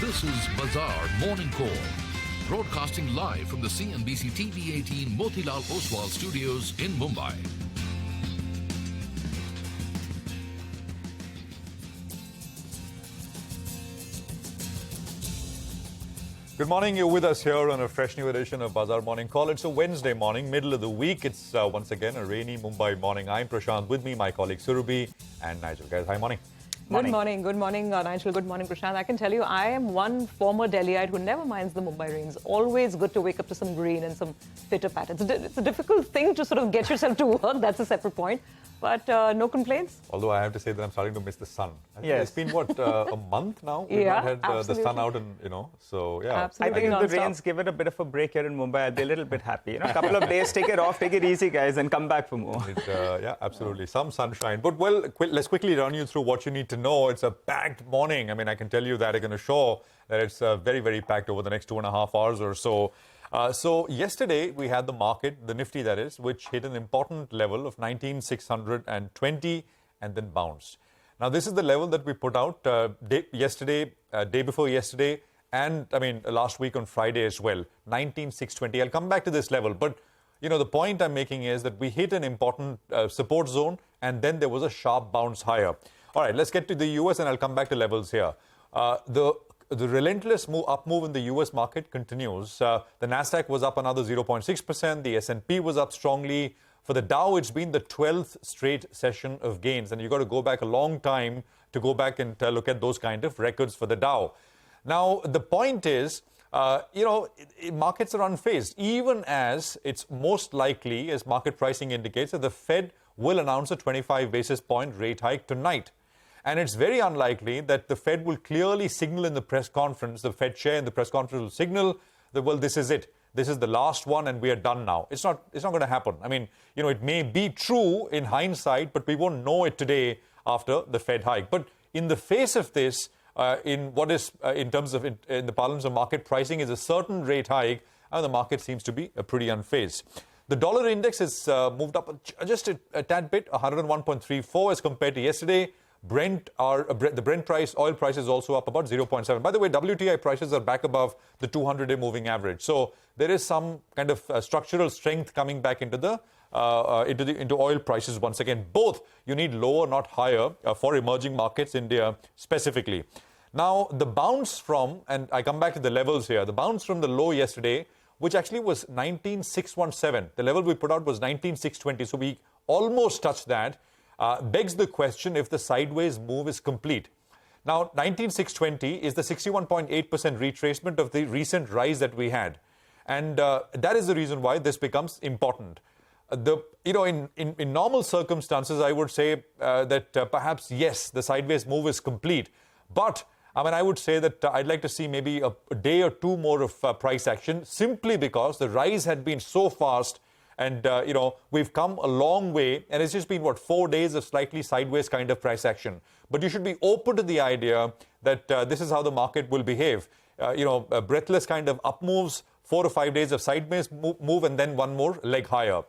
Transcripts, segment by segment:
This is Bazaar Morning Call, broadcasting live from the CNBC-TV18 Motilal Oswal studios in Mumbai. Good morning, you're with us here on a fresh new edition of Bazaar Morning Call. It's a Wednesday morning, middle of the week. It's once again a rainy Mumbai morning. I'm Prashant, with me my colleague Surabhi and Nigel. Guys, hi, morning. Good morning, Nigel. Good morning, Prashant. I can tell you, I am one former Delhiite who never minds the Mumbai rains. Always good to wake up to some green and some pitter-patter. It's a difficult thing to sort of get yourself to work. That's a separate point. But no complaints. Although I have to say that I'm starting to miss the sun. Yes. It's been, what, a month now? We've Yeah, not had the sun out and, so, yeah. Absolutely. I think if non-stop. the rains give it a bit of a break here in Mumbai, I'd be a little bit happy. A couple of days, take it off, take it easy, guys, and come back for more. Yeah, absolutely. Some sunshine. But, well, let's quickly run you through what you need to know. It's a packed morning. I mean, I can tell you that. I can assure that it's very, very packed over the next 2.5 hours or so. So yesterday we had the market, the Nifty that is, which hit an important level of 19,620 and then bounced. Now this is the level that we put out day before yesterday, and I mean last week on Friday as well, 19,620. I'll come back to this level, but the point I'm making is that we hit an important support zone, and then there was a sharp bounce higher. All right, let's get to the US, and I'll come back to levels here. The relentless up move in the US market continues. The Nasdaq was up another 0.6%. The S&P was up strongly. For the Dow, it's been the 12th straight session of gains. And you've got to go back a long time to go back and look at those kind of records for the Dow. Now, the point is, markets are unfazed, even as it's most likely, as market pricing indicates, that the Fed will announce a 25 basis point rate hike tonight. And it's very unlikely that the Fed will clearly signal in the press conference, the Fed chair in the press conference will signal that, well, this is it. This is the last one and we are done now. It's not going to happen. I mean, it may be true in hindsight, but we won't know it today after the Fed hike. But in the face of this, in what is, in terms of, in the parlance of market pricing, is a certain rate hike, and the market seems to be pretty unfazed. The dollar index has moved up just a tad bit, 101.34 as compared to yesterday. The Brent price, oil price is also up about 0.7. By the way, WTI prices are back above the 200-day moving average. So there is some kind of structural strength coming back into the into oil prices once again. Both you need lower, not higher, for emerging markets, India specifically. Now the bounce from, and I come back to the levels here, the bounce from the low yesterday, which actually was 19,617. The level we put out was 19,620. So we almost touched that. Begs the question if the sideways move is complete. Now, 19,620 is the 61.8% retracement of the recent rise that we had. And that is the reason why this becomes important. In normal circumstances, I would say that perhaps, yes, the sideways move is complete. But, I would say that I'd like to see maybe a day or two more of price action, simply because the rise had been so fast. And, we've come a long way, and it's just been, 4 days of slightly sideways kind of price action. But you should be open to the idea that this is how the market will behave. Breathless kind of up moves, 4 to 5 days of sideways move, and then one more leg higher.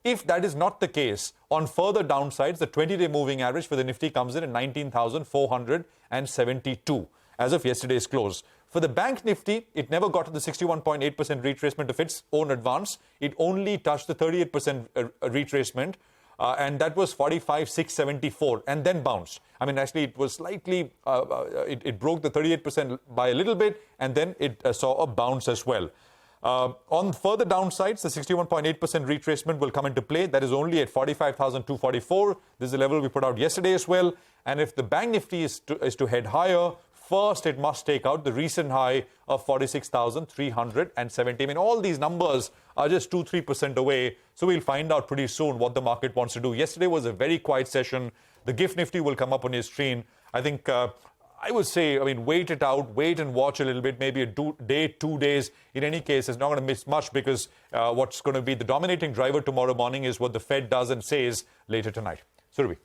If that is not the case, on further downsides, the 20-day moving average for the Nifty comes in at 19,472 as of yesterday's close. For the Bank Nifty, it never got to the 61.8% retracement of its own advance. It only touched the 38% retracement, and that was 45,674, and then bounced. Actually, it was slightly, it broke the 38% by a little bit, and then it saw a bounce as well. On further downsides, the 61.8% retracement will come into play. That is only at 45,244. This is the level we put out yesterday as well. And if the Bank Nifty is to head higher, first, it must take out the recent high of 46,370. All these numbers are just 2-3% away. So we'll find out pretty soon what the market wants to do. Yesterday was a very quiet session. The GIFT Nifty will come up on your screen. I think, I would say, wait it out, wait and watch a little bit, maybe a day, 2 days. In any case, it's not going to miss much, because what's going to be the dominating driver tomorrow morning is what the Fed does and says later tonight. Surabhi.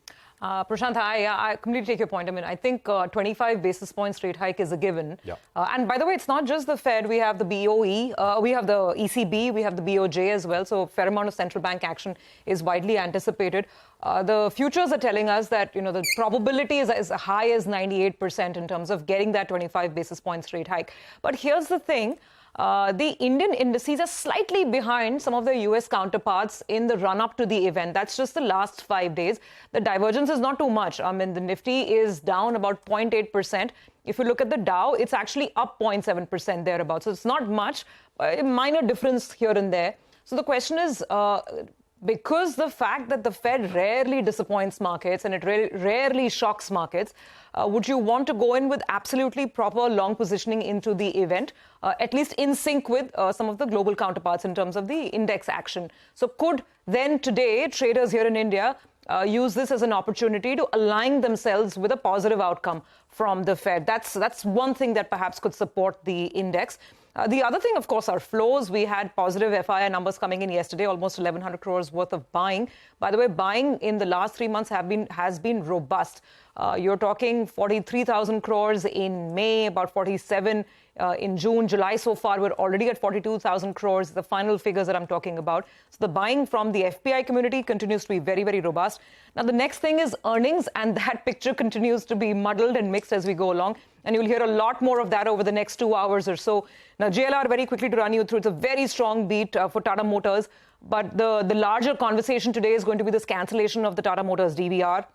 Prashant, I completely take your point. I mean, I think 25 basis points rate hike is a given. Yeah. And by the way, it's not just the Fed. We have the BOE, we have the ECB, we have the BOJ as well. So a fair amount of central bank action is widely anticipated. The futures are telling us that, the probability is as high as 98% in terms of getting that 25 basis points rate hike. But here's the thing. The Indian indices are slightly behind some of their US counterparts in the run-up to the event. That's just the last 5 days. The divergence is not too much. I mean, the Nifty is down about 0.8%. If you look at the Dow, it's actually up 0.7% thereabouts. So it's not much, a minor difference here and there. So the question is, because the fact that the Fed rarely disappoints markets and it rarely shocks markets, would you want to go in with absolutely proper long positioning into the event, at least in sync with some of the global counterparts in terms of the index action? So could then today traders here in India use this as an opportunity to align themselves with a positive outcome from the Fed? That's one thing that perhaps could support the index. The other thing, of course, are flows. We had positive FII numbers coming in yesterday, almost 1,100 crores worth of buying. By the way, buying in the last 3 months has been robust. You're talking 43,000 crores in May, about 47 in June. July so far, we're already at 42,000 crores, the final figures that I'm talking about. So the buying from the FPI community continues to be very, very robust. Now, the next thing is earnings, and that picture continues to be muddled and mixed as we go along. And you'll hear a lot more of that over the next 2 hours or so. Now, JLR, very quickly to run you through, it's a very strong beat for Tata Motors. But the larger conversation today is going to be this cancellation of the Tata Motors DVR.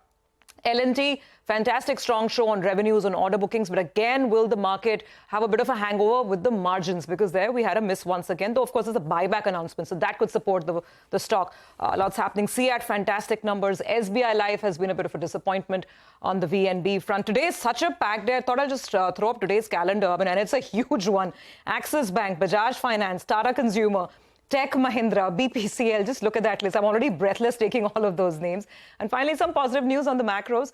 L&T, fantastic strong show on revenues and order bookings, but again, will the market have a bit of a hangover with the margins? Because there we had a miss once again, though of course there's a buyback announcement, so that could support the stock. Lots happening. Ceat, fantastic numbers. SBI Life has been a bit of a disappointment on the VNB front. Today is such a packed day. I thought I'll just throw up today's calendar, and it's a huge one. Axis Bank, Bajaj Finance, Tata Consumer, Tech Mahindra, BPCL, just look at that list. I'm already breathless taking all of those names. And finally, some positive news on the macros.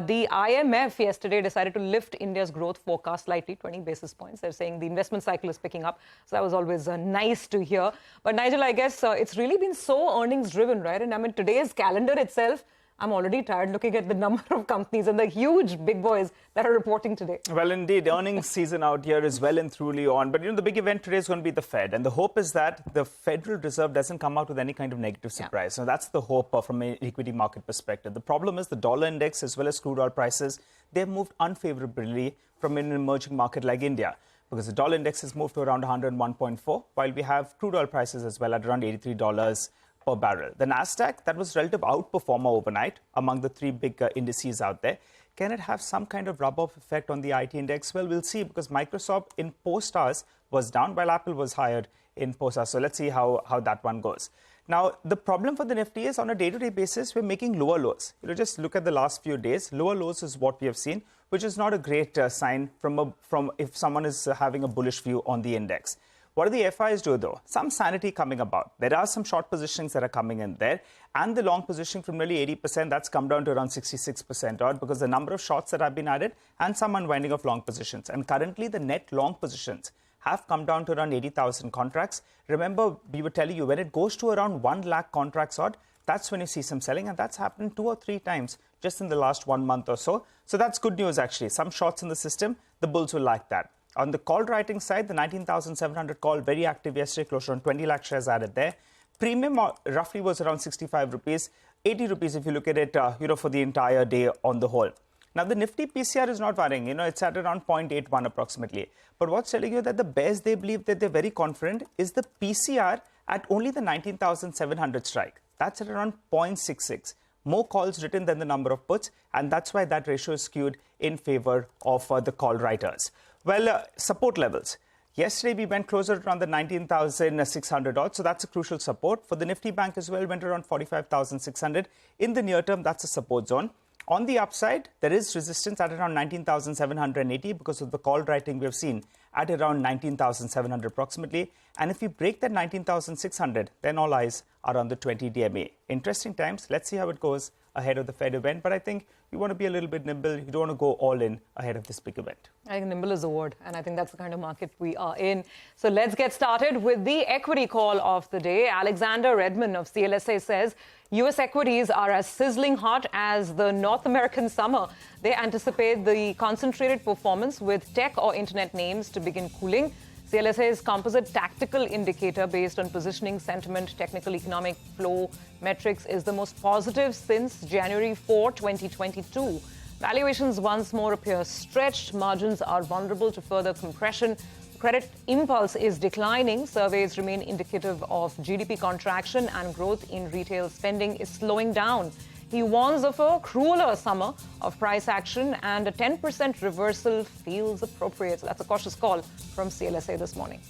The IMF yesterday decided to lift India's growth forecast slightly, 20 basis points. They're saying the investment cycle is picking up. So that was always nice to hear. But Nigel, I guess it's really been so earnings driven, right? And I mean, today's calendar itself, I'm already tired looking at the number of companies and the huge big boys that are reporting today. Well, indeed, earnings season out here is well and truly on. But, the big event today is going to be the Fed. And the hope is that the Federal Reserve doesn't come out with any kind of negative surprise. So that's the hope from an equity market perspective. The problem is the dollar index as well as crude oil prices, they've moved unfavorably from an emerging market like India, because the dollar index has moved to around 101.4, while we have crude oil prices as well at around $83 per barrel. The Nasdaq, that was relative outperformer overnight among the three big indices out there. Can it have some kind of rub-off effect on the IT index? Well, we'll see, because Microsoft in post hours was down while Apple was higher in post hours. So let's see how that one goes. Now, the problem for the Nifty is on a day-to-day basis, we're making lower lows. Just look at the last few days. Lower lows is what we have seen, which is not a great sign from if someone is having a bullish view on the index. What do the FIs do, though? Some sanity coming about. There are some short positions that are coming in there. And the long position from nearly 80%, that's come down to around 66% odd, because the number of shorts that have been added and some unwinding of long positions. And currently, the net long positions have come down to around 80,000 contracts. Remember, we were telling you, when it goes to around 1 lakh contracts odd, that's when you see some selling. And that's happened 2 or 3 times just in the last 1 month or so. So that's good news, actually. Some shorts in the system, the bulls will like that. On the call writing side, the 19,700 call, very active yesterday, close to around 20 lakh shares added there. Premium roughly was around 65 rupees, 80 rupees if you look at it, for the entire day on the whole. Now, the Nifty PCR is not varying, it's at around 0.81 approximately. But what's telling you that the bears, they believe that they're very confident, is the PCR at only the 19,700 strike. That's at around 0.66. More calls written than the number of puts, and that's why that ratio is skewed in favor of the call writers. Well, support levels. Yesterday, we went closer to around the 19,600 odd, so that's a crucial support. For the Nifty Bank as well, went around 45,600. In the near term, that's a support zone. On the upside, there is resistance at around 19,780 because of the call writing we have seen at around 19,700 approximately. And if we break that 19,600, then all eyes are on the 20 DMA. Interesting times. Let's see how it goes ahead of the Fed event. But I think you want to be a little bit nimble. You don't want to go all in ahead of this big event. I think nimble is the word, and I think that's the kind of market we are in. So let's get started with the equity call of the day. Alexander Redman of CLSA says U.S. equities are as sizzling hot as the North American summer. They anticipate the concentrated performance with tech or internet names to begin cooling. CLSA's composite tactical indicator based on positioning, sentiment, technical economic flow metrics is the most positive since January 4, 2022. Valuations once more appear stretched. Margins are vulnerable to further compression. Credit impulse is declining. Surveys remain indicative of GDP contraction, and growth in retail spending is slowing down. He warns of a crueler summer of price action, and a 10% reversal feels appropriate. So that's a cautious call from CLSA this morning.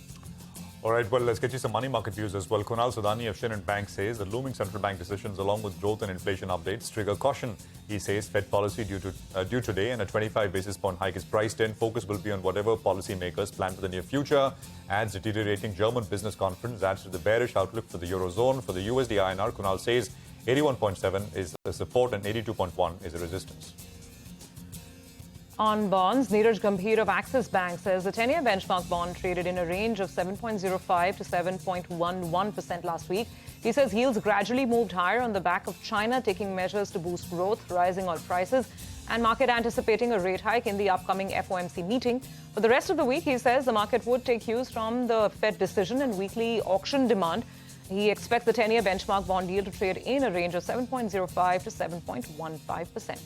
All right, well, let's get you some money market views as well. Kunal Sudani of Shin and Bank says the looming central bank decisions along with growth and inflation updates trigger caution. He says Fed policy due today and a 25 basis point hike is priced in. Focus will be on whatever policymakers plan for the near future. Adds deteriorating German business confidence adds to the bearish outlook for the Eurozone. For the USD INR, Kunal says 81.7 is the support and 82.1 is the resistance. On bonds, Neeraj Gambhir of Axis Bank says the 10-year benchmark bond traded in a range of 7.05 to 7.11% last week. He says yields gradually moved higher on the back of China taking measures to boost growth, rising oil prices, and market anticipating a rate hike in the upcoming FOMC meeting. For the rest of the week, he says the market would take cues from the Fed decision and weekly auction demand. He expects the 10-year benchmark bond yield to trade in a range of 7.05 to 7.15%.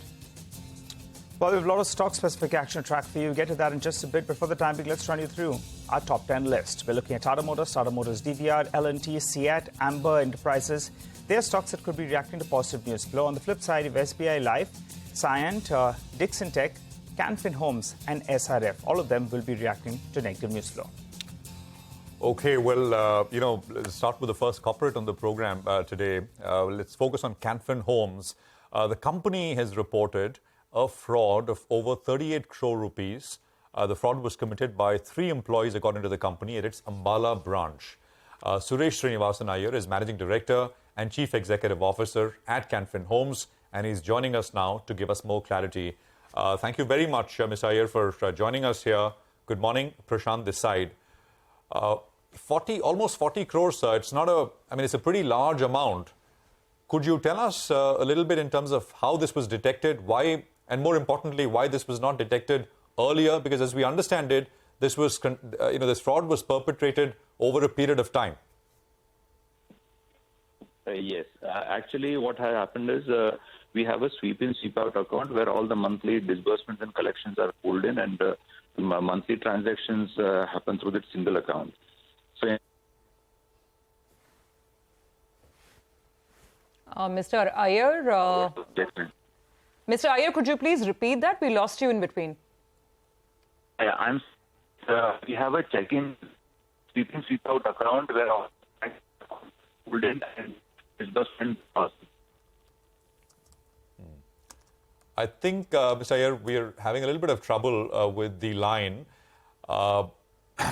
Well, we have a lot of stock-specific action to track for you. We'll get to that in just a bit. But for the time being, let's run you through our top 10 list. We're looking at Tata Motors DVR, L&T, Ceat, Amber Enterprises. They are stocks that could be reacting to positive news flow. On the flip side, you have SBI Life, Cyient, Dixon Tech, Canfin Homes, and SRF. All of them will be reacting to negative news flow. Okay, well, let's start with the first corporate on the program today. Let's focus on Canfin Homes. The company has reported a fraud of over 38 crore rupees. The fraud was committed by 3 employees, according to the company, at its Ambala branch. Suresh Srinivasan Iyer is Managing Director and Chief Executive Officer at Canfin Homes, and he's joining us now to give us more clarity. Thank you very much, Mr. Iyer, for joining us here. Good morning, Prashant this side. Almost 40 crores, sir. It's a pretty large amount. Could you tell us a little bit in terms of how this was detected, why, and more importantly, why this was not detected earlier? Because as we understand it, this fraud was perpetrated over a period of time. Yes. Actually, what has happened is we have a sweep in, sweep out account where all the monthly disbursements and collections are pulled in, and monthly transactions happen through that single account. So, Mr. Iyer, Mr. Iyer, could you please repeat that? We lost you in between. Yeah, we have a check-in, sweep in, sweep out account where all pulled in and disbursement passed. I think, Mr. Iyer, we're having a little bit of trouble with the line. I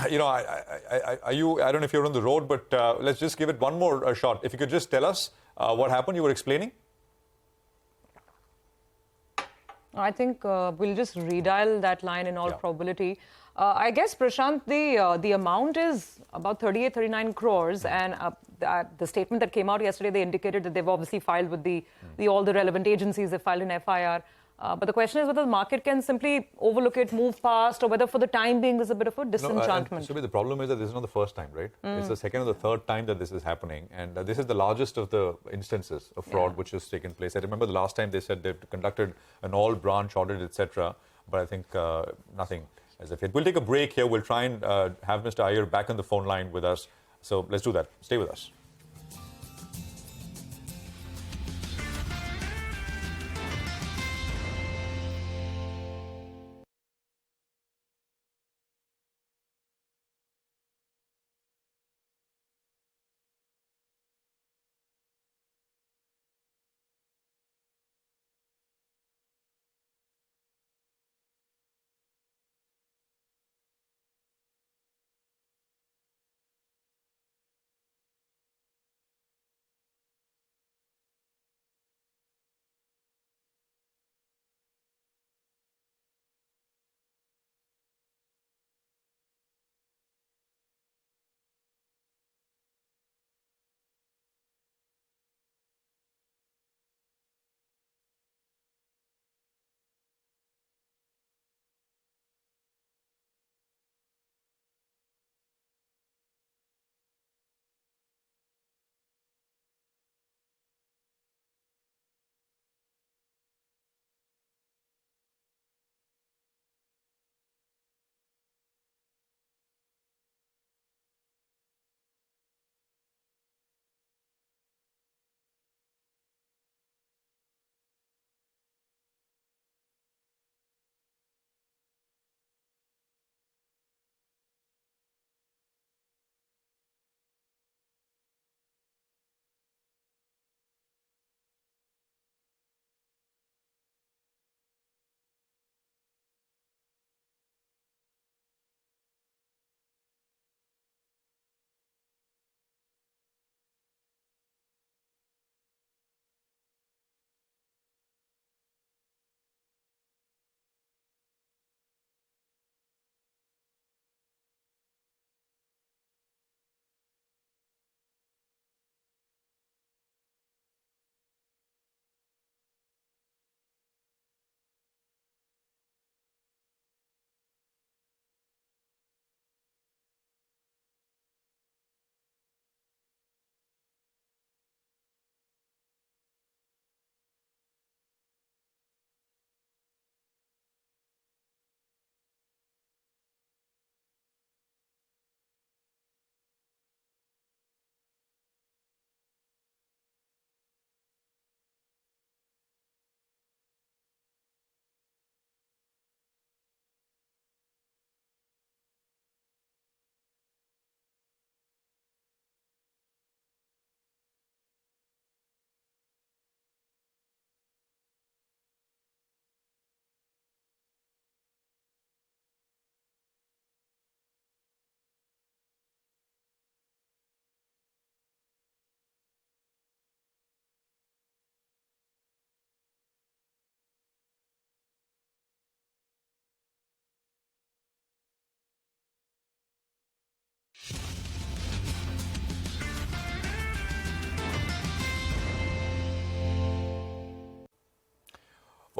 don't know if you're on the road, but let's just give it one more shot. If you could just tell us what happened, you were explaining. I think we'll just redial that line in all probability. I guess, Prashant, the amount is about 38, 39 crores. And the statement that came out yesterday, they indicated that they've obviously filed with all the relevant agencies. They filed an FIR. But the question is whether the market can simply overlook it, move past, or whether for the time being there's a bit of a disenchantment. The problem is that this is not the first time, right? It's the second or the third time that this is happening. And this is the largest of the instances of fraud which has taken place. I remember the last time they said they've conducted an all-branch audit, etc. But I think nothing as of yet. We'll take a break here. We'll try and have Mr. Iyer back on the phone line with us. So let's do that. Stay with us.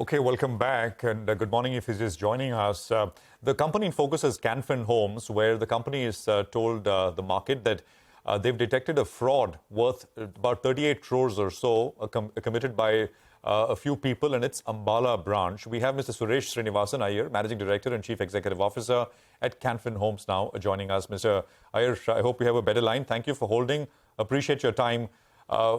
Okay, welcome back, and good morning if you're just joining us. The company in focus is Canfin Homes, where the company has told the market that they've detected a fraud worth about 38 crores or so committed by a few people in its Ambala branch. We have Mr. Suresh Srinivasan Iyer, Managing Director and Chief Executive Officer at Canfin Homes now joining us. Mr. Iyer, I hope you have a better line. Thank you for holding. Appreciate your time.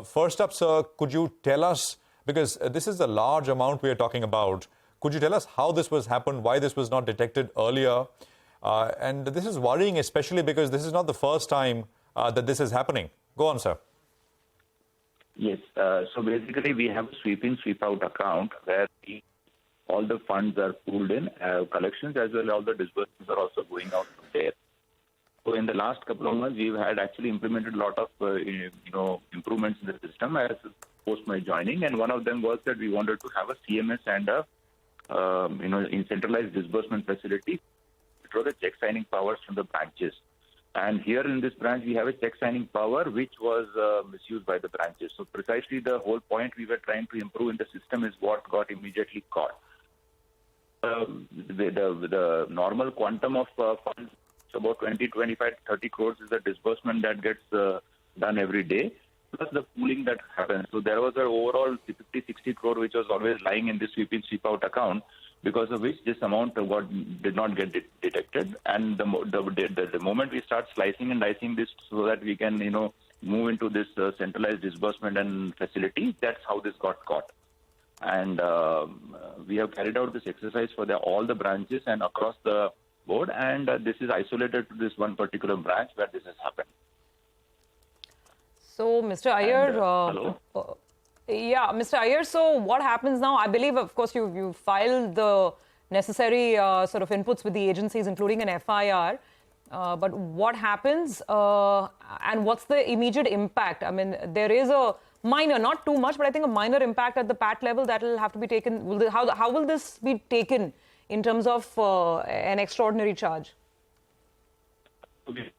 First up, sir, could you tell us, because this is a large amount we are talking about, could you tell us how this was happened, why this was not detected earlier? And this is worrying, especially because this is not the first time that this is happening. Go on, sir. Yes. So basically, we have a sweep-in, sweep-out account where all the funds are pooled in, collections as well as all the disbursements are also going out from there. So in the last couple of months, we've had actually implemented a lot of improvements in the system as post my joining, and one of them was that we wanted to have a CMS and a in centralized disbursement facility to draw the check signing powers from the branches. And here in this branch, we have a check signing power which was misused by the branches. So precisely the whole point we were trying to improve in the system is what got immediately caught. The normal quantum of funds, about 20, 25, 30 crores is the disbursement that gets done every day, plus the pooling that happens. So there was an overall 50, 60 crore which was always lying in this sweep-in, sweep-out account, because of which this amount did not get detected. And the moment we start slicing and dicing this so that we can, move into this centralized disbursement and facility, that's how this got caught. And we have carried out this exercise for all the branches and across the board, and this is isolated to this one particular branch where this has happened. So, Mr. Iyer, hello? Yeah, Mr. Iyer, so what happens now? I believe, of course, you filed the necessary sort of inputs with the agencies, including an FIR. But what happens and what's the immediate impact? I mean, there is a minor, not too much, but I think a minor impact at the PAT level that will have to be taken. How will this be taken in terms of an extraordinary charge? Okay.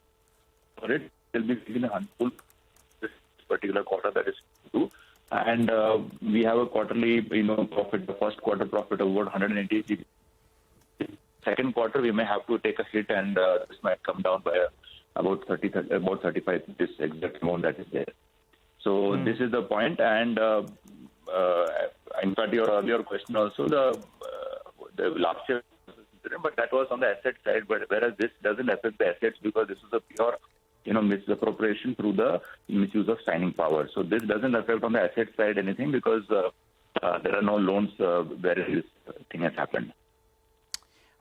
For it, will be taken a handful this particular quarter that is due. And we have a quarterly, profit, the first quarter profit of about 180. Second quarter, we may have to take a hit, and this might come down by about 35, this exact amount that is there. So this is the point. And in fact, your earlier question also, the last year, but that was on the asset side. But whereas this doesn't affect the assets because this is a pure misappropriation through the misuse of signing power. So this doesn't affect on the asset side anything because there are no loans where this thing has happened.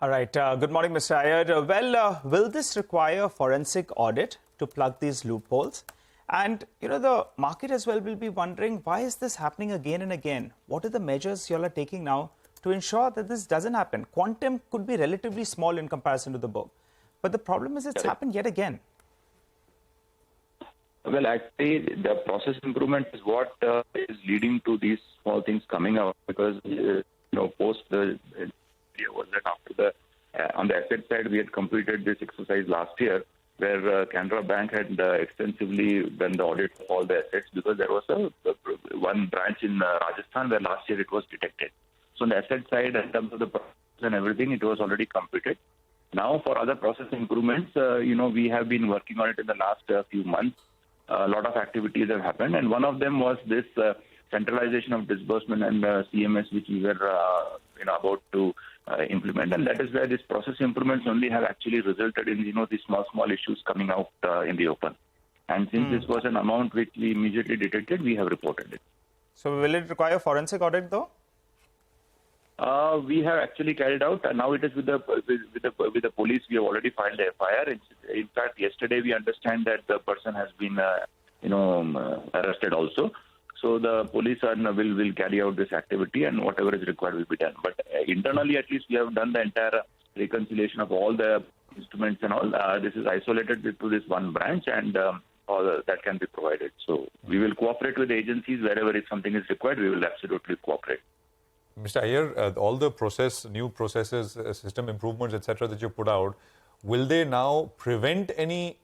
All right. Good morning, Mr. Iyer. Will this require a forensic audit to plug these loopholes? And, the market as well will be wondering, why is this happening again and again? What are the measures you all are taking now to ensure that this doesn't happen? Quantum could be relatively small in comparison to the book. But the problem is it's happened yet again. Well, actually, the process improvement is what is leading to these small things coming out because, post the was that after on the asset side, we had completed this exercise last year where Canara Bank had extensively done the audit of all the assets because there was one branch in Rajasthan where last year it was detected. So on the asset side, in terms of the process and everything, it was already completed. Now, for other process improvements, we have been working on it in the last few months. A lot of activities have happened, and one of them was this centralization of disbursement and CMS, which we were about to implement. And that is where these process improvements only have actually resulted in, these small issues coming out in the open. And since this was an amount which we immediately detected, we have reported it. So will it require forensic audit, though? We have actually carried out, and now it is with the police. We have already filed the FIR. In fact, yesterday we understand that the person has been, arrested also. So the police will carry out this activity, and whatever is required will be done. But internally, at least, we have done the entire reconciliation of all the instruments and all. This is isolated to this one branch, and all that can be provided. So we will cooperate with the agencies wherever if something is required. We will absolutely cooperate. Mr. Iyer, all the new processes, system improvements, etc., that you put out, will they now prevent any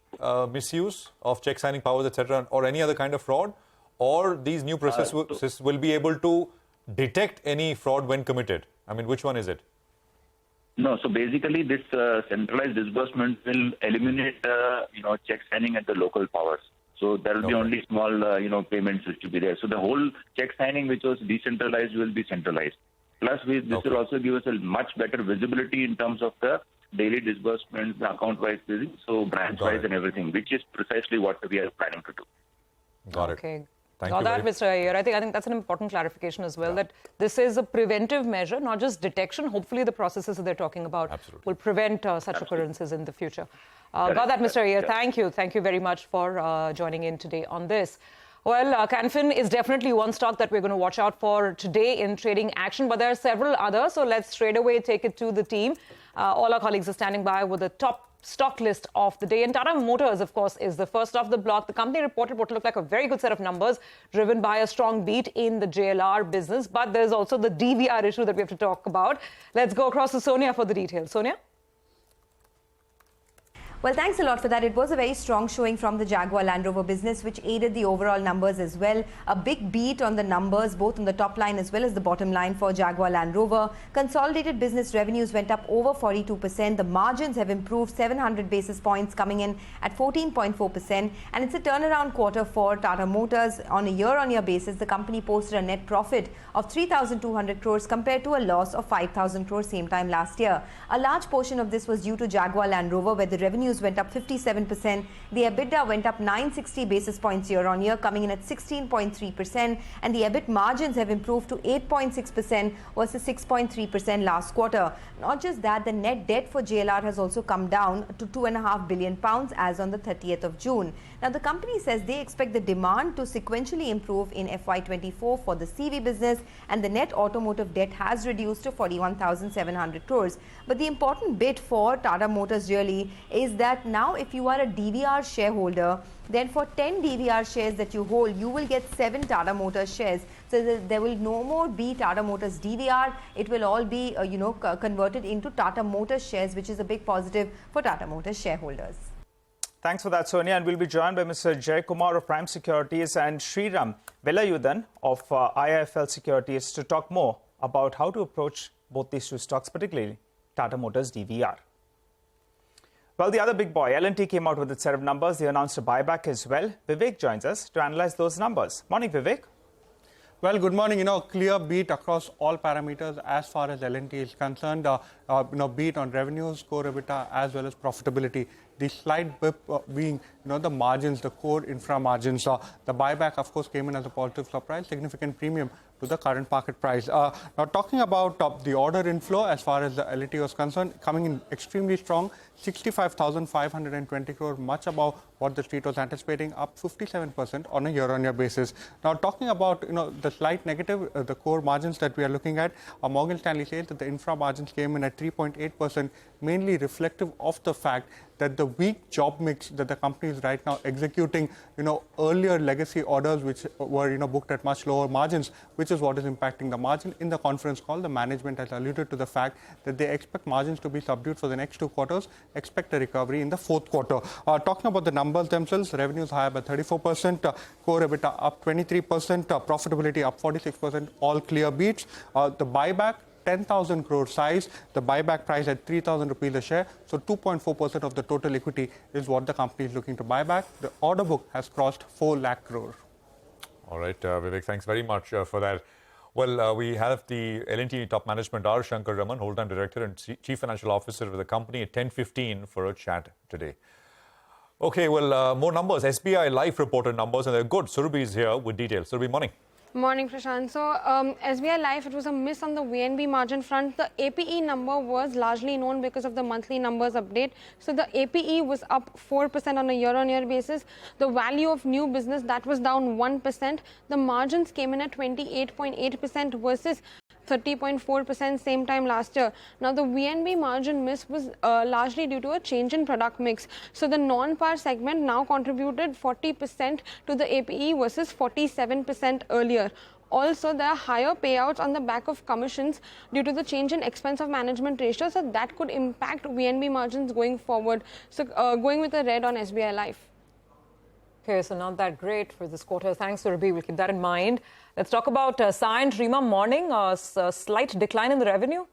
misuse of check signing powers, etc., or any other kind of fraud? Or these new processes will be able to detect any fraud when committed? I mean, which one is it? No, so basically this centralized disbursement will eliminate, check signing at the local powers. So there will be only small, payments which will be there. So the whole check signing which was decentralized will be centralized. Plus, this will also give us a much better visibility in terms of the daily disbursements, the account-wise, so branch-wise and everything, which is precisely what we are planning to do. Got it. Okay. Thank Got you that, Mr. Iyer. I think that's an important clarification as well, that this is a preventive measure, not just detection. Hopefully the processes that they're talking about will prevent such occurrences in the future. Got that, Mr. Iyer. Thank you. Thank you very much for joining in today on this. Well, Canfin is definitely one stock that we're going to watch out for today in trading action, but there are several others, so let's straight away take it to the team. All our colleagues are standing by with the top stock list of the day. And Tata Motors, of course, is the first off the block. The company reported what looked like a very good set of numbers, driven by a strong beat in the JLR business. But there's also the DVR issue that we have to talk about. Let's go across to Sonia for the details. Sonia? Well, thanks a lot for that. It was a very strong showing from the Jaguar Land Rover business, which aided the overall numbers as well. A big beat on the numbers, both on the top line as well as the bottom line for Jaguar Land Rover. Consolidated business revenues went up over 42%. The margins have improved 700 basis points, coming in at 14.4%. And it's a turnaround quarter for Tata Motors. On a year-on-year basis, the company posted a net profit of 3,200 crores compared to a loss of 5,000 crores same time last year. A large portion of this was due to Jaguar Land Rover, where the revenues went up 57%. The EBITDA went up 960 basis points year-on-year, coming in at 16.3%. And the EBIT margins have improved to 8.6% versus 6.3% last quarter. Not just that, the net debt for JLR has also come down to £2.5 billion as on the 30th of June. Now, the company says they expect the demand to sequentially improve in FY24 for the CV business, and the net automotive debt has reduced to 41,700 crores. But the important bit for Tata Motors really is that now if you are a DVR shareholder, then for 10 DVR shares that you hold, you will get 7 Tata Motors shares. So there will no more be Tata Motors DVR. It will all be, converted into Tata Motors shares, which is a big positive for Tata Motors shareholders. Thanks for that, Sonia. And we'll be joined by Mr. Jay Kumar of Prime Securities and Sriram Velayudan of IIFL Securities to talk more about how to approach both these two stocks, particularly Tata Motors DVR. Well, the other big boy, L&T, came out with its set of numbers. They announced a buyback as well. Vivek joins us to analyze those numbers. Morning, Vivek. Well, good morning. Clear beat across all parameters as far as L&T is concerned. Beat on revenues, core EBITDA, as well as profitability. The slight blip being, the margins, the core infra margins. The buyback, of course, came in as a positive surprise, significant premium to the current market price. Now, talking about the order inflow as far as the L&T was concerned, coming in extremely strong, 65,520 crore, much above what the street was anticipating, up 57% on a year-on-year basis. Now, talking about the slight negative, the core margins that we are looking at, Morgan Stanley says that the infra margins came in at 3.8%, mainly reflective of the fact that the weak job mix that the company is right now executing, earlier legacy orders which were, booked at much lower margins, which is what is impacting the margin. In the conference call, the management has alluded to the fact that they expect margins to be subdued for the next 2 quarters, expect a recovery in the 4th quarter. Talking about the numbers themselves, revenues higher by 34%, core EBITDA up 23%, profitability up 46%, all clear beats. The buyback, 10,000 crore size, the buyback price at 3,000 rupees a share. So 2.4% of the total equity is what the company is looking to buy back. The order book has crossed 4 lakh crore. All right, Vivek, thanks very much for that. Well, we have the L&T top management, R. Shankar Raman, whole-time director and Chief Financial Officer of the company, at 10:15 for a chat today. Okay, well, more numbers. SBI Life reported numbers, and they're good. Surabhi is here with details. Surabhi, morning. Morning, Prashant. So, SBI Life, it was a miss on the VNB margin front. The APE number was largely known because of the monthly numbers update. So, the APE was up 4% on a year-on-year basis. The value of new business, that was down 1%. The margins came in at 28.8% versus 30.4% same time last year. Now, the VNB margin miss was largely due to a change in product mix. So, the non-par segment now contributed 40% to the APE versus 47% earlier. Also, there are higher payouts on the back of commissions due to the change in expense of management ratio. So, that could impact VNB margins going forward. So, going with a red on SBI Life. Okay, so not that great for this quarter. Thanks, Surabhi. We'll keep that in mind. Let's talk about Cyient. Rima, morning. A slight decline in the revenue.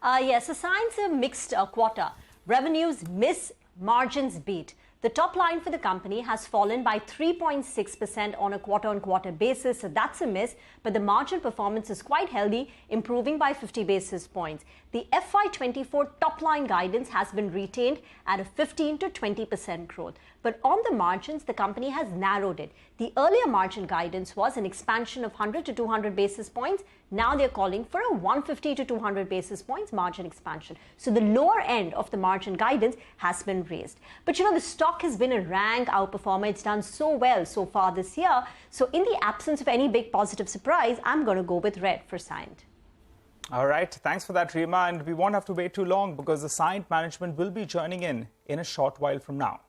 Yes, so Cyient's a mixed quarter. Revenues miss, margins beat. The top line for the company has fallen by 3.6% on a quarter-on-quarter basis, so that's a miss. But the margin performance is quite healthy, improving by 50 basis points. The FY24 top line guidance has been retained at a 15 to 20% growth. But on the margins, the company has narrowed it. The earlier margin guidance was an expansion of 100 to 200 basis points. Now they're calling for a 150 to 200 basis points margin expansion. So the lower end of the margin guidance has been raised. But the stock has been a rank outperformer. It's done so well so far this year. So in the absence of any big positive surprise, I'm going to go with red for Cyient. All right, thanks for that, Rima. And we won't have to wait too long because the Cyient management will be joining in a short while from now.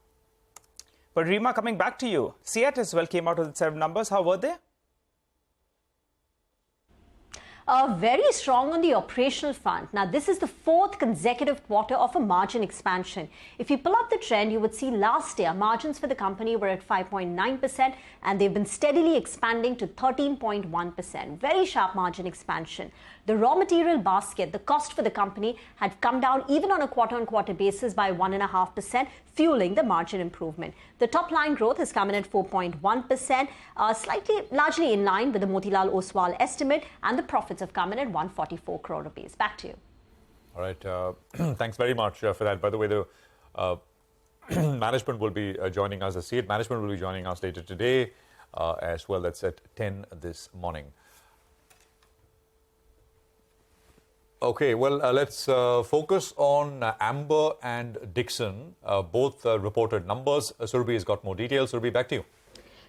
But Rima, coming back to you, Ceat as well came out with its set of numbers. How were they? Very strong on the operational front. Now, this is the fourth consecutive quarter of a margin expansion. If you pull up the trend, you would see last year margins for the company were at 5.9% and they've been steadily expanding to 13.1%. Very sharp margin expansion. The raw material basket, the cost for the company, had come down even on a quarter-on-quarter basis by 1.5%, fueling the margin improvement. The top line growth has come in at 4.1%, largely in line with the Motilal Oswal estimate, and the profits have come in at 144 crore rupees. Back to you. All right. Thanks very much for that. By the way, the management will be joining us. The Ceat management will be joining us later today as well. That's at 10 this morning. Okay, well, let's focus on Amber and Dixon. Both reported numbers. Surabhi has got more details. Surabhi, back to you.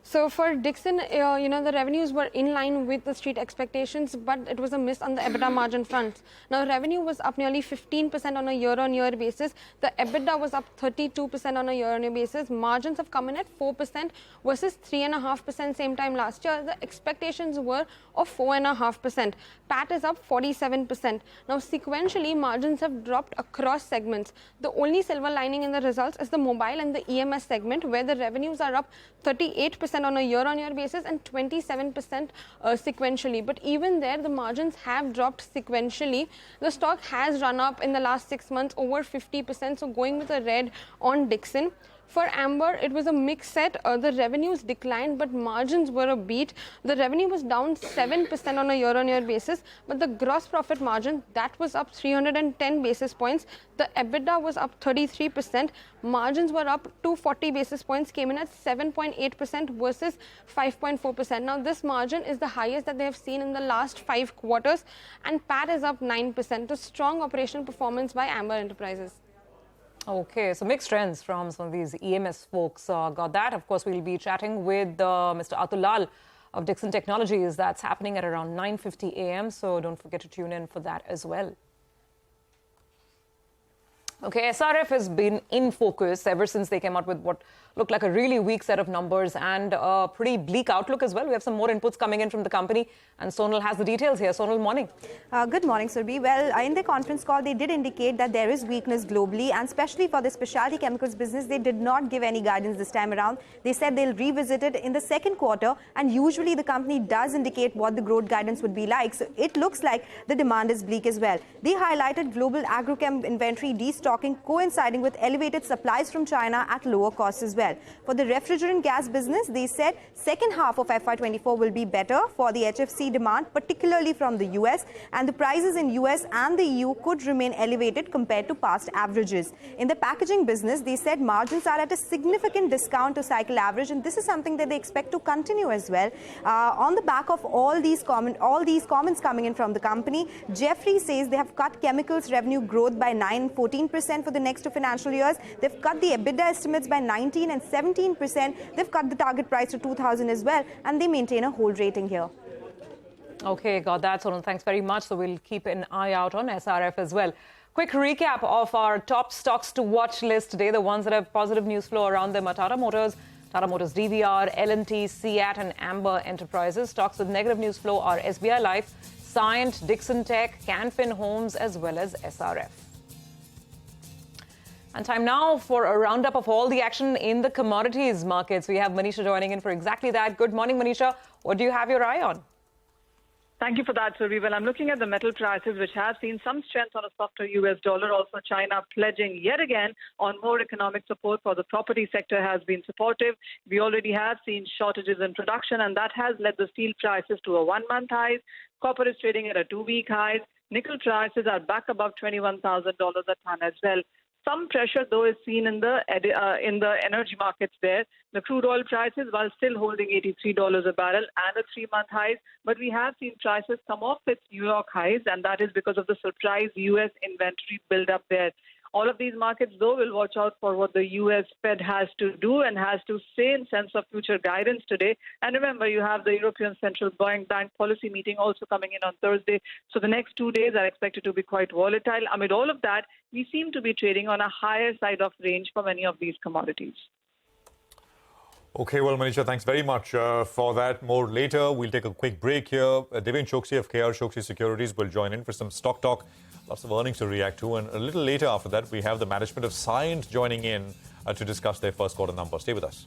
So for Dixon, the revenues were in line with the street expectations, but it was a miss on the EBITDA margin front. Now, revenue was up nearly 15% on a year-on-year basis. The EBITDA was up 32% on a year-on-year basis. Margins have come in at 4% versus 3.5% same time last year. The expectations were of 4.5%. PAT is up 47%. Now, sequentially, margins have dropped across segments. The only silver lining in the results is the mobile and the EMS segment, where the revenues are up 38% on a year-on-year basis and 27% sequentially. But even there, the margins have dropped sequentially. The stock has run up in the last 6 months over 50%. So going with a red on Dixon. For Amber, it was a mixed set. The revenues declined, but margins were a beat. The revenue was down 7% on a year-on-year basis, but the gross profit margin, that was up 310 basis points. The EBITDA was up 33%. Margins were up 240 basis points, came in at 7.8% versus 5.4%. Now, this margin is the highest that they have seen in the last 5 quarters, and PAT is up 9%. A strong operational performance by Amber Enterprises. Okay, so mixed trends from some of these EMS folks. Got that. Of course, we'll be chatting with Mr. Atul Lal of Dixon Technologies. That's happening at around 9:50 a.m. So don't forget to tune in for that as well. Okay, SRF has been in focus ever since they came out with what looked like a really weak set of numbers and a pretty bleak outlook as well. We have some more inputs coming in from the company, and Sonal has the details here. Sonal, morning. Good morning, Surabhi. Well, in the conference call, they did indicate that there is weakness globally, and especially for the specialty chemicals business, they did not give any guidance this time around. They said they'll revisit it in the second quarter, and usually the company does indicate what the growth guidance would be like. So it looks like the demand is bleak as well. They highlighted global agrochem inventory destocking coinciding with elevated supplies from China at lower costs as well. For the refrigerant gas business, they said second half of FY24 will be better for the HFC demand, particularly from the US, and the prices in US and the EU could remain elevated compared to past averages. In the packaging business, they said margins are at a significant discount to cycle average, and this is something that they expect to continue as well. On the back of all these comments coming in from the company, Jeffrey says they have cut chemicals revenue growth by 9-14% for the next 2 financial years. They've cut the EBITDA estimates by 19 and 17%. They've cut the target price to 2,000 as well, and they maintain a hold rating here. Okay, got that, Sonal. Thanks very much. So we'll keep an eye out on SRF as well. Quick recap of our top stocks to watch list today. The ones that have positive news flow around them are Tata Motors DVR, L&T, Ceat and Amber Enterprises. Stocks with negative news flow are SBI Life, Cyient, Dixon Tech, Canfin Homes as well as SRF. And time now for a roundup of all the action in the commodities markets. We have Manisha joining in for exactly that. Good morning, Manisha. What do you have your eye on? Thank you for that, Survi. Well, I'm looking at the metal prices, which have seen some strength on a softer US dollar. Also, China pledging yet again on more economic support for the property sector has been supportive. We already have seen shortages in production, and that has led the steel prices to a one-month high. Copper is trading at a two-week high. Nickel prices are back above $21,000 a ton as well. Some pressure, though, is seen in the energy markets there. The crude oil prices, while still holding $83 a barrel and a three-month high, but we have seen prices come off its New York highs, and that is because of the surprise U.S. inventory build-up there. All of these markets, though, will watch out for what the U.S. Fed has to do and has to say in sense of future guidance today. And remember, you have the European Central Bank policy meeting also coming in on Thursday. So the next 2 days are expected to be quite volatile. Amid all of that, we seem to be trading on a higher side of range for many of these commodities. Okay, well, Manisha, thanks very much for that. More later. We'll take a quick break here. Devin Chokshi of KR Chokshi Securities will join in for some stock talk. Lots of earnings to react to. And a little later after that, we have the management of Cyient joining in to discuss their first quarter numbers. Stay with us.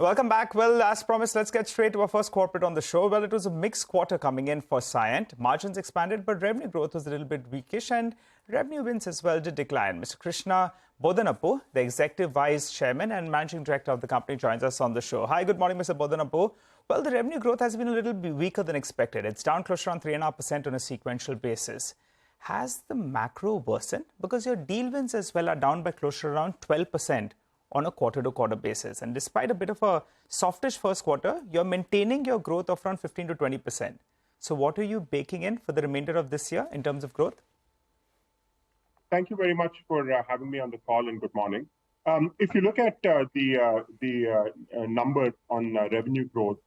Welcome back. Well, as promised, let's get straight to our first corporate on the show. Well, it was a mixed quarter coming in for Cyient. Margins expanded, but revenue growth was a little bit weakish, and revenue wins as well did decline. Mr. Krishna Bodanapu, the Executive Vice Chairman and Managing Director of the company, joins us on the show. Hi, good morning, Mr. Bodanapu. Well, the revenue growth has been a little bit weaker than expected. It's down close to around 3.5% on a sequential basis. Has the macro worsened? Because your deal wins as well are down by close to around 12% on a quarter-to-quarter basis. And despite a bit of a softish first quarter, you're maintaining your growth of around 15 to 20%. So what are you baking in for the remainder of this year in terms of growth? Thank you very much for having me on the call, and good morning. If you look at the number on revenue growth,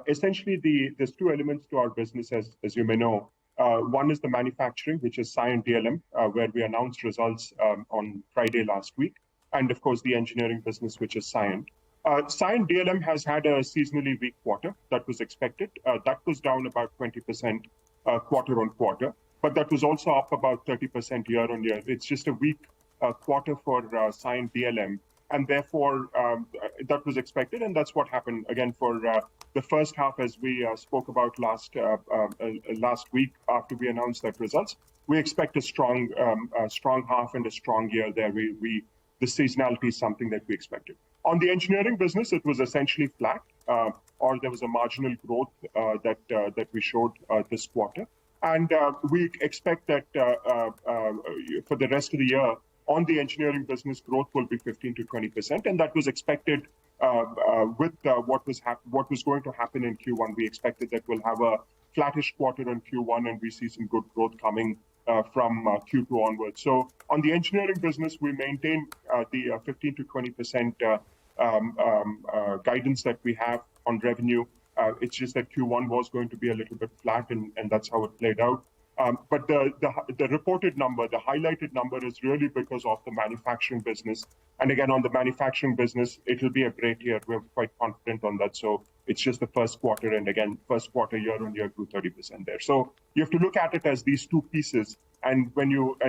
essentially there's two elements to our business, as you may know. One is the manufacturing, which is Cyient DLM, where we announced results on Friday last week. And of course, the engineering business, which is Cyient. Cyient DLM has had a seasonally weak quarter. That was expected. That was down about 20% quarter on quarter, but that was also up about 30% year on year. It's just a weak quarter for Cyient DLM, and therefore that was expected, and that's what happened. Again, for the first half, as we spoke about last week after we announced that results, we expect a strong half and a strong year there. The seasonality is something that we expected. On the engineering business, it was essentially flat, or there was a marginal growth that we showed this quarter. And we expect that for the rest of the year, on the engineering business, growth will be 15 to 20%. And that was expected with what was going to happen in Q1. We expected that we'll have a flattish quarter in Q1, and we see some good growth coming from Q2 onwards. So on the engineering business, we maintain the 15 to 20% guidance that we have on revenue. It's just that Q1 was going to be a little bit flat, and that's how it played out. But the reported number, the highlighted number, is really because of the manufacturing business. And again, on the manufacturing business, it'll be a great year. We're quite confident on that. So it's just the first quarter, and again, first quarter year on year grew 30% there. So you have to look at it as these two pieces. And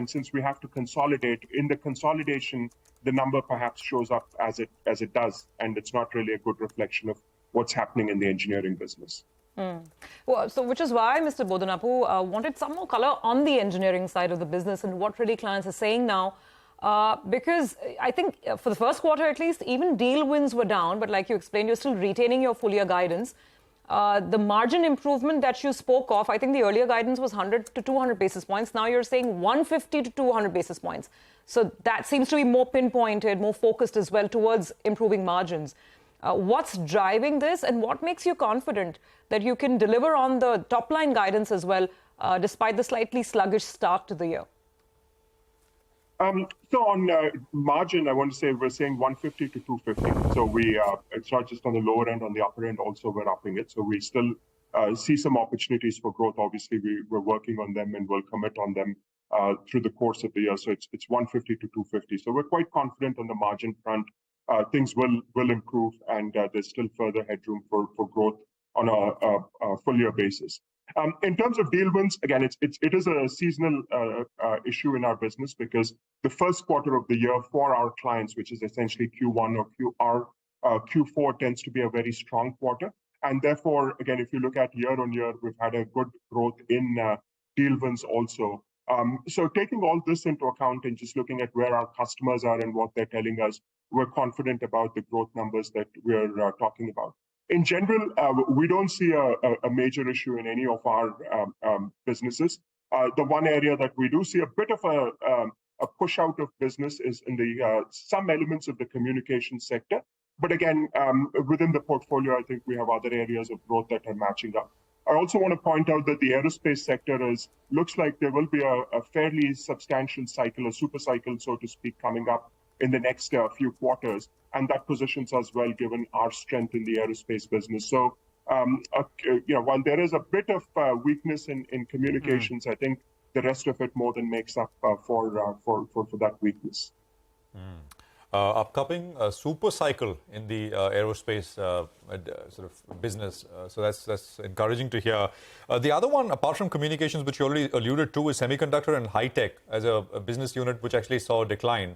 since we have to consolidate, in the consolidation, the number perhaps shows up as it does, and it's not really a good reflection of what's happening in the engineering business. Well, so which is why Mr. Bodanapu wanted some more color on the engineering side of the business and what really clients are saying now. Because I think for the first quarter at least, even deal wins were down. But like you explained, you're still retaining your full year guidance. The margin improvement that you spoke of, I think the earlier guidance was 100 to 200 basis points. Now you're saying 150 to 200 basis points. So that seems to be more pinpointed, more focused as well towards improving margins. What's driving this, and what makes you confident that you can deliver on the top line guidance as well, despite the slightly sluggish start to the year? So on margin, I want to say we're saying 150 to 250. So it's not just on the lower end, on the upper end also we're upping it. So we still see some opportunities for growth. Obviously, we're working on them and we'll commit on them through the course of the year. So it's 150 to 250. So we're quite confident on the margin front. Things will improve, and there's still further headroom for growth on a full year basis. In terms of deal wins, again, it is a seasonal issue in our business, because the first quarter of the year for our clients, which is essentially Q1 or Q4, tends to be a very strong quarter. And therefore, again, if you look at year on year, we've had a good growth in deal wins also. So taking all this into account and just looking at where our customers are and what they're telling us, we're confident about the growth numbers that we're talking about. In general, we don't see a major issue in any of our businesses. The one area that we do see a bit of a push out of business is in the some elements of the communication sector. But again, within the portfolio, I think we have other areas of growth that are matching up. I also want to point out that the aerospace sector looks like there will be a fairly substantial cycle, a super cycle, so to speak, coming up in the next few quarters. And that positions us well, given our strength in the aerospace business. So, while there is a bit of weakness in communications, I think the rest of it more than makes up for that weakness. Upcoming super cycle in the aerospace sort of business. So that's encouraging to hear. The other one, apart from communications, which you already alluded to, is semiconductor and high tech as a business unit, which actually saw a decline.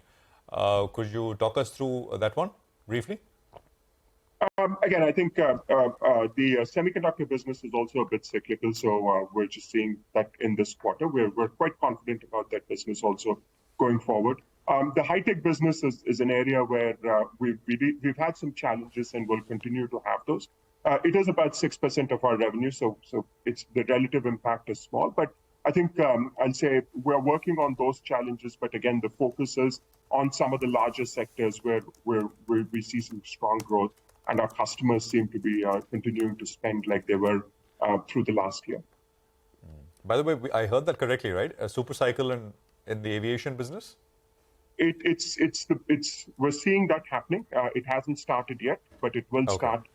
Could you talk us through that one briefly? Again, I think the semiconductor business is also a bit cyclical, so we're just seeing that in this quarter. We're quite confident about that business also going forward. The high-tech business is an area where we've had some challenges and will continue to have those. It is about 6% of our revenue, so it's the relative impact is small. But I think I'll say we're working on those challenges. But again, the focus is on some of the larger sectors where we see some strong growth, and our customers seem to be continuing to spend like they were through the last year. By the way, I heard that correctly, right? A super cycle in the aviation business? We're seeing that happening. It hasn't started yet, but it will start.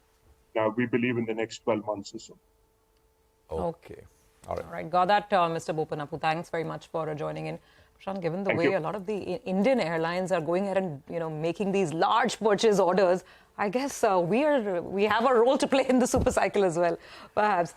We believe in the next 12 months or so. Okay. All right. Got that, Mr. Bopanapu. Thanks very much for joining in. Prashant, given the way a lot of the Indian airlines are going ahead and making these large purchase orders, I guess we have a role to play in the super cycle as well, perhaps.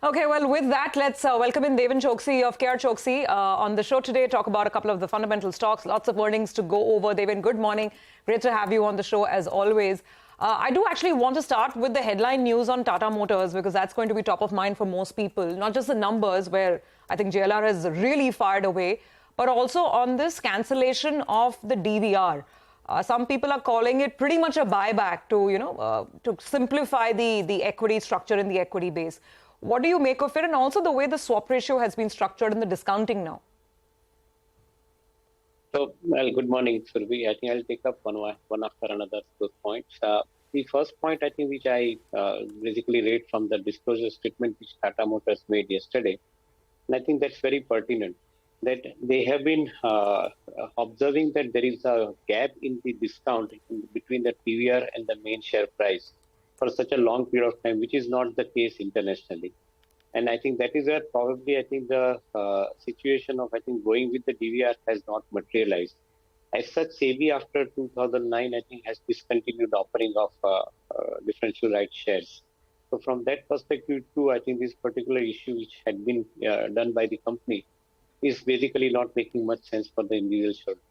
Okay, well, with that, let's welcome in Devin Choksi of KR Choksi on the show today, talk about a couple of the fundamental stocks, lots of earnings to go over. Devin, good morning. Great to have you on the show as always. I do actually want to start with the headline news on Tata Motors because that's going to be top of mind for most people, not just the numbers where I think JLR has really fired away, but also on this cancellation of the DVR. Some people are calling it pretty much a buyback to simplify the equity structure in the equity base. What do you make of it, and also the way the swap ratio has been structured in the discounting now? So, well, good morning, Surabhi. I think I'll take up one after another those points. The first point, I think, which I basically read from the disclosure statement which Tata Motors made yesterday, and I think that's very pertinent, that they have been observing that there is a gap in the discount between the DVR and the main share price for such a long period of time, which is not the case internationally. And I think that is where probably I think the situation of going with the DVR has not materialized. As such, SEBI after 2009 I think has discontinued offering of differential right shares. So from that perspective too, I think this particular issue which had been done by the company is basically not making much sense for the individual shareholders.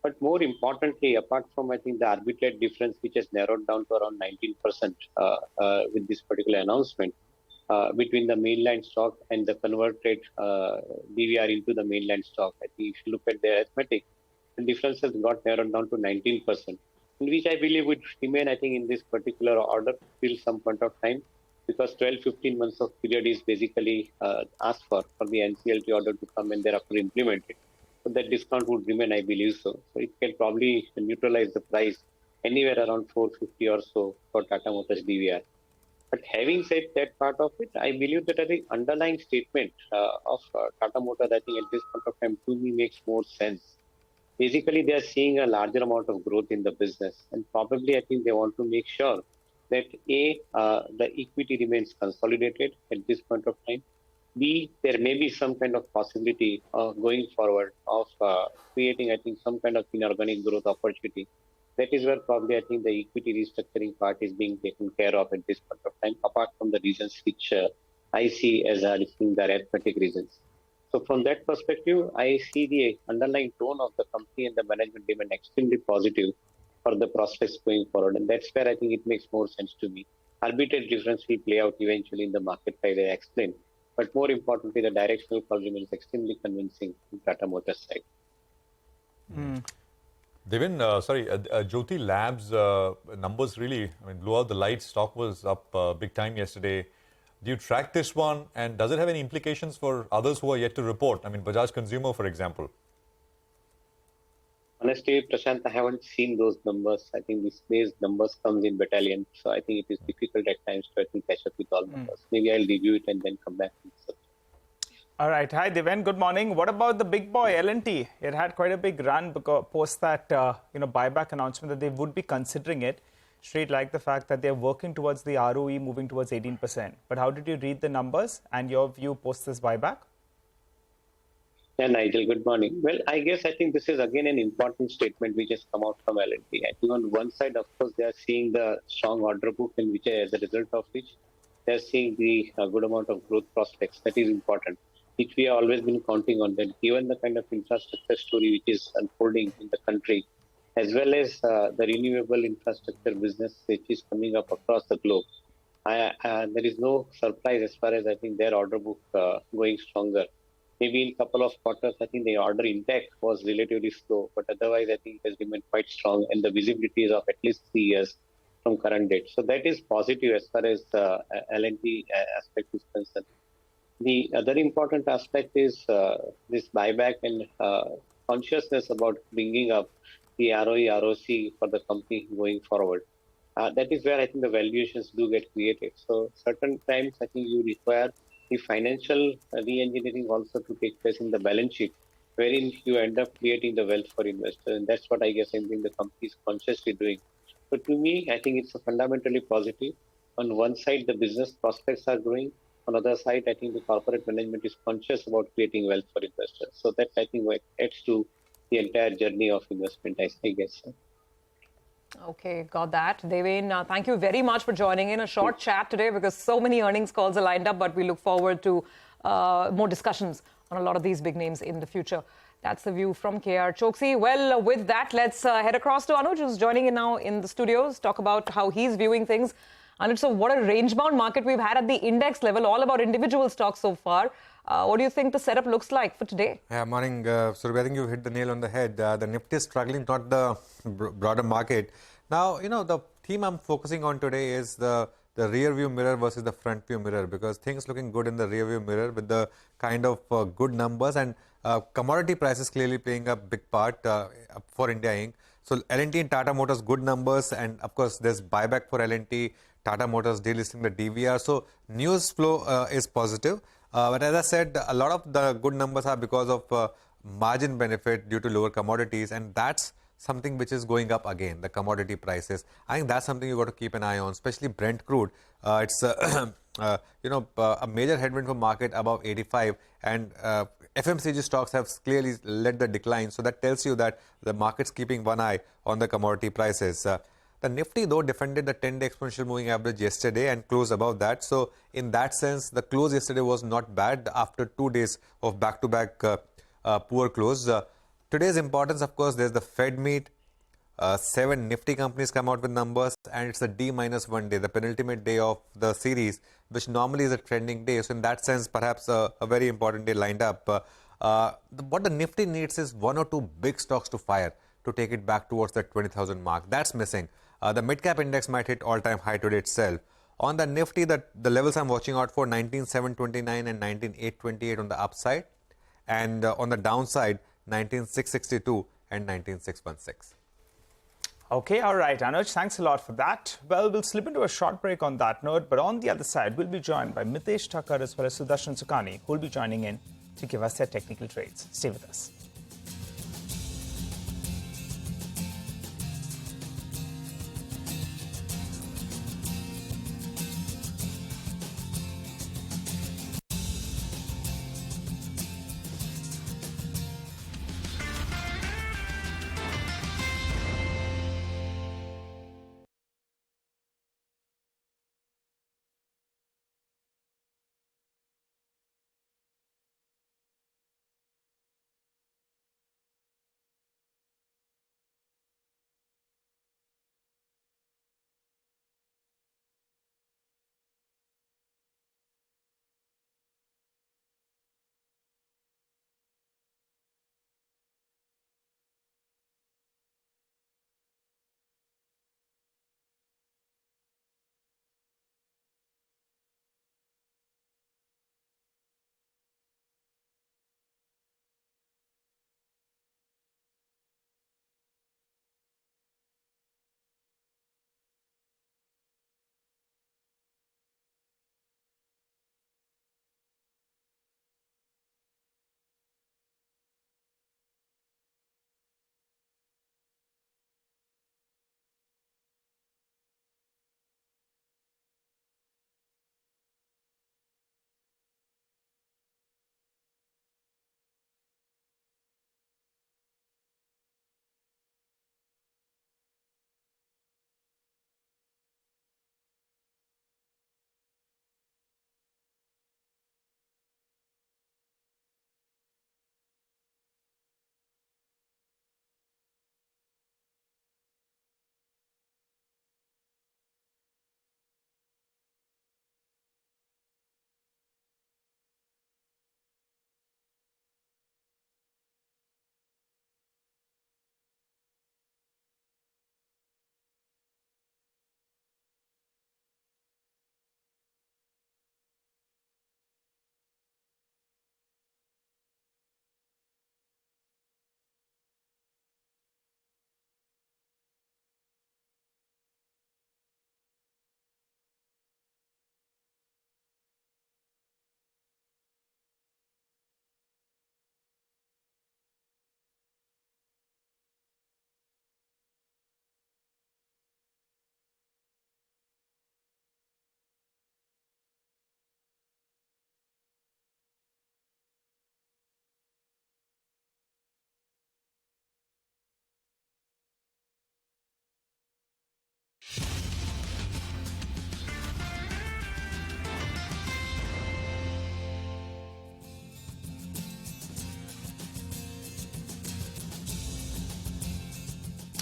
But more importantly, apart from I think the arbitrage difference which has narrowed down to around 19% with this particular announcement, between the mainland stock and the converted DVR into the mainland stock. I think if you look at the arithmetic, the difference has got narrowed down to 19%, which I believe would remain, I think, in this particular order till some point of time, because 12-15 months of period is basically asked for the NCLT order to come and thereafter implemented. So that discount would remain, I believe so. So it can probably neutralize the price anywhere around 450 or so for Tata Motors DVR. But having said that part of it, I believe that the underlying statement of Tata Motors, I think at this point of time, to me makes more sense. Basically, they are seeing a larger amount of growth in the business, and probably I think they want to make sure that A, the equity remains consolidated at this point of time. B, there may be some kind of possibility of going forward of creating, I think, some kind of inorganic growth opportunity. That is where probably I think the equity restructuring part is being taken care of at this point of time, apart from the reasons which I see as the arithmetic reasons. So from that perspective, I see the underlying tone of the company and the management remain extremely positive for the prospects going forward. And that's where I think it makes more sense to me. Arbitrage difference will play out eventually in the market side, I explained. But more importantly, the directional call remains extremely convincing in Tata Motors side. Devin, Jyoti Labs numbers really, blew out the lights. Stock was up big time yesterday. Do you track this one, and does it have any implications for others who are yet to report? Bajaj Consumer, for example. Honestly, Prashant, I haven't seen those numbers. I think these numbers comes in battalion, so I think it is difficult at times to catch up with all numbers. Maybe I'll review it and then come back. All right. Hi, Devin. Good morning. What about the big boy, L&T? It had quite a big run because post that buyback announcement that they would be considering it. Street like the fact that they're working towards the ROE moving towards 18%. But how did you read the numbers and your view post this buyback? Yeah, Nigel, good morning. Well, I think this is again an important statement which has come out from L&T. I think on one side, of course, they are seeing the strong order book, in which, as a result of which, they are seeing the good amount of growth prospects. That is important, which we have always been counting on. That given the kind of infrastructure story which is unfolding in the country, as well as the renewable infrastructure business which is coming up across the globe. There is no surprise as far as I think their order book going stronger. Maybe in a couple of quarters, I think the order intake was relatively slow, but otherwise I think it has remained quite strong, and the visibility is of at least 3 years from current date. So that is positive as far as L&T aspect is concerned. The other important aspect is this buyback and consciousness about bringing up the ROE, ROC for the company going forward. That is where I think the valuations do get created. So certain times I think you require the financial re-engineering also to take place in the balance sheet, wherein you end up creating the wealth for investors. And that's what I guess I think the company is consciously doing. So to me, I think it's a fundamentally positive. On one side, the business prospects are growing. On the other side, I think the corporate management is conscious about creating wealth for investors. So that I think adds to the entire journey of investment, I guess. Okay, got that. Devin, thank you very much for joining in. A short chat today because so many earnings calls are lined up, but we look forward to more discussions on a lot of these big names in the future. That's the view from KR Choksi. Well, with that, let's head across to Anuj, who's joining in now in the studios, talk about how he's viewing things. Anuj, so what a range-bound market we've had at the index level, all about individual stocks so far. What do you think the setup looks like for today? Yeah, morning, Surabhi. I think you hit the nail on the head. The Nifty is struggling, not the broader market. Now, the theme I'm focusing on today is the rear view mirror versus the front view mirror, because things looking good in the rear view mirror with the kind of good numbers, and commodity prices clearly playing a big part for India Inc. So L&T and Tata Motors, good numbers, and of course there's buyback for L&T, Tata Motors delisting the DVR. So news flow is positive. But as I said, a lot of the good numbers are because of margin benefit due to lower commodities, and that's something which is going up again, the commodity prices. I think that's something you got to keep an eye on, especially Brent crude. It's a major headwind for market above 85, and FMCG stocks have clearly led the decline. So that tells you that the market's keeping one eye on the commodity prices. The Nifty, though, defended the 10-day exponential moving average yesterday and closed above that. So in that sense, the close yesterday was not bad after 2 days of back-to-back poor close. Today's importance, of course, there's the Fed meet. 7 Nifty companies come out with numbers, and it's the D-1 day, the penultimate day of the series, which normally is a trending day. So in that sense, perhaps a very important day lined up. What the Nifty needs is 1 or 2 big stocks to fire to take it back towards the 20,000 mark. That's missing. The mid-cap index might hit all-time high today itself. On the Nifty, the levels I'm watching out for, 19,729 and 19,828 on the upside. And on the downside, 19,662 and 19,616. Okay, all right, Anuj, thanks a lot for that. Well, we'll slip into a short break on that note, but on the other side, we'll be joined by Mitesh Thakkar as well as Sudarshan Sukhani, who will be joining in to give us their technical trades. Stay with us.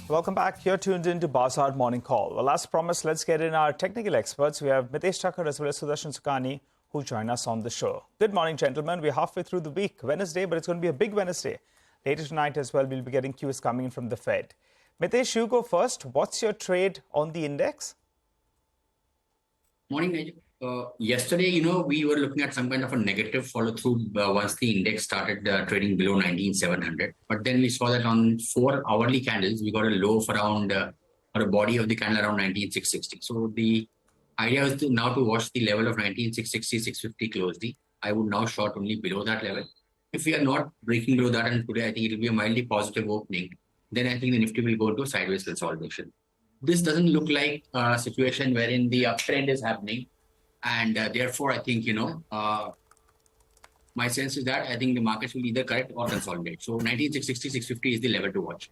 Welcome back. You're tuned in to Bazaar Morning Call. Well, as promised, let's get in our technical experts. We have Mitesh Thakur as well as Sudarshan Sukhani who join us on the show. Good morning, gentlemen. We're halfway through the week, Wednesday, but it's going to be a big Wednesday. Later tonight as well, we'll be getting cues coming in from the Fed. Mitesh, you go first. What's your trade on the index? Morning, Nigel. Yesterday, we were looking at some kind of a negative follow-through once the index started trading below 19,700. But then we saw that on 4 hourly candles, we got a low of around, or a body of the candle around 19,660. So the idea is now to watch the level of 19,660, 650 closely. I would now short only below that level. If we are not breaking below that, and today I think it will be a mildly positive opening, then I think the Nifty will go into a sideways consolidation. This doesn't look like a situation wherein the uptrend is happening. And therefore, I think, my sense is that I think the markets will either correct or consolidate. So 19,660, 650 is the level to watch.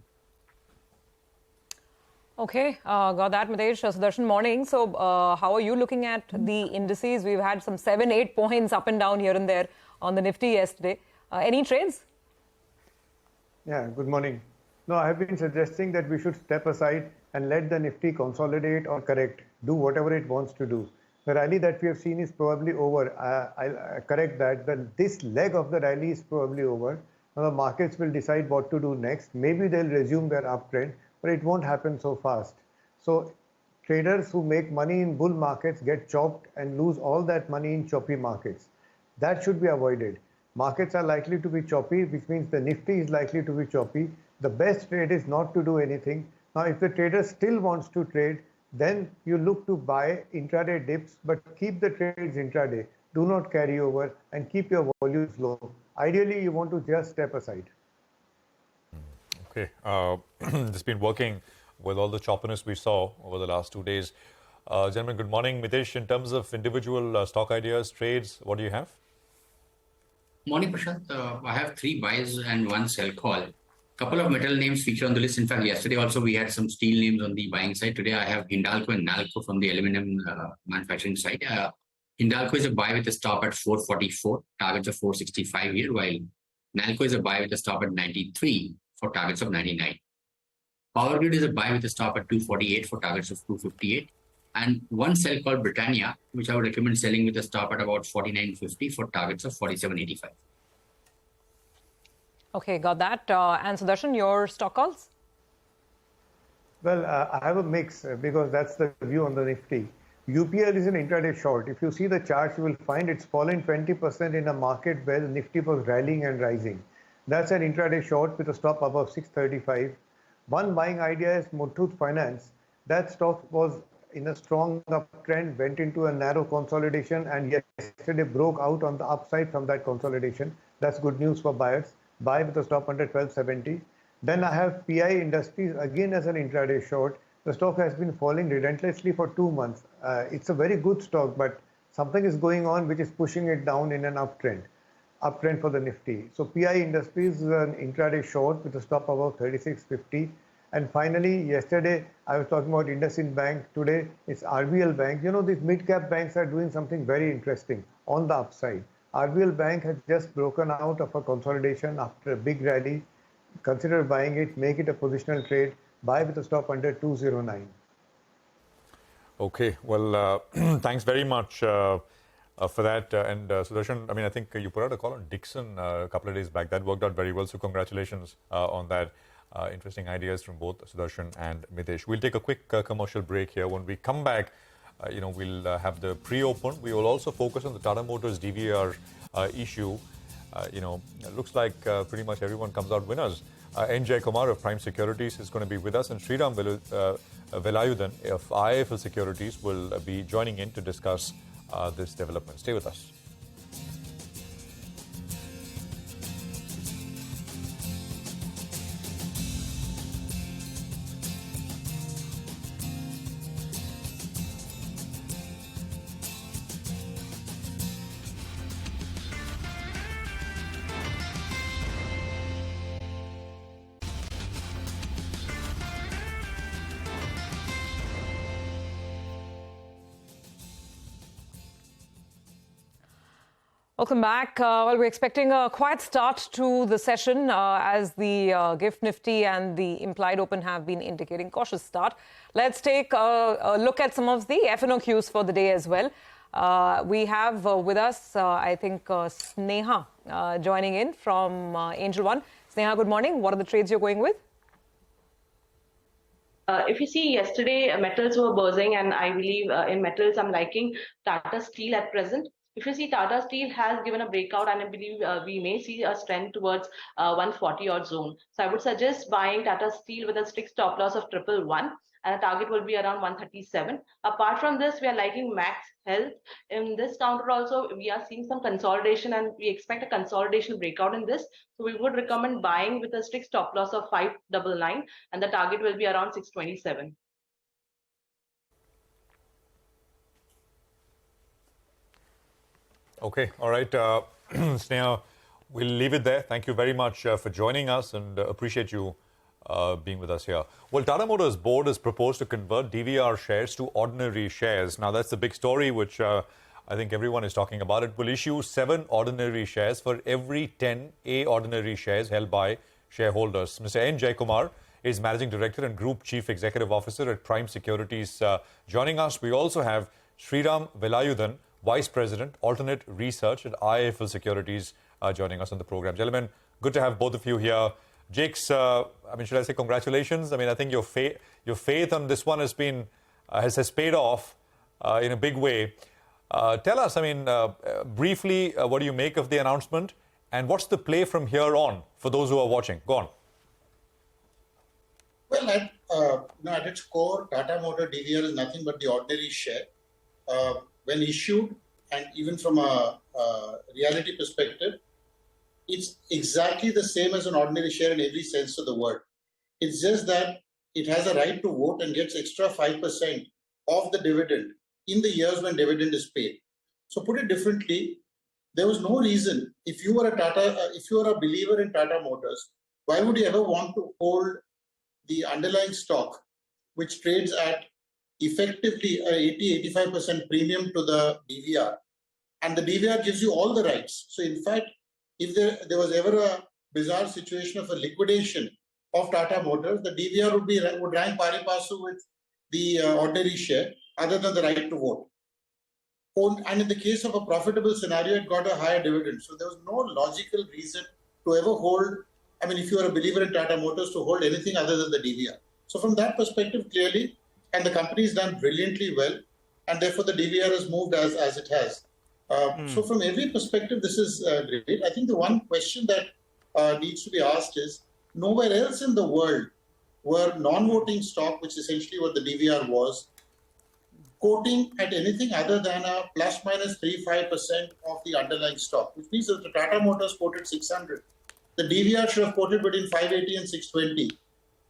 Okay, got that, Mitesh. Sudarshan, morning. So how are you looking at the indices? We've had some 7-8 points up and down here and there on the Nifty yesterday. Any trades? Yeah, good morning. No, I have been suggesting that we should step aside and let the Nifty consolidate or correct, do whatever it wants to do. The rally that we have seen is probably over. I'll correct that. This leg of the rally is probably over. Now the markets will decide what to do next. Maybe they'll resume their uptrend, but it won't happen so fast. So traders who make money in bull markets get chopped and lose all that money in choppy markets. That should be avoided. Markets are likely to be choppy, which means the Nifty is likely to be choppy. The best trade is not to do anything. Now, if the trader still wants to trade, then you look to buy intraday dips, but keep the trades intraday. Do not carry over and keep your volumes low. Ideally, you want to just step aside. Okay. This has been working with all the choppiness we saw over the last 2 days. Gentlemen, good morning. Mitesh, in terms of individual stock ideas, trades, what do you have? Morning, Prashant. I have 3 buys and 1 sell call. Couple of metal names feature on the list. In fact, yesterday also we had some steel names on the buying side. Today I have Hindalco and Nalco from the aluminum manufacturing side. Hindalco is a buy with a stop at 444, targets of 465 here, while Nalco is a buy with a stop at 93 for targets of 99. Power Grid is a buy with a stop at 248 for targets of 258. And 1 sell called Britannia, which I would recommend selling with a stop at about 49.50 for targets of 47.85. Okay, got that. And Sudarshan, your stock calls? Well, I have a mix because that's the view on the Nifty. UPL is an intraday short. If you see the chart, you will find it's fallen 20% in a market where the Nifty was rallying and rising. That's an intraday short with a stop above 635. One buying idea is Muthoot Finance. That stock was in a strong uptrend, went into a narrow consolidation, and yesterday broke out on the upside from that consolidation. That's good news for buyers. Buy with a stop under 1270. Then I have PI Industries again as an intraday short. The stock has been falling relentlessly for 2 months. It's a very good stock, but something is going on which is pushing it down in an uptrend for the Nifty. So PI Industries is an intraday short with a stop above 3650. And finally, yesterday I was talking about IndusInd Bank. Today it's RBL Bank. These mid-cap banks are doing something very interesting on the upside. RBL Bank has just broken out of a consolidation after a big rally. Consider buying it, make it a positional trade, buy with a stop under 209. Okay, well, thanks very much for that. And Sudarshan, I think you put out a call on Dixon a couple of days back. That worked out very well, so congratulations on that. Interesting ideas from both Sudarshan and Mitesh. We'll take a quick commercial break here. When we come back, we'll have the pre-open. We will also focus on the Tata Motors DVR issue. It looks like pretty much everyone comes out winners. N.J. Kumar of Prime Securities is going to be with us, and Sriram Velayudan of IIFL Securities will be joining in to discuss this development. Stay with us. Welcome back. Well, we're expecting a quiet start to the session as the GIFT Nifty and the implied open have been indicating cautious start. Let's take a look at some of the F&O cues for the day as well. We have with us, I think, Sneha joining in from Angel One. Sneha, good morning. What are the trades you're going with? If you see yesterday, metals were buzzing, and I believe in metals, I'm liking Tata Steel at present. If you see, Tata Steel has given a breakout, and I believe we may see a trend towards 140 odd zone. So I would suggest buying Tata Steel with a strict stop loss of 111, and the target will be around 137. Apart from this, we are liking Max Health. In this counter also, we are seeing some consolidation, and we expect a consolidation breakout in this. So we would recommend buying with a strict stop loss of 599, and the target will be around 627. Okay, all right. Sneha, we'll leave it there. Thank you very much for joining us, and appreciate you being with us here. Well, Tata Motors board has proposed to convert DVR shares to ordinary shares. Now, that's the big story, which I think everyone is talking about. It will issue 7 ordinary shares for every 10 A ordinary shares held by shareholders. Mr. N. Jaikumar is Managing Director and Group Chief Executive Officer at Prime Securities joining us. We also have Sriram Velayudan, Vice President, Alternate Research at IIFL Securities, joining us on the program. Gentlemen, good to have both of you here. Jakes, I mean, should I say congratulations? I mean, I think your faith on this one has been has paid off in a big way. Tell us, I mean, briefly, what do you make of the announcement, and what's the play from here on for those who are watching? Go on. Well, at its core, Tata Motor DVR is nothing but the ordinary share. When issued, and even from a reality perspective, it's exactly the same as an ordinary share in every sense of the word. It's just that it has a right to vote and gets extra 5% of the dividend in the years when dividend is paid. So put it differently, there was no reason, if you were a believer in Tata Motors, why would you ever want to hold the underlying stock, which trades at effectively a 80-85% premium to the DVR, and the DVR gives you all the rights. So in fact, if there was ever a bizarre situation of a liquidation of Tata Motors, the DVR would rank pari passu with the ordinary share, other than the right to vote. And in the case of a profitable scenario, it got a higher dividend. So there was no logical reason to ever hold, I mean, if you are a believer in Tata Motors, to hold anything other than the DVR. So from that perspective, clearly, and the company has done brilliantly well, and therefore the DVR has moved as it has. So from every perspective, this is great. I think the one question that needs to be asked is, nowhere else in the world were non-voting stock, which is essentially what the DVR was, quoting at anything other than a plus minus 3-5% of the underlying stock, which means that the Tata Motors quoted 600. The DVR should have quoted between 580 and 620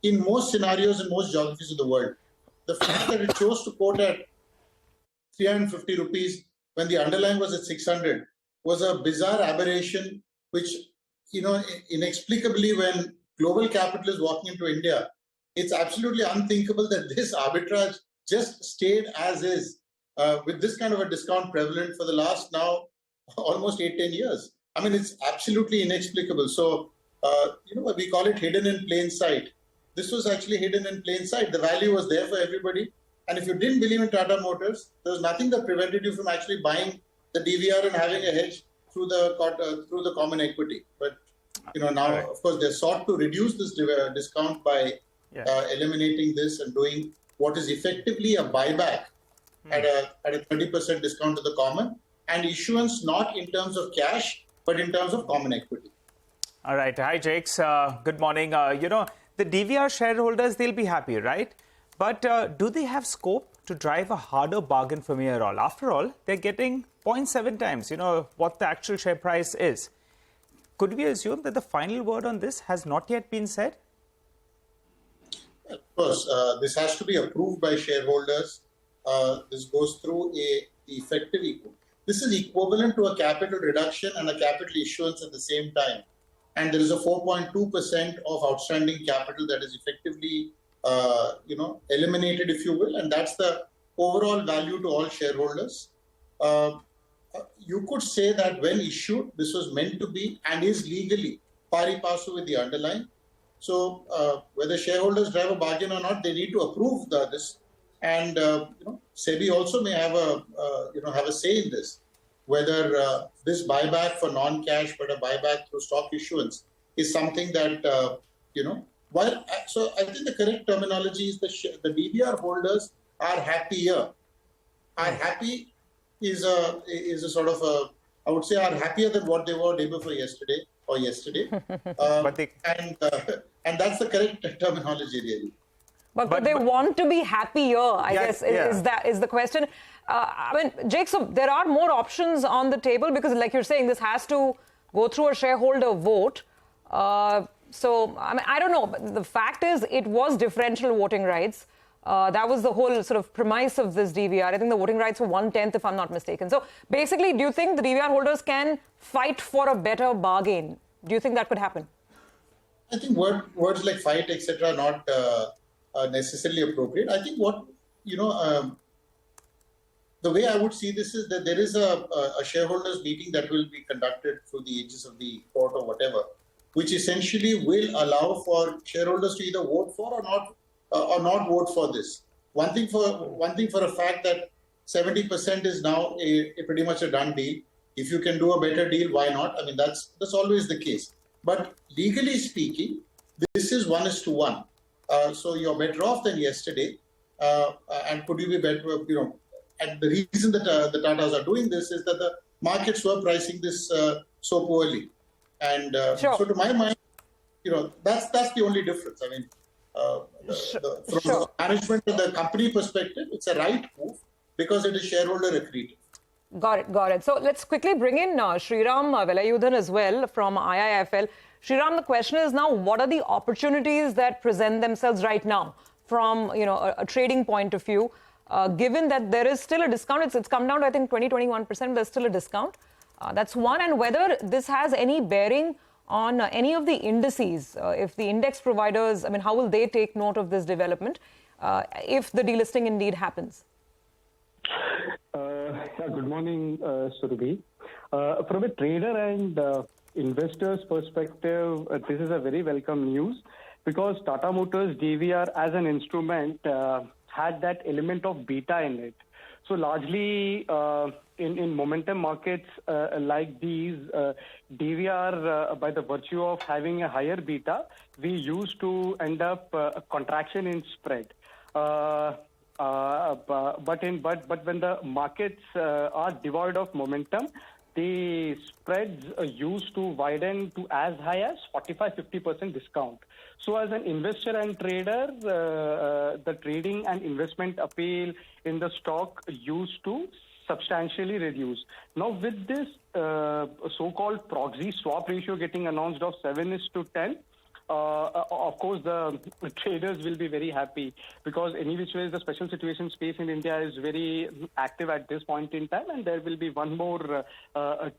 in most scenarios in most geographies of the world. The fact that it chose to quote at 350 rupees when the underlying was at 600 was a bizarre aberration, which, inexplicably, when global capital is walking into India, it's absolutely unthinkable that this arbitrage just stayed as is, with this kind of a discount prevalent for the last now almost 8-10 years. I mean, it's absolutely inexplicable. So, we call it hidden in plain sight. This was actually hidden in plain sight. The value was there for everybody. And if you didn't believe in Tata Motors, there was nothing that prevented you from actually buying the DVR and having a hedge through the common equity. But now, of course, they sought to reduce this discount by eliminating this and doing what is effectively a buyback at a 30% discount to the common, and issuance not in terms of cash, but in terms of common equity. All right. Hi, Jakes. Good morning. The DVR shareholders, they'll be happy, right? But do they have scope to drive a harder bargain from here on? After all, they're getting 0.7 times, what the actual share price is. Could we assume that the final word on this has not yet been said? Of course, this has to be approved by shareholders. This goes through this is equivalent to a capital reduction and a capital issuance at the same time. And there is a 4.2% of outstanding capital that is effectively, eliminated, if you will. And that's the overall value to all shareholders. you could say that when issued, this was meant to be and is legally pari passu with the underlying. So whether shareholders drive a bargain or not, they need to approve this. And SEBI also may have a say in this, whether this buyback for non-cash but a buyback through stock issuance is something that So I think the correct terminology is the DVR holders are happier. Are happy is a sort of a, I would say, are happier than what they were day before yesterday or yesterday, and that's the correct terminology really. But they want to be happier, I guess, is the question. I mean, Jake, so there are more options on the table because, like you're saying, this has to go through a shareholder vote. So, I mean, I don't know. But the fact is, it was differential voting rights. That was the whole sort of premise of this DVR. I think the voting rights were 1/10, if I'm not mistaken. So, basically, do you think the DVR holders can fight for a better bargain? Do you think that could happen? I think words like fight, etc., are not necessarily appropriate. I think the way I would see this is that there is a shareholders meeting that will be conducted through the aegis of the court or whatever, which essentially will allow for shareholders to either vote for or not vote for this. One thing for a fact that 70% is now a pretty much a done deal. If you can do a better deal, why not? I mean, that's always the case. But legally speaking, this is 1:1. So you're better off than yesterday. And could you be better? And the reason that the Tatas are doing this is that the markets were pricing this so poorly. And so to my mind, that's the only difference. I mean, from the management and the company perspective, it's a right move because it is shareholder accretive. Got it. So let's quickly bring in Sriram Velayudhan as well from IIFL. Sriram, the question is now, what are the opportunities that present themselves right now from a trading point of view, given that there is still a discount? It's come down to, I think, 20-21%. There's still a discount. That's one. And whether this has any bearing on any of the indices, if the index providers, I mean, how will they take note of this development if the delisting indeed happens? Good morning, Surabhi. From a trader and investor's perspective, this is a very welcome news because Tata Motors DVR as an instrument had that element of beta in it. So largely in momentum markets like these, DVR, by the virtue of having a higher beta, we used to end up a contraction in spread. But when the markets are devoid of momentum, the spreads used to widen to as high as 45-50% discount. So as an investor and trader, the trading and investment appeal in the stock used to substantially reduce. Now with this so-called proxy swap ratio getting announced of 7:10, of course, the traders will be very happy because any which way the special situation space in India is very active at this point in time, and there will be one more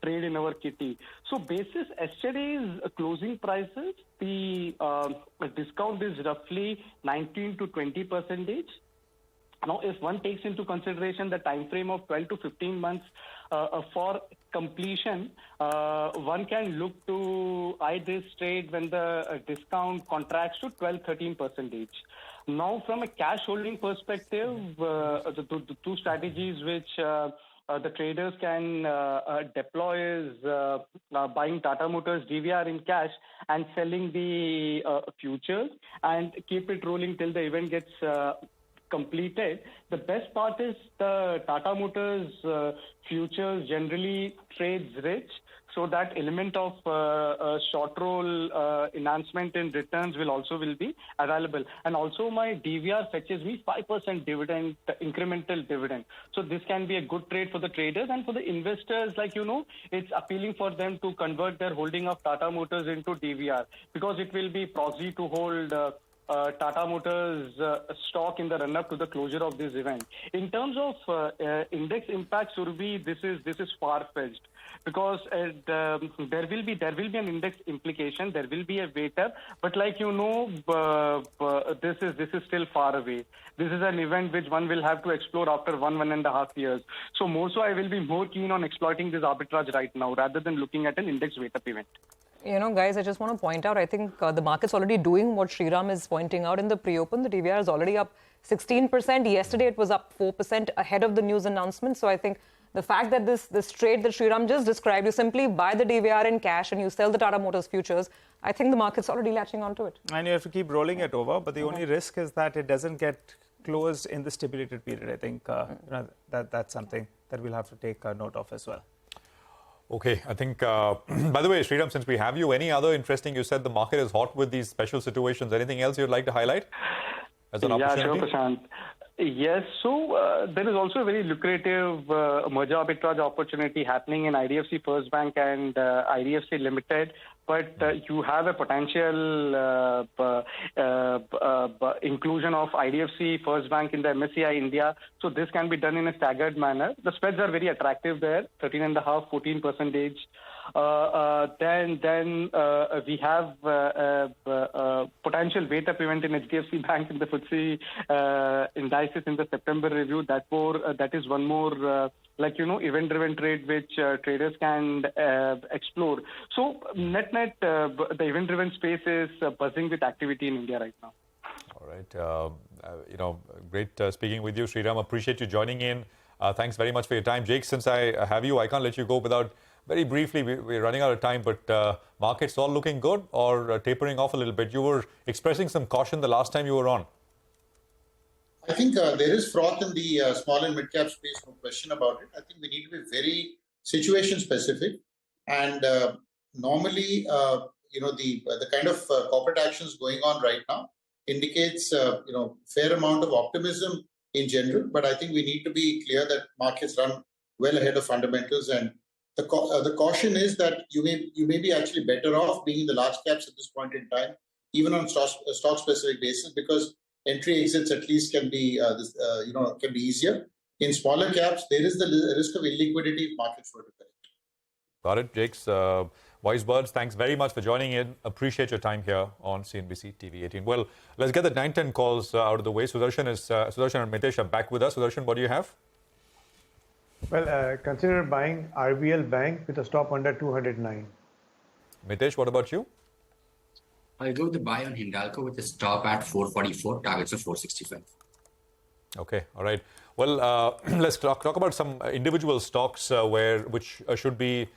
trade in our kitty. So basis yesterday's closing prices, the discount is roughly 19 to 20%. Now, if one takes into consideration the time frame of 12 to 15 months for completion, one can look to eye this trade when the discount contracts to 12-13%. Now, from a cash holding perspective, the two strategies which the traders can deploy is buying Tata Motors DVR in cash and selling the futures and keep it rolling till the event gets completed. The best part is the Tata Motors futures generally trades rich, so that element of short roll enhancement in returns will be available. And also my DVR fetches me 5% dividend, incremental dividend. So this can be a good trade for the traders, and for the investors, it's appealing for them to convert their holding of Tata Motors into DVR because it will be proxy to hold Tata Motors stock in the run-up to the closure of this event. In terms of index impact, Surabhi, this is far-fetched because there will be an index implication, there will be a weight up, but like you know, this is still far away. This is an event which one will have to explore after 1.5 years. So more so, I will be more keen on exploiting this arbitrage right now rather than looking at an index weight up event. You know, guys, I just want to point out, I think the market's already doing what Sriram is pointing out in the pre-open. The DVR is already up 16%. Yesterday, it was up 4% ahead of the news announcement. So I think the fact that this trade that Sriram just described, you simply buy the DVR in cash and you sell the Tata Motors futures, I think the market's already latching onto it. And you have to keep rolling it over. But the only risk is that it doesn't get closed in the stipulated period. I think that's something that we'll have to take note of as well. Okay, I think, by the way, Sriram, since we have you, any other interesting, you said the market is hot with these special situations. Anything else you'd like to highlight as an opportunity? Sure, Prashant. Yes, so there is also a very lucrative merger arbitrage opportunity happening in IDFC First Bank and IDFC Limited, but you have a potential inclusion of IDFC First Bank in the MSCI India, so this can be done in a staggered manner. The spreads are very attractive there, 13.5%, 14%. Then we have potential weight up event in HDFC Bank in the FTSE indices in the September review. That is one more event-driven trade which traders can explore. So net, the event-driven space is buzzing with activity in India right now. All right. Great speaking with you, Sriram. Appreciate you joining in. Thanks very much for your time. Jake, since I have you, I can't let you go without, very briefly, we're running out of time, but markets all looking good or tapering off a little bit? You were expressing some caution the last time you were on. I think there is froth in the small and mid-cap space, no question about it. I think we need to be very situation-specific. And normally, the kind of corporate actions going on right now indicates, fair amount of optimism in general. But I think we need to be clear that markets run well ahead of fundamentals. And the caution is that you may be actually better off being in the large caps at this point in time, even on stock-specific basis, because entry exits at least can be easier. In smaller caps, there is the risk of illiquidity if markets were to correct. Got it, Jakes. Wise words. Thanks very much for joining in. Appreciate your time here on CNBC-TV18. Well, let's get the 9-10 calls out of the way. Sudarshan and Mitesh are back with us. Sudarshan, what do you have? Well, consider buying RBL Bank with a stop under 209. Mitesh, what about you? I'll go with the buy on Hindalco with a stop at 444, targets of 465. Okay, all right. Well, let's talk about some individual stocks which should be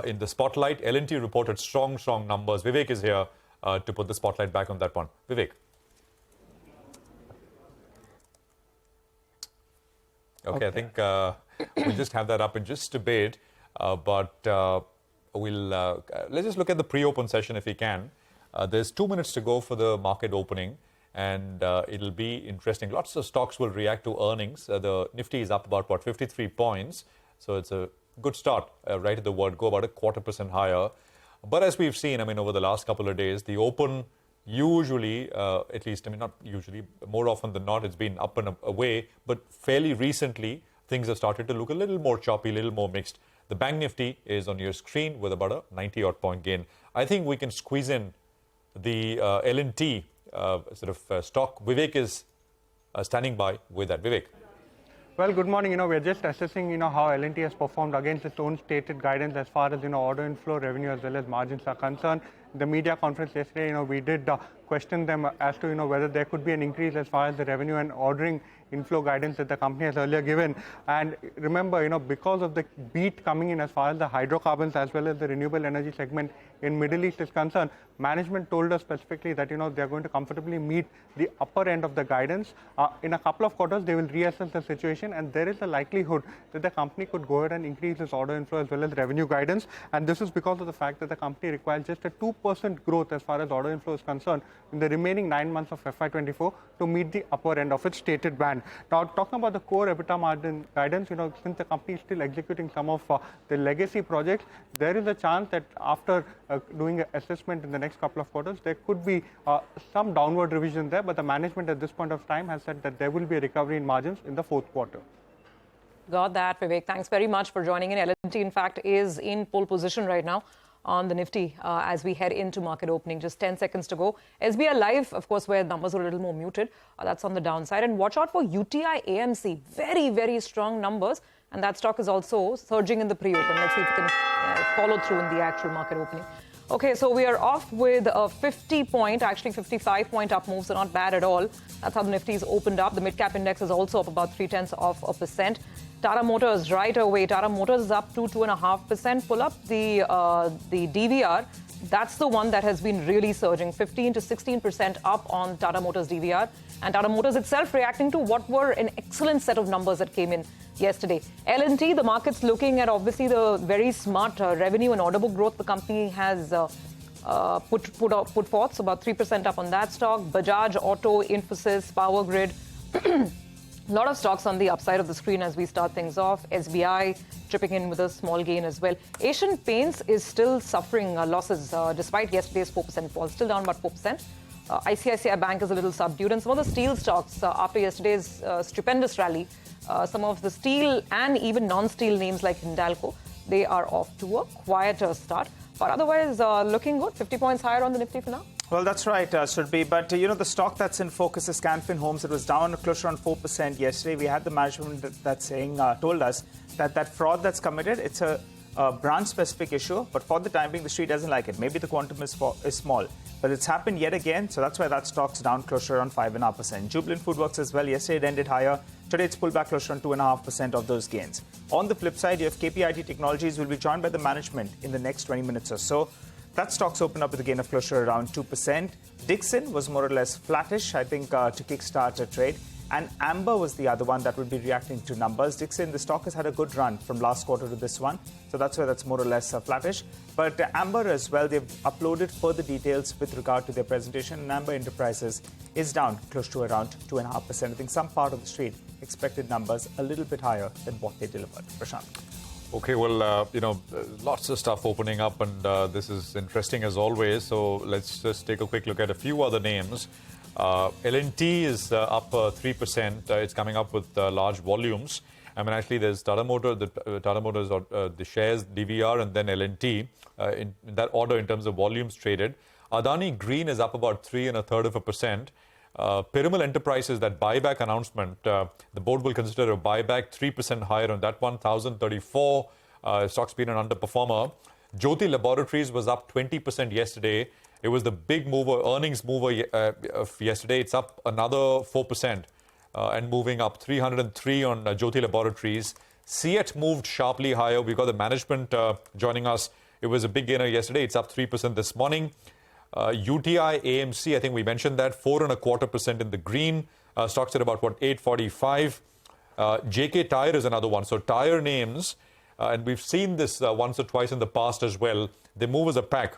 in the spotlight. L&T reported strong numbers. Vivek is here to put the spotlight back on that one. Vivek. Okay. I think we'll just have that up in just a bit. But let's just look at the pre-open session if we can. There's 2 minutes to go for the market opening, and it'll be interesting. Lots of stocks will react to earnings. The Nifty is up about, 53 points. So it's a good start right at the word go, about 0.25% higher. But as we've seen, over the last couple of days, the open usually, at least, not usually, more often than not, it's been up and away. But fairly recently, things have started to look a little more choppy, a little more mixed. The Bank Nifty is on your screen with about a 90-odd point gain. I think we can squeeze in the L&T stock. Vivek is standing by with that. Vivek. Well, good morning. We're just assessing, how L&T has performed against its own stated guidance as far as, order inflow, revenue, as well as margins are concerned. The media conference yesterday, we did question them as to, whether there could be an increase as far as the revenue and ordering inflow guidance that the company has earlier given. And remember, because of the beat coming in as far as the hydrocarbons as well as the renewable energy segment in Middle East is concerned, management told us specifically that, they're going to comfortably meet the upper end of the guidance. In a couple of quarters, they will reassess the situation, and there is a likelihood that the company could go ahead and increase its order inflow as well as revenue guidance. And this is because of the fact that the company requires just a 2% 2% growth as far as order inflow is concerned in the remaining 9 months of FY24 to meet the upper end of its stated band. Now, talking about the core EBITDA margin guidance, since the company is still executing some of the legacy projects, there is a chance that after doing an assessment in the next couple of quarters, there could be some downward revision there, but the management at this point of time has said that there will be a recovery in margins in the fourth quarter. Got that, Vivek. Thanks very much for joining in. L&T, in fact, is in pole position right now on the Nifty as we head into market opening. Just 10 seconds to go. SBI Live, of course, where numbers are a little more muted. That's on the downside. And watch out for UTI AMC. Very, very strong numbers. And that stock is also surging in the pre-open. Let's see if it can follow through in the actual market opening. Okay, so we are off with a 50-point, actually 55-point up move, so not bad at all. That's how the Nifty is opened up. The mid-cap index is also up about 0.3%. Tata Motors right away. Tata Motors is up to 2.5%. Pull up the DVR. That's the one that has been really surging, 15 to 16% up on Tata Motors DVR. And Tata Motors itself reacting to what were an excellent set of numbers that came in yesterday. L&T, the market's looking at obviously the very smart revenue and order book growth the company has put forth, so about 3% up on that stock. Bajaj Auto, Infosys, Power Grid. A lot of stocks on the upside of the screen as we start things off. SBI chipping in with a small gain as well. Asian Paints is still suffering losses despite yesterday's 4% fall, still down about 4%. ICICI Bank is a little subdued, and some of the steel stocks after yesterday's stupendous rally, some of the steel and even non-steel names like Hindalco, they are off to a quieter start. But otherwise, looking good. 50 points higher on the Nifty for now. Well, that's right, Surbhi. But, the stock that's in focus is Can Fin Homes. It was down closer on 4% yesterday. We had the management told us that fraud that's committed, it's a branch-specific issue. But for the time being, the street doesn't like it. Maybe the quantum is small. But it's happened yet again. So that's why that stock's down closer on 5.5%. Jubilant Foodworks as well. Yesterday it ended higher. Today it's pulled back closer on 2.5% of those gains. On the flip side, you have KPIT Technologies will be joined by the management in the next 20 minutes or so. That stock's opened up with a gain of closer around 2%. Dixon was more or less flattish, I think, to kickstart a trade. And Amber was the other one that would be reacting to numbers. Dixon, the stock has had a good run from last quarter to this one. So that's why that's more or less flattish. But Amber as well, they've uploaded further details with regard to their presentation. And Amber Enterprises is down close to around 2.5%. I think some part of the street expected numbers a little bit higher than what they delivered. Prashant. Okay, well, lots of stuff opening up, and this is interesting as always. So let's just take a quick look at a few other names. L&T is up 3%. It's coming up with large volumes. I mean, actually, there's Tata Motors, the shares, DVR, and then L&T in that order in terms of volumes traded. Adani Green is up about 3.33%. Piramal Enterprises, that buyback announcement, the board will consider a buyback 3% higher on that one, 1,034. Stock's been an underperformer. Jyoti Laboratories was up 20% yesterday. It was the big mover, earnings mover of yesterday. It's up another 4% and moving up 303 on Jyoti Laboratories. Ceat moved sharply higher. We got the management joining us. It was a big gainer yesterday. It's up 3% this morning. UTI AMC, I think we mentioned that, 4.25% in the green. Stocks at about, 845. JK Tyre is another one. So tire names, and we've seen this once or twice in the past as well. They move as a pack.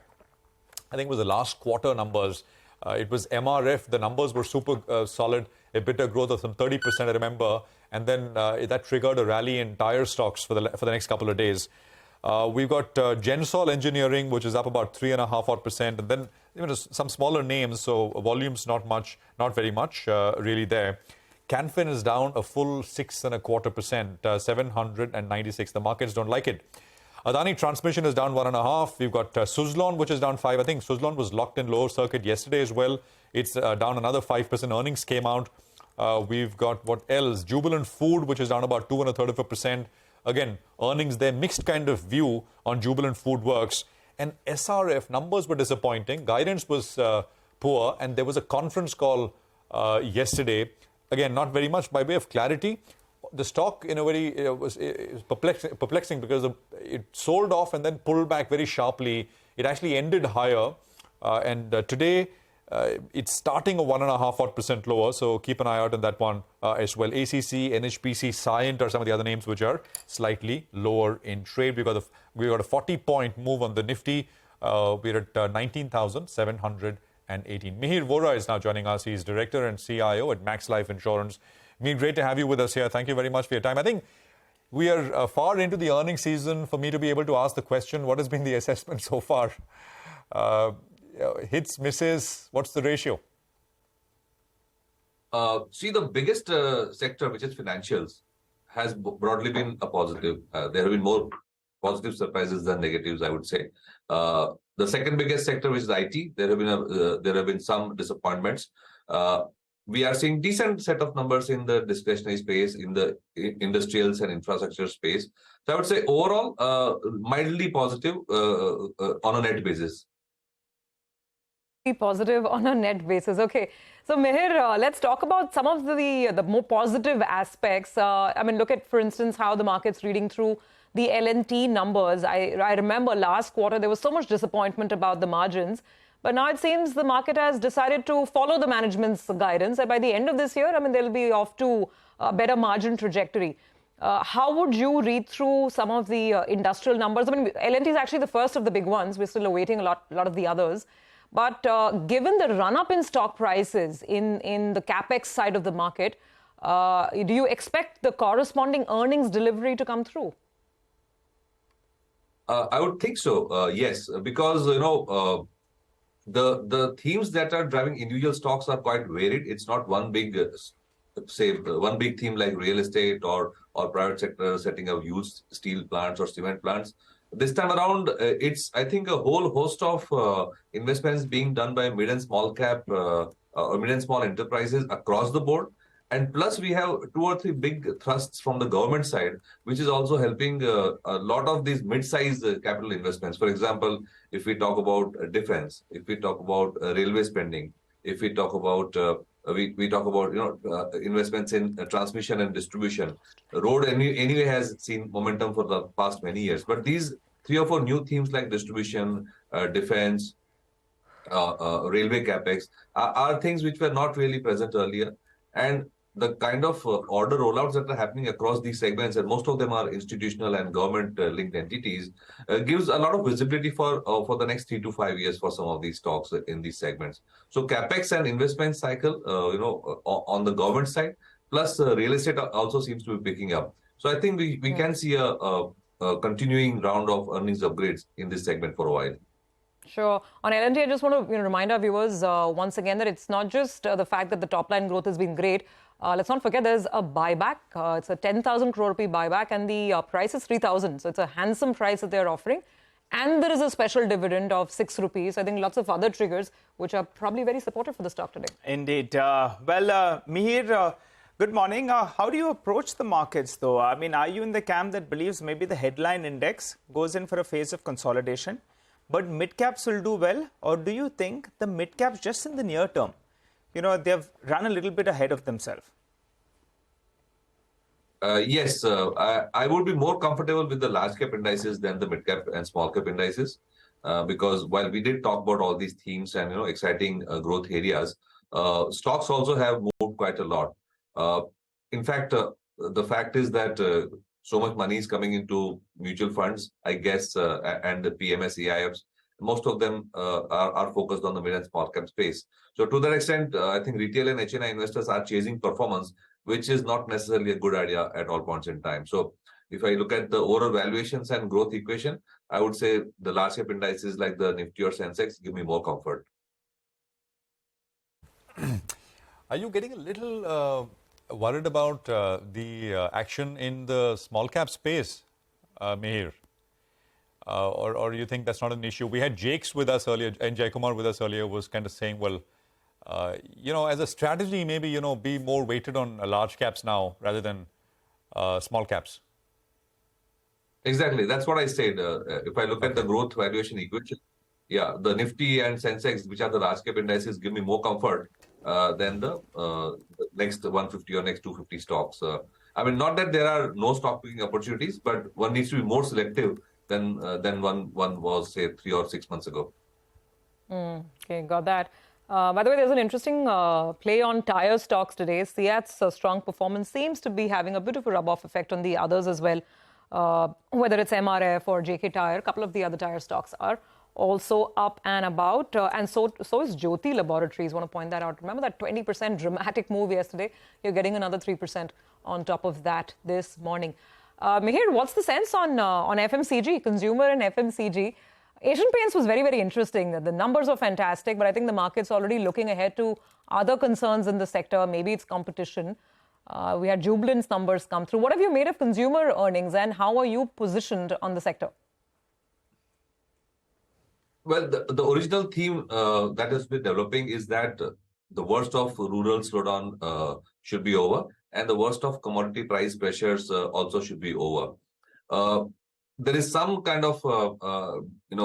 I think it was the last quarter numbers. It was MRF. The numbers were super solid. EBITDA growth of some 30%, I remember. And then that triggered a rally in tire stocks for the next couple of days. We've got Gensol Engineering, which is up about 3.5%. And then some smaller names, so volumes not very much really there. Canfin is down a full 6.25%, 796. The markets don't like it. Adani Transmission is down 1.5%. We've got Suzlon, which is down 5%. I think Suzlon was locked in lower circuit yesterday as well. It's down another 5%. Earnings came out. We've got what else? Jubilant Food, which is down about 2.34%. Again, earnings there, mixed kind of view on Jubilant Food Works. And SRF, numbers were disappointing. Guidance was poor. And there was a conference call yesterday. Again, not very much by way of clarity. The stock, in a way, was perplexing because it sold off and then pulled back very sharply. It actually ended higher. And today, it's starting a 1.5% lower. So keep an eye out on that one as well. ACC, NHPC, Cyient are some of the other names which are slightly lower in trade. We got a 40-point move on the Nifty. We're at 19,718. Mihir Vora is now joining us. He's Director and CIO at Max Life Insurance. Mihir, great to have you with us here. Thank you very much for your time. I think we are far into the earnings season for me to be able to ask the question, what has been the assessment so far? Hits, misses, what's the ratio? See, the biggest sector, which is financials, has broadly been a positive. There have been more positive surprises than negatives, I would say. The second biggest sector, which is IT, there have been some disappointments. We are seeing decent set of numbers in the discretionary space, in the industrials and infrastructure space. So I would say overall, mildly positive on a net basis. Positive on a net basis. Okay. So, Mihir, let's talk about some of the more positive aspects. I mean, look at, for instance, how the market's reading through the L&T numbers. I remember last quarter, there was so much disappointment about the margins. But now it seems the market has decided to follow the management's guidance. And by the end of this year, I mean, they'll be off to a better margin trajectory. How would you read through some of the industrial numbers? I mean, L&T is actually the first of the big ones. We're still awaiting a lot of the others. But given the run-up in stock prices in the capex side of the market, do you expect the corresponding earnings delivery to come through? I would think so, yes, because, the themes that are driving individual stocks are quite varied. It's not one big, one big theme like real estate or private sector setting up used steel plants or cement plants. This time around, it's, I think, a whole host of investments being done by mid and small cap or mid and small enterprises across the board. And plus, we have 2 or 3 big thrusts from the government side, which is also helping a lot of these mid-sized capital investments. For example, if we talk about defense, if we talk about railway spending, if we talk about we talk about investments in transmission and distribution. Road anyway has seen momentum for the past many years. But these 3 or 4 new themes like distribution, defense, railway capex are things which were not really present earlier. And the kind of order rollouts that are happening across these segments, and most of them are institutional and government-linked entities, gives a lot of visibility for the next 3 to 5 years for some of these stocks in these segments. So capex and investment cycle, on the government side, plus real estate also seems to be picking up. So I think we can see a continuing round of earnings upgrades in this segment for a while. Sure. On L&T, I just want to remind our viewers once again that it's not just the fact that the top line growth has been great. Let's not forget there's a buyback. It's a 10,000 crore rupee buyback and the price is 3,000. So it's a handsome price that they're offering. And there is a special dividend of 6 rupees. I think lots of other triggers which are probably very supportive for the stock today. Indeed. Mihir, good morning. How do you approach the markets, though? I mean, are you in the camp that believes maybe the headline index goes in for a phase of consolidation, but mid-caps will do well? Or do you think the mid-caps just in the near term, they've run a little bit ahead of themselves? Yes, I would be more comfortable with the large cap indices than the mid cap and small cap indices, because while we did talk about all these themes and exciting growth areas, stocks also have moved quite a lot. In fact, the fact is that so much money is coming into mutual funds, I guess, and the PMS EIFs. Most of them are focused on the mid and small cap space. So to that extent, I think retail and HNI investors are chasing performance, which is not necessarily a good idea at all points in time. So if I look at the overall valuations and growth equation, I would say the large cap indices like the Nifty or Sensex give me more comfort. Are you getting a little worried about the action in the small cap space, Mihir? Or you think that's not an issue? We had Jakes with us earlier, and Jaikumar with us earlier was kind of saying, well, as a strategy, maybe, be more weighted on large caps now rather than small caps. Exactly. That's what I said. If I look at the growth valuation equation, yeah, the Nifty and Sensex, which are the large cap indices, give me more comfort than the next 150 or next 250 stocks. I mean, not that there are no stock picking opportunities, but one needs to be more selective than one was, say, 3 or 6 months ago. Okay, got that. By the way, there's an interesting play on tire stocks today. Ceat's strong performance seems to be having a bit of a rub-off effect on the others as well, whether it's MRF or JK Tire. A couple of the other tire stocks are also up and about. And so is Jyoti Laboratories. Want to point that out. Remember that 20% dramatic move yesterday? You're getting another 3% on top of that this morning. Mihir, what's the sense on FMCG, consumer and FMCG? Asian Paints was very, very interesting. The numbers are fantastic, but I think the market's already looking ahead to other concerns in the sector. Maybe it's competition. We had Jubilant's numbers come through. What have you made of consumer earnings and how are you positioned on the sector? Well, the original theme that has been developing is that the worst of rural slowdown should be over and the worst of commodity price pressures also should be over. There is some kind of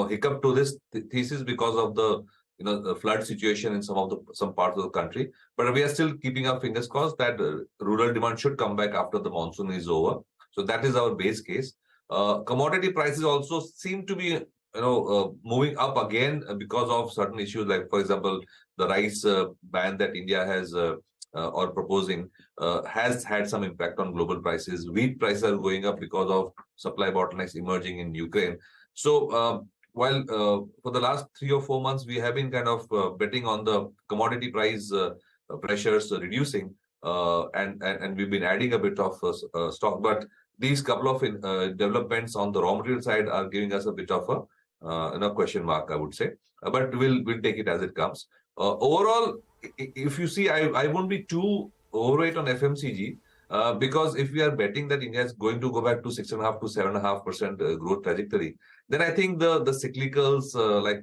hiccup to this thesis because of the flood situation in some parts of the country. But we are still keeping our fingers crossed that rural demand should come back after the monsoon is over. So that is our base case. Commodity prices also seem to be moving up again because of certain issues, like, for example, the rice ban that India has or proposing has had some impact on global prices. Wheat prices are going up because of supply bottlenecks emerging in Ukraine. So while for the last 3 or 4 months, we have been kind of betting on the commodity price pressures reducing and we've been adding a bit of stock. But these couple of developments on the raw material side are giving us a bit of a question mark, I would say. But we'll take it as it comes. Overall, if you see, I won't be too overweight on FMCG because if we are betting that India is going to go back to 6.5 to 7.5% growth trajectory, then I think the cyclicals, like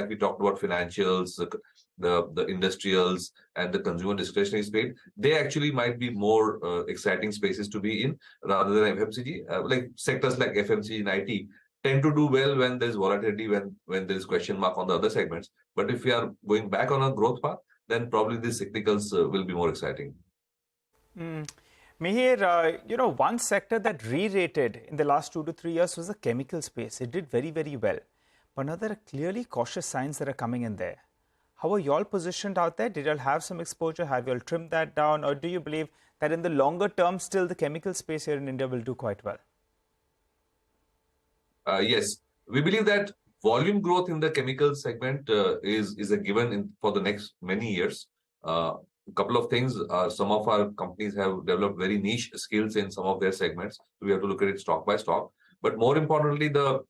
we talked about, financials, the industrials, and the consumer discretionary space, they actually might be more exciting spaces to be in rather than FMCG. Like sectors like FMCG and IT tend to do well when there's volatility, when there's question mark on the other segments. But if we are going back on a growth path, then probably these cyclicals will be more exciting. Mihir, one sector that re-rated in the last 2 to 3 years was the chemical space. It did very, very well. But now there are clearly cautious signs that are coming in there. How are you all positioned out there? Did you all have some exposure? Have you all trimmed that down? Or do you believe that in the longer term, still the chemical space here in India will do quite well? Yes, we believe that volume growth in the chemical segment is a given for the next many years. A couple of things, some of our companies have developed very niche skills in some of their segments. So we have to look at it stock by stock. But more importantly, the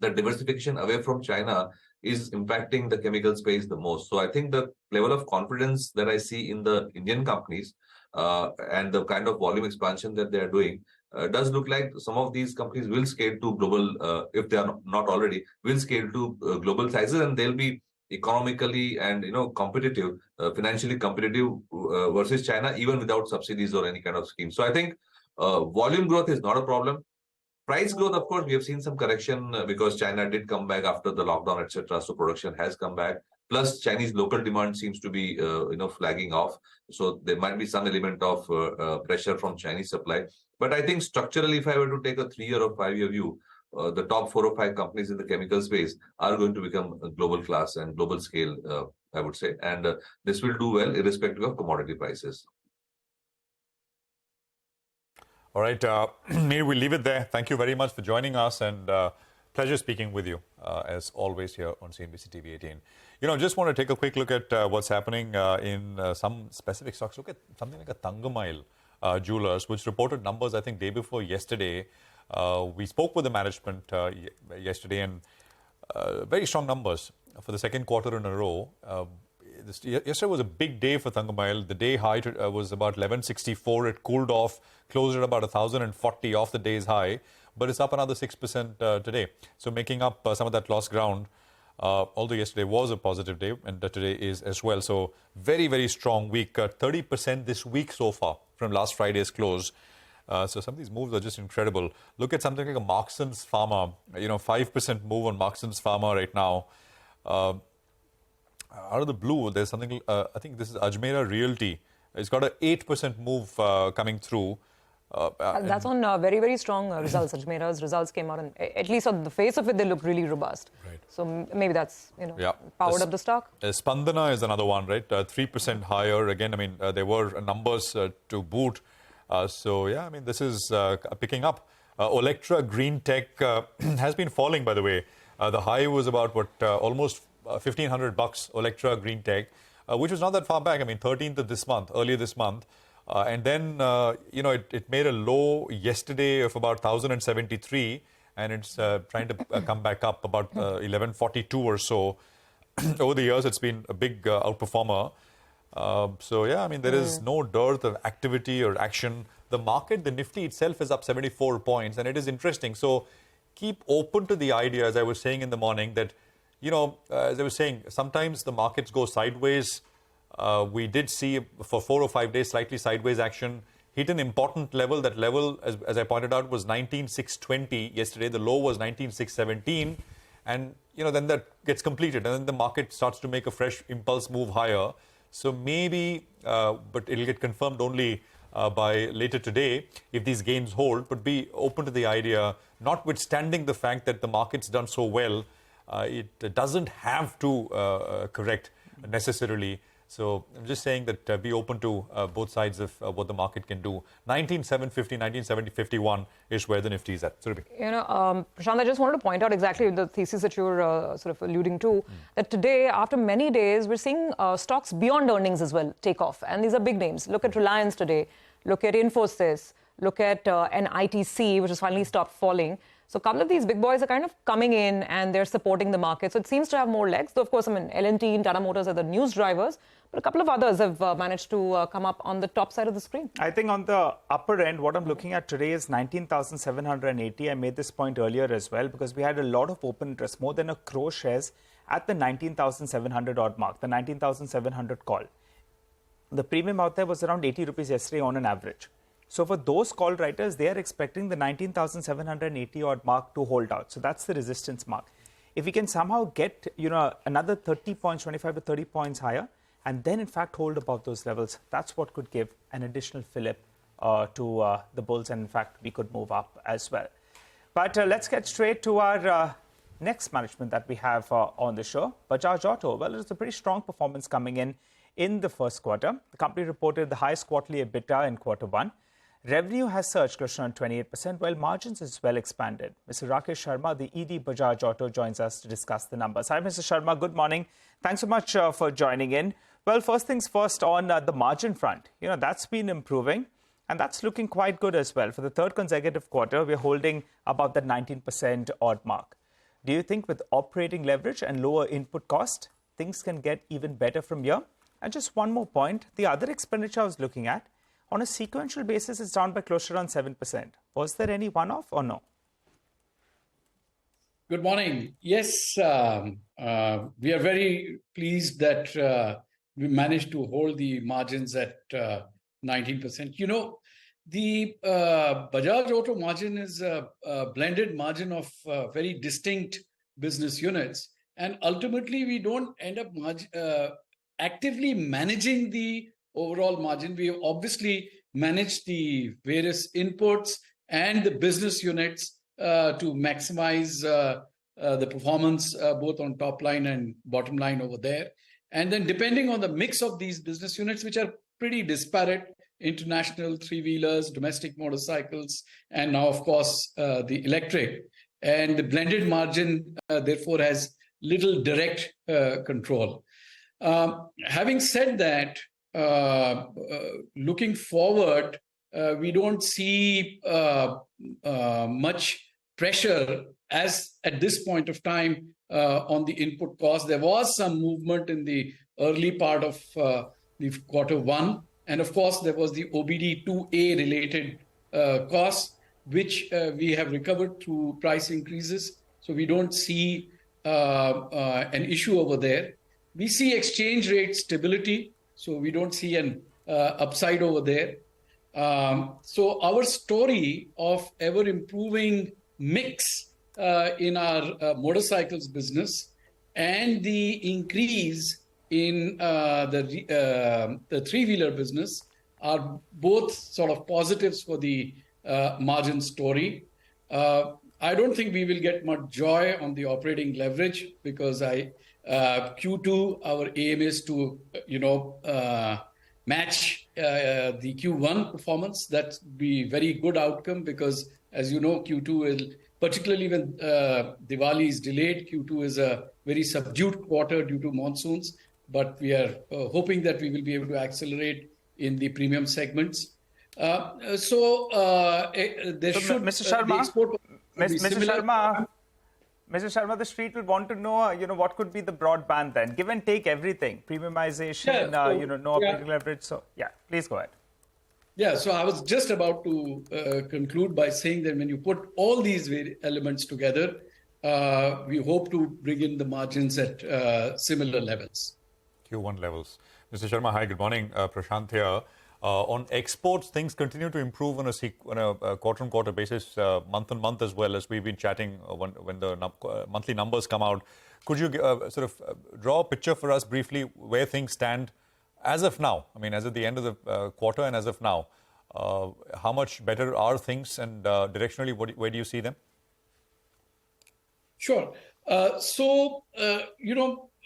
diversification away from China is impacting the chemical space the most. So I think the level of confidence that I see in the Indian companies and the kind of volume expansion that they are doing does look like some of these companies will scale to global, if they are not already, will scale to global sizes, and they'll be economically and competitive, financially competitive versus China, even without subsidies or any kind of scheme. So I think volume growth is not a problem. Price growth, of course, we have seen some correction because China did come back after the lockdown, etc. So production has come back. Plus, Chinese local demand seems to be, flagging off. So there might be some element of pressure from Chinese supply. But I think structurally, if I were to take a 3-year or 5-year view, the top 4 or 5 companies in the chemical space are going to become a global class and global scale, I would say. And this will do well irrespective of commodity prices. All right, Mir, we'll leave it there. Thank you very much for joining us, and pleasure speaking with you, as always, here on CNBC-TV18. Just want to take a quick look at what's happening in some specific stocks. Look at something like a Thangamile Jewelers, which reported numbers, I think, day before yesterday. We spoke with the management yesterday, and very strong numbers for the second quarter in a row. Yesterday was a big day for Thangamile. The day high was about 1164. It cooled off, closed at about 1,040 off the day's high, but it's up another 6% today. So making up some of that lost ground, although yesterday was a positive day, and today is as well. So very, very strong week. 30% this week so far from last Friday's close. So some of these moves are just incredible. Look at something like a Markson's Pharma. 5% move on Markson's Pharma right now. Out of the blue, there's something, I think this is Ajmera Realty. It's got an 8% move coming through. That's on very, very strong results. Ajmera's results came out, and at least on the face of it, they look really robust. Right. So maybe that's, powered up the stock. Spandana is another one, right? 3% higher. Again, there were numbers to boot. This is picking up. Olectra Green Tech has been falling, by the way. The high was about almost $1,500, Electra Green Tech, which was not that far back. I mean, 13th of this month, earlier this month. And then, it made a low yesterday of about 1,073, and it's trying to come back up about 1142 or so. Over the years, it's been a big outperformer. So, yeah, I mean, there is no dearth of activity or action. The market, the Nifty itself is up 74 points, and it is interesting. So, keep open to the idea, as I was saying in the morning, that, as I was saying, sometimes the markets go sideways. We did see for 4 or 5 days slightly sideways action. Hit an important level. That level, as I pointed out, was 19,620 yesterday. The low was 19,617. And, then that gets completed. And then the market starts to make a fresh impulse move higher. So maybe, but it'll get confirmed only by later today if these gains hold. But be open to the idea, notwithstanding the fact that the market's done so well, it doesn't have to correct necessarily. So I'm just saying that be open to both sides of what the market can do. 19,750, 19,751 is where the Nifty is at. Surabhi. Prashant, I just wanted to point out exactly the thesis that you were sort of alluding to, that today, after many days, we're seeing stocks beyond earnings as well take off. And these are big names. Look at Reliance today. Look at Infosys. Look at NITC, which has finally stopped falling. So a couple of these big boys are kind of coming in and they're supporting the market. So it seems to have more legs. Though, of course, L&T and Tata Motors are the news drivers. But a couple of others have managed to come up on the top side of the screen. I think on the upper end, what I'm looking at today is 19,780. I made this point earlier as well because we had a lot of open interest, more than a crore shares at the 19,700 odd mark, the 19,700 call. The premium out there was around 80 rupees yesterday on an average. So for those call writers, they are expecting the 19,780 odd mark to hold out. So that's the resistance mark. If we can somehow get, another 30 points, 25 to 30 points higher, and then in fact hold above those levels, that's what could give an additional fillip to the bulls. And in fact, we could move up as well. But let's get straight to our next management that we have on the show, Bajaj Auto. Well, it's a pretty strong performance coming in the first quarter. The company reported the highest quarterly EBITDA in quarter one. Revenue has surged close to 28%, while margins as well expanded. Mr. Rakesh Sharma, the ED Bajaj Auto, joins us to discuss the numbers. Hi, Mr. Sharma. Good morning. Thanks so much for joining in. Well, first things first, on the margin front, that's been improving, and that's looking quite good as well. For the third consecutive quarter, we're holding about that 19% odd mark. Do you think with operating leverage and lower input cost, things can get even better from here? And just one more point, the other expenditure I was looking at, on a sequential basis, it's down by close to around 7%. Was there any one-off or no? Good morning. Yes, we are very pleased that we managed to hold the margins at 19%. The Bajaj Auto margin is a blended margin of very distinct business units. And ultimately, we don't end up actively managing the overall margin. We obviously manage the various inputs and the business units to maximize the performance both on top line and bottom line over there. And then depending on the mix of these business units, which are pretty disparate, international three-wheelers, domestic motorcycles, and now, of course, the electric. And the blended margin, therefore, has little direct control. Having said that, looking forward, we don't see much pressure as at this point of time on the input cost. There was some movement in the early part of the quarter one. And of course, there was the OBD2A related costs, which we have recovered through price increases. So we don't see an issue over there. We see exchange rate stability. So we don't see an upside over there. So our story of ever improving mix in our motorcycles business and the increase in the three-wheeler business are both sort of positives for the margin story. I don't think we will get much joy on the operating leverage because Q2, our aim is to, match the Q1 performance. That would be very good outcome because, as you know, Q2 will particularly when Diwali is delayed. Q2 is a very subdued quarter due to monsoons, but we are hoping that we will be able to accelerate in the premium segments. There should Mr. Sharma, Mr. Sharma, the street will want to know, what could be the broadband then? Give and take everything, premiumization, no operating leverage. So, please go ahead. Yeah, so I was just about to conclude by saying that when you put all these elements together, we hope to bring in the margins at similar levels. Q1 levels. Mr. Sharma, hi, good morning. Prashant here. On exports, things continue to improve on a quarter-on-quarter basis, month-on-month as well, as we've been chatting when the monthly numbers come out. Could you draw a picture for us briefly where things stand as of now? I mean, as at the end of the quarter and as of now, how much better are things, and directionally, where do you see them? Sure.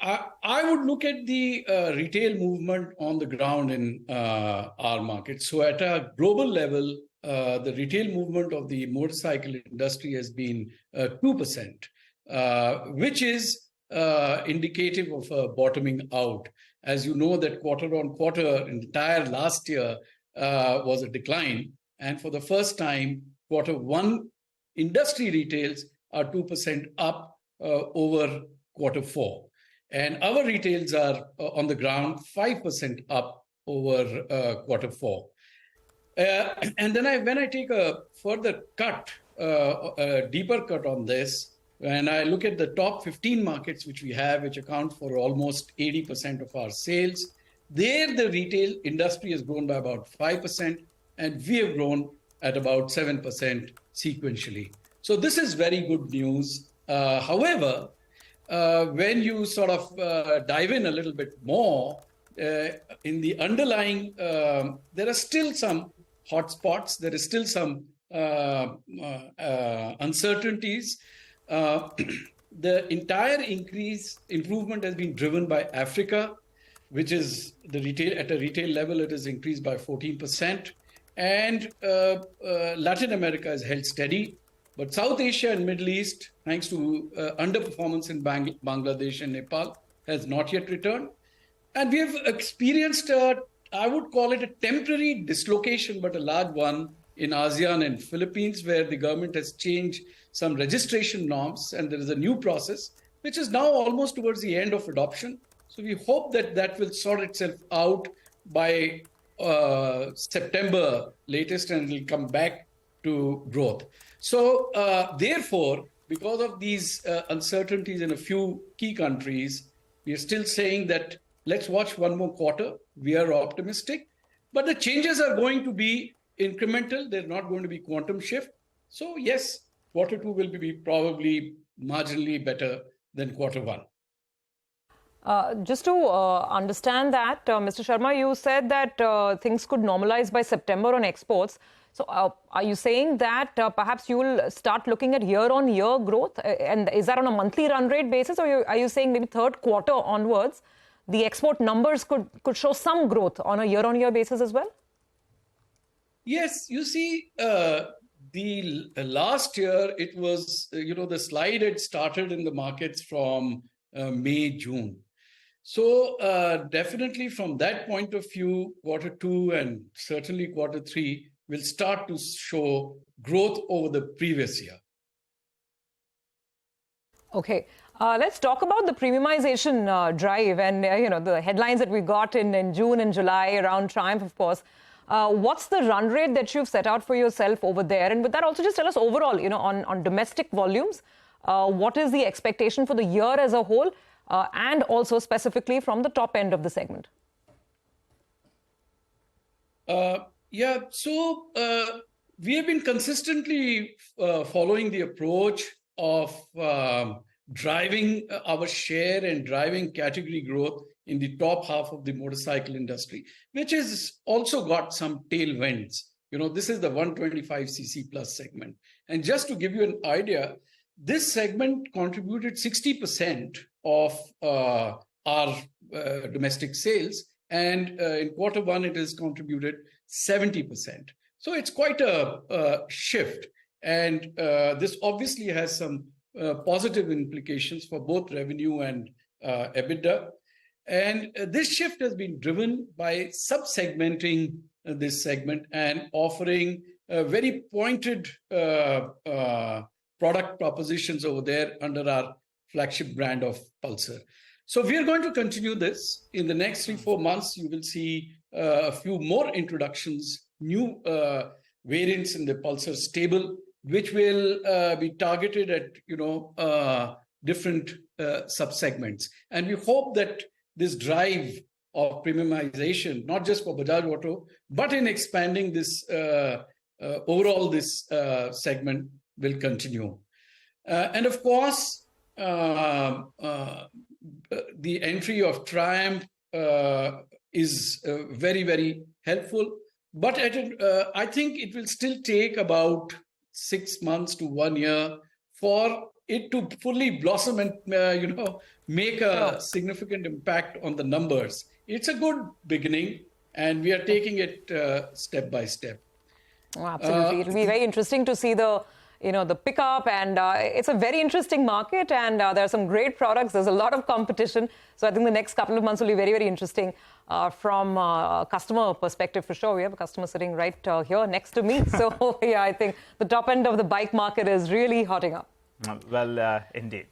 I would look at the retail movement on the ground in our market. So at a global level, the retail movement of the motorcycle industry has been 2%, which is indicative of a bottoming out. As you know, that quarter on quarter, entire last year was a decline. And for the first time, quarter one industry retails are 2% up over quarter four. And our retails are on the ground 5% up over quarter four. And then when I take a further cut, a deeper cut on this, when I look at the top 15 markets which we have, which account for almost 80% of our sales, there the retail industry has grown by about 5%, and we have grown at about 7% sequentially. So this is very good news. However, when you sort of dive in a little bit more, in the underlying, there are still some hotspots. There is still some uncertainties. The entire improvement has been driven by Africa, which is the retail at a retail level. It has increased by 14%, and Latin America has held steady. But South Asia and Middle East, thanks to underperformance in Bangladesh and Nepal, has not yet returned. And we have experienced, I would call it a temporary dislocation, but a large one in ASEAN and Philippines, where the government has changed some registration norms, and there is a new process, which is now almost towards the end of adoption. So we hope that that will sort itself out by September latest, and it will come back to growth. So therefore, because of these uncertainties in a few key countries, we are still saying that let's watch one more quarter. We are optimistic, but the changes are going to be incremental. They're not going to be quantum shift. So yes, quarter two will be probably marginally better than quarter one. Just to understand that, Mr. Sharma, you said that things could normalize by September on exports. So are you saying that perhaps you will start looking at year-on-year growth? And is that on a monthly run rate basis? Or are you saying maybe third quarter onwards, the export numbers could show some growth on a year-on-year basis as well? Yes, you see, the last year, it was, the slide had started in the markets from May, June. So definitely from that point of view, quarter two and certainly quarter three will start to show growth over the previous year. Okay. Let's talk about the premiumization drive and, the headlines that we got in June and July around Triumph, of course. What's the run rate that you've set out for yourself over there? And with that, also just tell us overall, on domestic volumes, what is the expectation for the year as a whole, and also specifically from the top end of the segment? So we have been consistently following the approach of driving our share and driving category growth in the top half of the motorcycle industry, which has also got some tailwinds. This is the 125cc plus segment. And just to give you an idea, this segment contributed 60% of our domestic sales. And in quarter one, it has contributed 70%. So it's quite a shift. And this obviously has some positive implications for both revenue and EBITDA. And this shift has been driven by sub-segmenting this segment and offering very pointed product propositions over there under our flagship brand of Pulsar. So we are going to continue this. In the next 3-4 months, you will see a few more introductions, new variants in the Pulsar stable, which will be targeted at different sub-segments. And we hope that this drive of premiumization, not just for Bajaj Auto, but in expanding this overall this segment will continue. And of course, the entry of Triumph is very, very helpful. But I think it will still take about 6 months to 1 year for it to fully blossom and make a significant impact on the numbers. It's a good beginning, and we are taking it step by step. Oh, absolutely, it'll be very interesting to see the pickup, and it's a very interesting market, and there are some great products. There's a lot of competition, so I think the next couple of months will be very, very interesting from a customer perspective for sure. We have a customer sitting right here next to me, so yeah, I think the top end of the bike market is really hotting up. Well, indeed.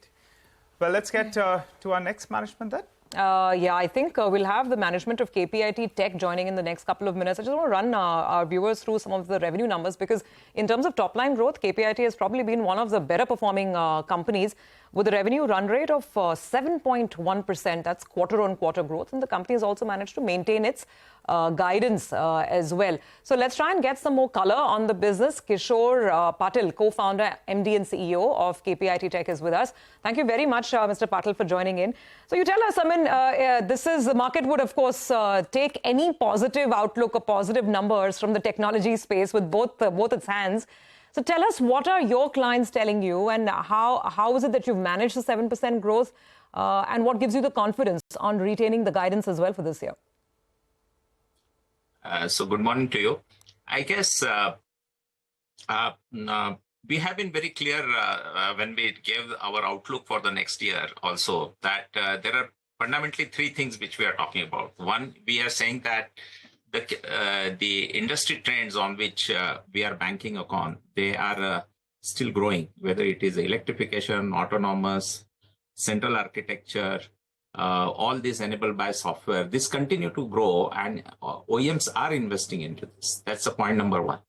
Well, let's get to our next management then. Yeah, I think we'll have the management of KPIT Tech joining in the next couple of minutes. I just want to run our viewers through some of the revenue numbers, because in terms of top-line growth, KPIT has probably been one of the better performing companies with a revenue run rate of 7.1%. That's quarter-on-quarter growth. And the company has also managed to maintain its guidance as well. So let's try and get some more color on the business. Kishore Patil, co-founder, MD and CEO of KPIT Tech is with us. Thank you very much, Mr. Patil, for joining in. So you tell us, the market would, of course, take any positive outlook or positive numbers from the technology space with both its hands. So tell us, what are your clients telling you, and how is it that you've managed the 7% growth, and what gives you the confidence on retaining the guidance as well for this year? So good morning to you. I guess we have been very clear when we gave our outlook for the next year also that there are fundamentally 3 things which we are talking about. One, we are saying that the industry trends on which we are banking upon, they are still growing, whether it is electrification, autonomous, central architecture, all this enabled by software. This continue to grow, and OEMs are investing into this. That's the point number 1.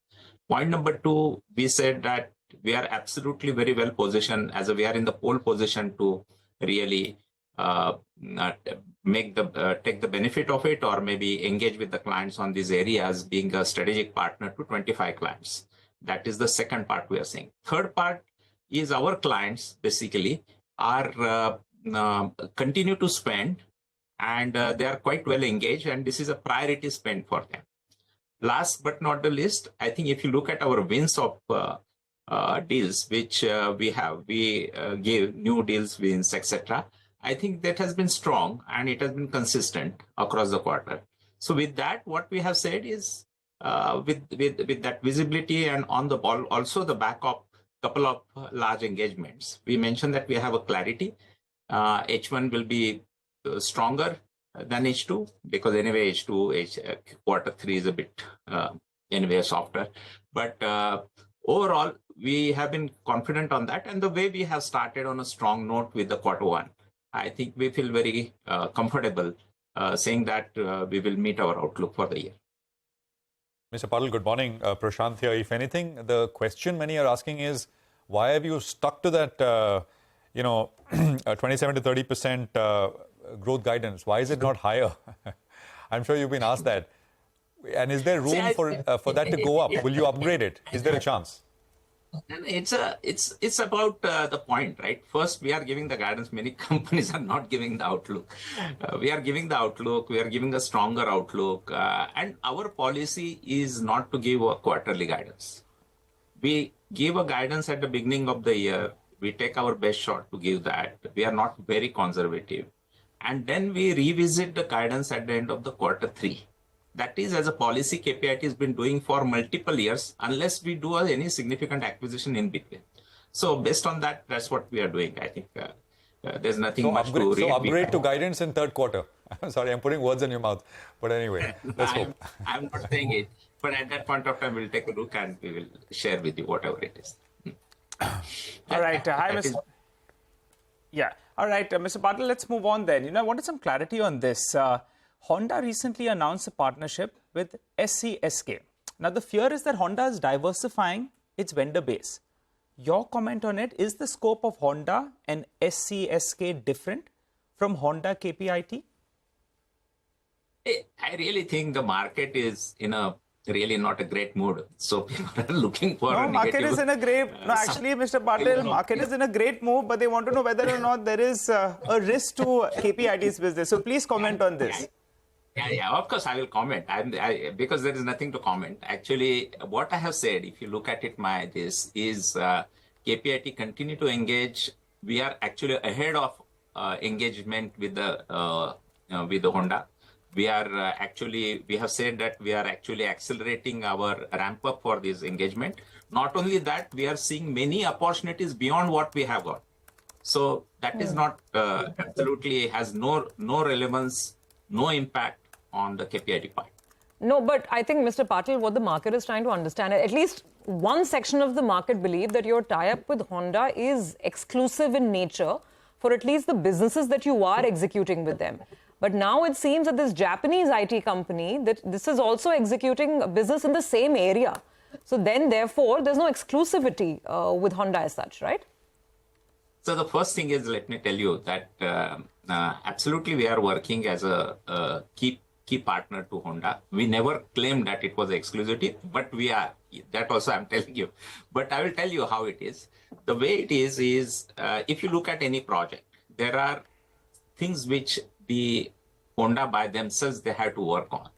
Point number 2, we said that we are absolutely very well positioned, as we are in the pole position to really take the benefit of it, or maybe engage with the clients on these areas, being a strategic partner to 25 clients. That is the second part we are saying. Third part is our clients basically are continue to spend, and they are quite well engaged, and this is a priority spend for them. Last but not the least, I think if you look at our wins of deals which we gave new deals wins, etc. I think that has been strong, and it has been consistent across the quarter. So with that, what we have said is with that visibility and on the ball, also the back of couple of large engagements, we mentioned that we have a clarity. H1 will be stronger than H2, because anyway quarter 3 is a bit anyway softer. But overall, we have been confident on that, and the way we have started on a strong note with the quarter 1, I think we feel very comfortable saying that we will meet our outlook for the year. Mr. Patil, good morning. Prashant here. If anything, the question many are asking is, why have you stuck to that 27 to 30% growth guidance? Why is it not higher? I'm sure you've been asked that. And is there room for that to go up? Will you upgrade it? Is there a chance? It's about the point, right? First, we are giving the guidance. Many companies are not giving the outlook. We are giving the outlook. We are giving a stronger outlook. And our policy is not to give a quarterly guidance. We give a guidance at the beginning of the year. We take our best shot to give that. We are not very conservative. And then we revisit the guidance at the end of the quarter 3. that is, as a policy, KPIT has been doing for multiple years, unless we do any significant acquisition in between. So based on that, that's what we are doing. I think there's nothing much to read. So upgrade to guidance in third quarter. Sorry, I'm putting words in your mouth. But anyway, let's hope. I'm not saying it. But at that point of time, we'll take a look and we will share with you whatever it is. All right. Hi, Mr. Yeah. All right, Mr. Patil, let's move on then. I wanted some clarity on this. Honda recently announced a partnership with SCSK. Now, the fear is that Honda is diversifying its vendor base. Your comment on it, is the scope of Honda and SCSK different from Honda KPIT? I really think the market is in a really not a great mood. So people are looking for no, a market is in a great, no, actually, Mr. Patil, market is in a great mood, but they want to know whether or not there is a risk to KPIT's business. So please comment on this. Yeah, of course I will comment. Because there is nothing to comment. Actually, what I have said, if you look at it, KPIT continue to engage. We are actually ahead of engagement with the Honda. We have said that we are actually accelerating our ramp up for this engagement. Not only that, we are seeing many opportunities beyond what we have got. So that is not absolutely has no relevance, no impact on the KPIT part. No, but I think, Mr. Patil, what the market is trying to understand, at least one section of the market believe that your tie-up with Honda is exclusive in nature for at least the businesses that you are executing with them. But now it seems that this Japanese IT company, that this is also executing a business in the same area. So then, therefore, there's no exclusivity with Honda as such, right? So the first thing is, let me tell you that absolutely we are working as a key partner to Honda. We never claimed that it was exclusivity, but we are. That also I'm telling you. But I will tell you how it is. The way it is if you look at any project, there are things which the Honda by themselves, they have to work on.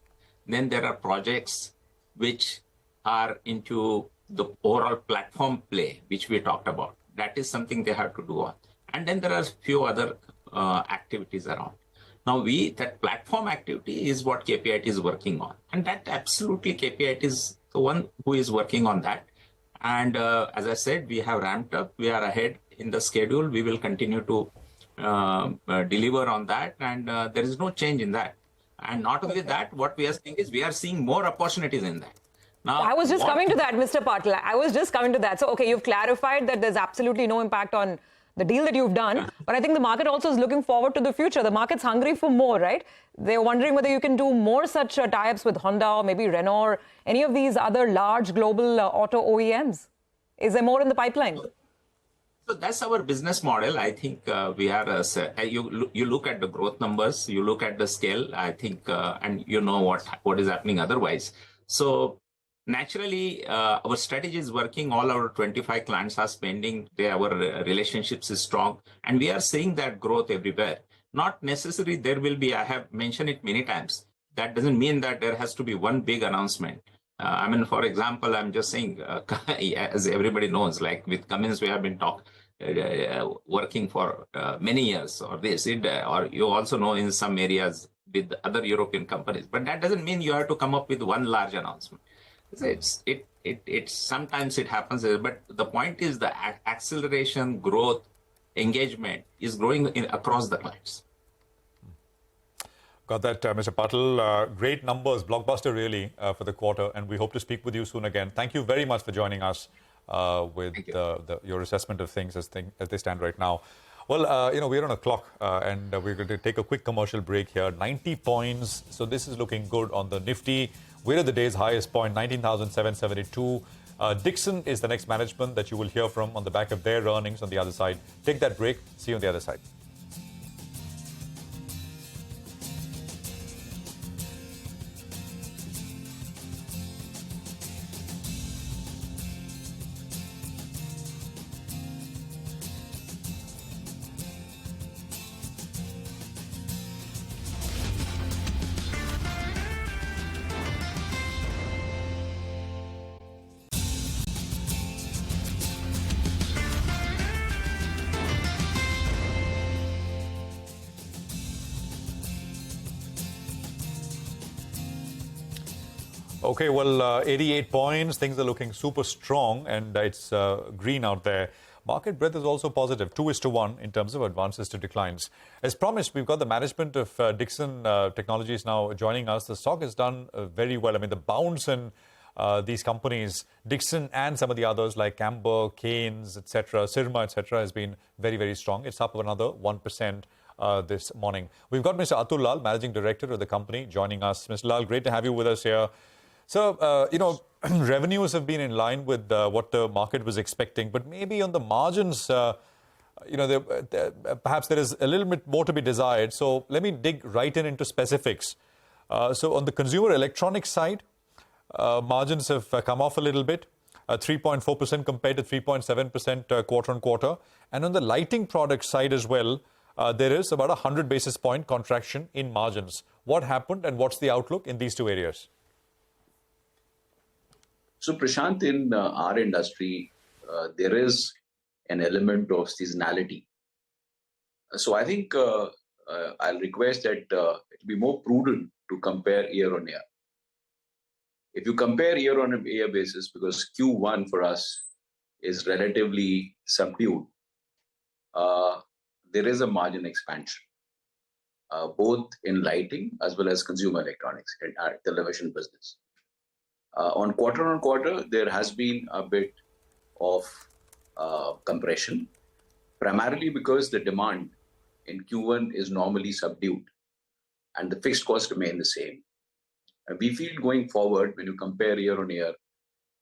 Then there are projects which are into the overall platform play, which we talked about. That is something they have to do on. And then there are a few other activities around. Now, that platform activity is what KPIT is working on. And that absolutely KPIT is the one who is working on that. And as I said, we have ramped up. We are ahead in the schedule. We will continue to deliver on that. And there is no change in that. And not only that, what we are seeing is we are seeing more opportunities in that. Now, I was just coming to that, Mr. Patil. I was just coming to that. So, okay, you've clarified that there's absolutely no impact on the deal that you've done. But I think the market also is looking forward to the future. The market's hungry for more, right? They're wondering whether you can do more such tie-ups with Honda or maybe Renault or any of these other large global auto OEMs. Is there more in the pipeline? So that's our business model. I think we are, you look at the growth numbers, you look at the scale, I think, and you know what is happening otherwise. So naturally, our strategy is working. All our 25 clients are spending. Our relationships is strong. And we are seeing that growth everywhere. Not necessarily there will be, I have mentioned it many times. That doesn't mean that there has to be one big announcement. I mean, for example, I'm just saying, as everybody knows, like with Cummins, we have been working for many years or this, or you also know in some areas with other European companies. But that doesn't mean you have to come up with one large announcement. It's sometimes it happens, but the point is the acceleration, growth, engagement is growing across the clients. Got that, Mr. Patil. Great numbers, blockbuster really for the quarter, and we hope to speak with you soon again. Thank you very much for joining us with your assessment of things as they stand right now. Well, we're on a clock and we're going to take a quick commercial break here. 90 points, so this is looking good on the Nifty. We're at the day's highest point, 19,772. Dixon is the next management that you will hear from on the back of their earnings on the other side. Take that break. See you on the other side. Okay, well, 88 points. Things are looking super strong, and it's green out there. Market breadth is also positive, 2:1 in terms of advances to declines. As promised, we've got the management of Dixon Technologies now joining us. The stock has done very well. I mean, the bounce in these companies, Dixon and some of the others like Camber, Keynes, etc., Sirma, etc., has been very, very strong. It's up another 1% this morning. We've got Mr. Atul Lal, Managing Director of the company, joining us. Mr. Lal, great to have you with us here. So, revenues have been in line with what the market was expecting, but maybe on the margins, perhaps there is a little bit more to be desired. So let me dig right into specifics. So on the consumer electronics side, margins have come off a little bit, 3.4% compared to 3.7% quarter on quarter. And on the lighting product side as well, there is about 100 basis point contraction in margins. What happened and what's the outlook in these two areas? So, Prashant, in our industry, there is an element of seasonality. So, I think I'll request that it be more prudent to compare year on year. If you compare year on year basis, because Q1 for us is relatively subdued, there is a margin expansion, both in lighting as well as consumer electronics in our television business. On quarter, there has been a bit of compression, primarily because the demand in Q1 is normally subdued and the fixed costs remain the same. We feel going forward, when you compare year on year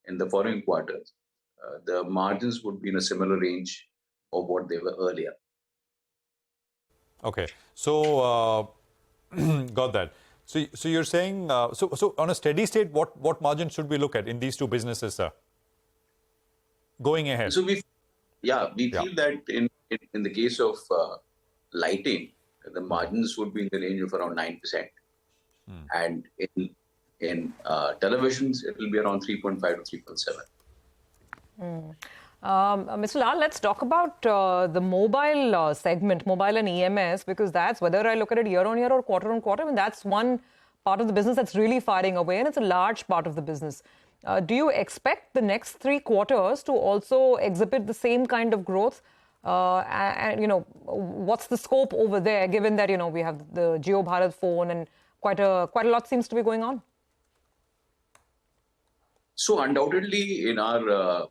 in the following quarters, the margins would be in a similar range of what they were earlier. Okay, so got that. So you're saying, so on a steady state, what margin should we look at in these two businesses, sir? Going ahead. So we feel that in the case of lighting, the margins would be in the range of around 9%. And in televisions, it will be around 3.5 to 3.7. Mr. Lal, let's talk about the mobile segment, mobile and EMS, because that's, whether I look at it year on year or quarter on quarter, I mean, that's one part of the business that's really firing away, and it's a large part of the business. Do you expect the next 3 quarters to also exhibit the same kind of growth? And what's the scope over there, given that, we have the Jio Bharat phone and quite a lot seems to be going on? So undoubtedly, in our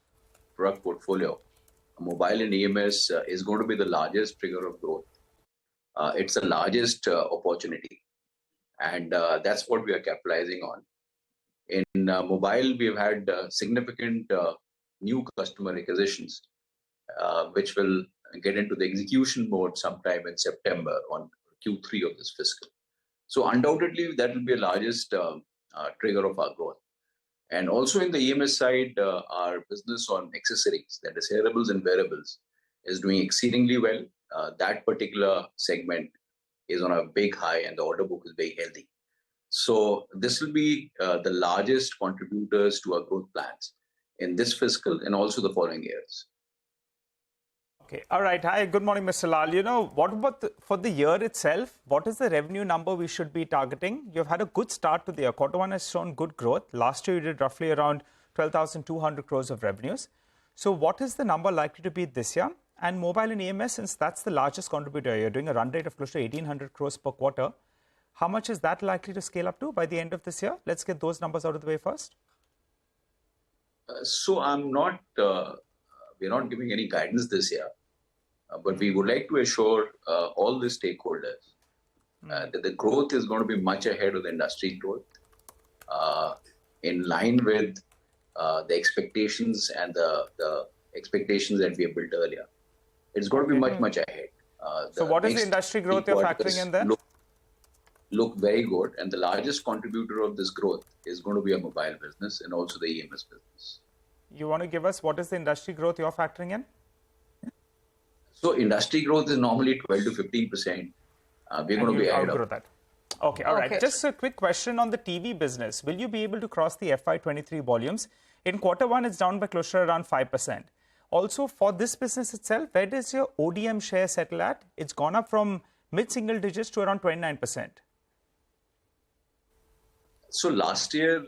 product portfolio, mobile and EMS is going to be the largest trigger of growth. It's the largest opportunity, and that's what we are capitalizing on. In mobile, we've had significant new customer acquisitions, which will get into the execution mode sometime in September on Q3 of this fiscal. So undoubtedly, that will be the largest trigger of our growth. And also in the EMS side, our business on accessories, that is hearables and wearables, is doing exceedingly well. That particular segment is on a big high and the order book is very healthy. So this will be the largest contributors to our growth plans in this fiscal and also the following years. Okay. All right. Hi. Good morning, Mr. Lal. What about for the year itself? What is the revenue number we should be targeting? You've had a good start to the year. Quarter 1 has shown good growth. Last year, you did roughly around 12,200 crores of revenues. So what is the number likely to be this year? And mobile and EMS, since that's the largest contributor, you're doing a run rate of close to 1,800 crores per quarter. How much is that likely to scale up to by the end of this year? Let's get those numbers out of the way first. So we're not giving any guidance this year. But we would like to assure all the stakeholders that the growth is going to be much ahead of the industry growth, in line with the expectations and the expectations that we have built earlier. It's going to be much ahead. So what is the industry growth you're factoring in there? Look very good. And the largest contributor of this growth is going to be a mobile business and also the EMS business. You want to give us what is the industry growth you're factoring in? So industry growth is normally 12 to 15%. We're going to be ahead of that. Okay, all right. Just a quick question on the TV business. Will you be able to cross the FY23 volumes? In quarter 1, it's down by close to around 5%. Also, for this business itself, where does your ODM share settle at? It's gone up from mid-single digits to around 29%. So last year,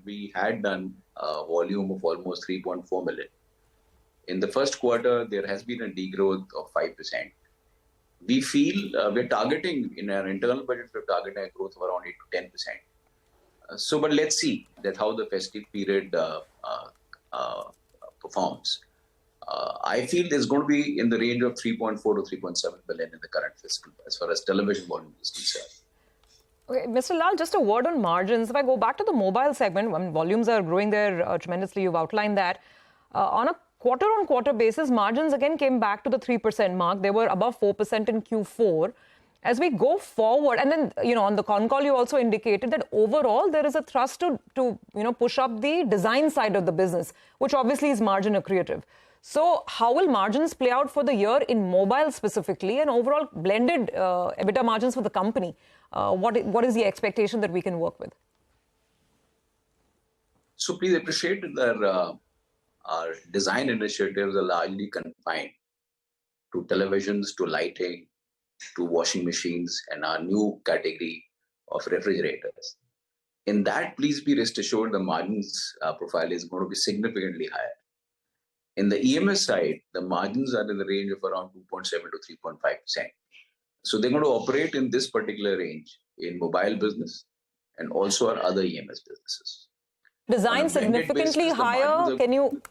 we had done a volume of almost 3.4 million. In the first quarter, there has been a degrowth of 5%. We feel we're targeting, in our internal budget, we're targeting a growth of around 8 to 10%. But let's see that how the festive period performs. I feel there's going to be in the range of 3.4 to 3.7 billion in the current fiscal as far as television volume is concerned. Okay, Mr. Lal, just a word on margins. If I go back to the mobile segment, when volumes are growing there tremendously, you've outlined that. On a quarter-on-quarter basis, margins again came back to the 3% mark. They were above 4% in Q4. As we go forward, and then, on the con call, you also indicated that overall there is a thrust to push up the design side of the business, which obviously is margin accretive. So how will margins play out for the year in mobile specifically, and overall blended EBITDA margins for the company? What is the expectation that we can work with? So please appreciate that our design initiatives are largely confined to televisions, to lighting, to washing machines, and our new category of refrigerators. In that, please be rest assured the margins profile is going to be significantly higher. In the EMS side, the margins are in the range of around 2.7 to 3.5%. So they're going to operate in this particular range in mobile business and also our other EMS businesses. Design significantly higher. Can you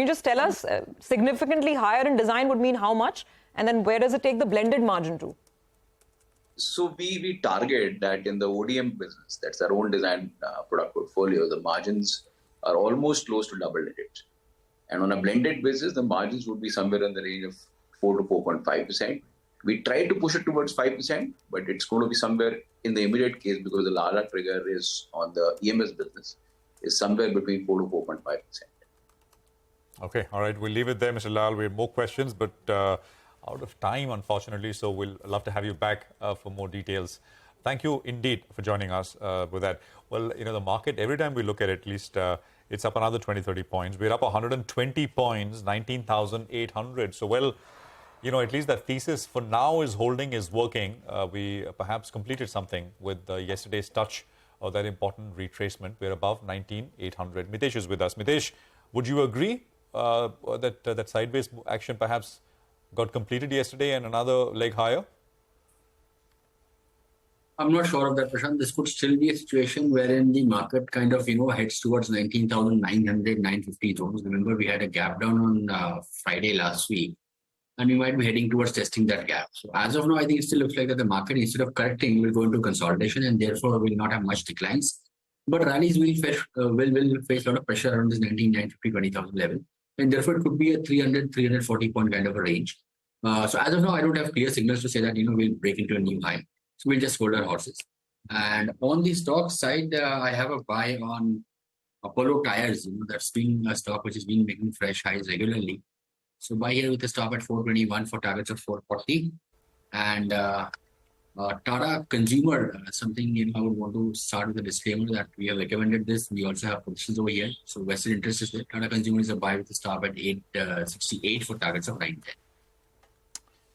just tell us significantly higher in design would mean how much? And then where does it take the blended margin to? So we target that in the ODM business, that's our own design product portfolio, the margins are almost close to double digits. And on a blended basis, the margins would be somewhere in the range of 4 to 4.5%. We try to push it towards 5%, but it's going to be somewhere in the immediate case because the larger trigger is on the EMS business is somewhere between 4 to 4.5%. Okay, all right, we'll leave it there, Mr. Lal. We have more questions, but out of time, unfortunately, so we'll love to have you back for more details. Thank you indeed for joining us with that. Well, the market, every time we look at it, at least it's up another 20, 30 points. We're up 120 points, 19,800. So, well, at least that thesis for now is holding, is working. We perhaps completed something with yesterday's touch of that important retracement. We're above 19,800. Mitesh is with us. Mitesh, would you agree that sideways action perhaps got completed yesterday and another leg higher? I'm not sure of that, Prashant. This could still be a situation wherein the market kind of, heads towards 19,900, 950 zones. Remember, we had a gap down on Friday last week, and we might be heading towards testing that gap. So as of now, I think it still looks like that the market, instead of correcting, will go into consolidation and therefore will not have much declines. But rallies will face a lot of pressure around this 19,950, 20,000 level. And therefore, it could be a 300, 340 point kind of a range. So as of now, I don't have clear signals to say that, we'll break into a new high. So we'll just hold our horses. And on the stock side, I have a buy on Apollo Tires. That's been a stock which has been making fresh highs regularly. So buy here with a stop at 421 for targets of 440. And Tata Consumer, something I would want to start with a disclaimer that we have recommended this. We also have positions over here. So vested interest is there. Tata Consumer is a buy with a stop at 868 for targets of 910.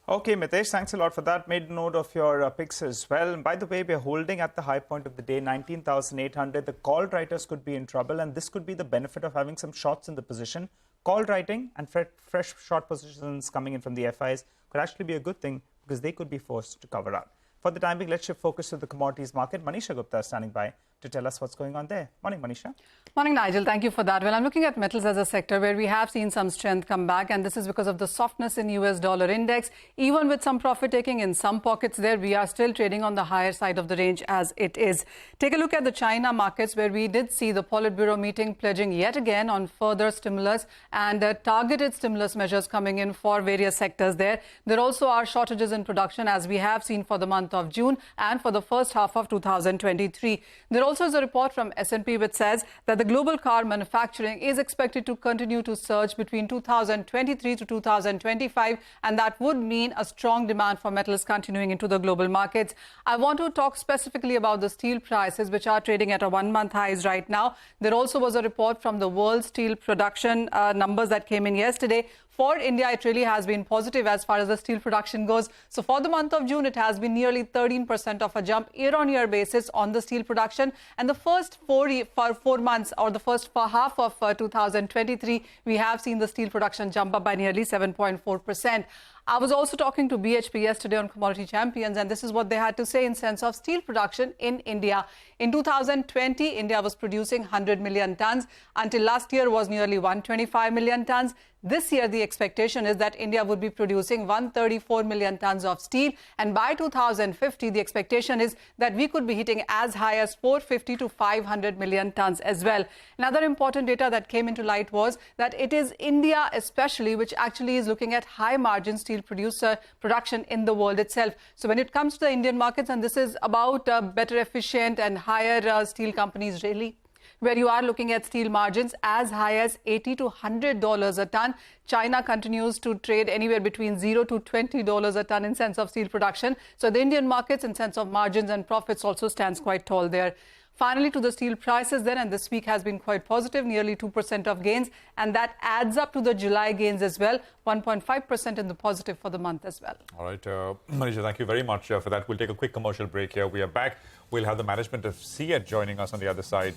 Okay, Mitesh, thanks a lot for that. Made note of your picks as well. And by the way, we're holding at the high point of the day, 19,800. The call writers could be in trouble, and this could be the benefit of having some shorts in the position. Call writing and fresh short positions coming in from the FIs could actually be a good thing because they could be forced to cover up. For the time being, let's shift focus to the commodities market. Manisha Gupta is standing by to tell us what's going on there. Morning, Manisha. Morning, Nigel. Thank you for that. Well, I'm looking at metals as a sector where we have seen some strength come back, and this is because of the softness in US dollar index. Even with some profit taking in some pockets there, we are still trading on the higher side of the range as it is. Take a look at the China markets where we did see the Politburo meeting pledging yet again on further stimulus and targeted stimulus measures coming in for various sectors there. There also are shortages in production as we have seen for the month of June and for the first half of 2023. There also is a report from S&P which says that the global car manufacturing is expected to continue to surge between 2023 to 2025, and that would mean a strong demand for metals continuing into the global markets. I want to talk specifically about the steel prices, which are trading at a one-month highs right now. There also was a report from the world steel production numbers that came in yesterday. For India, it really has been positive as far as the steel production goes. So for the month of June, it has been nearly 13% of a jump year-on-year basis on the steel production. And the first 4 months, or the first half of 2023, we have seen the steel production jump up by nearly 7.4%. I was also talking to BHP yesterday on Commodity Champions, and this is what they had to say in sense of steel production in India. In 2020, India was producing 100 million tons. Until last year was nearly 125 million tons. This year, the expectation is that India would be producing 134 million tons of steel. And by 2050, the expectation is that we could be hitting as high as 450 to 500 million tons as well. Another important data that came into light was that it is India especially which actually is looking at high margin steel production in the world itself. So when it comes to the Indian markets, and this is about better efficient and higher steel companies really, where you are looking at steel margins as high as $80 to $100 a ton. China continues to trade anywhere between $0 to $20 a ton in sense of steel production. So the Indian markets in sense of margins and profits also stands quite tall there. Finally, to the steel prices then, and this week has been quite positive, nearly 2% of gains, and that adds up to the July gains as well, 1.5% in the positive for the month as well. All right, Manisha, thank you very much for that. We'll take a quick commercial break here. We are back. We'll have the management of Ceat joining us on the other side.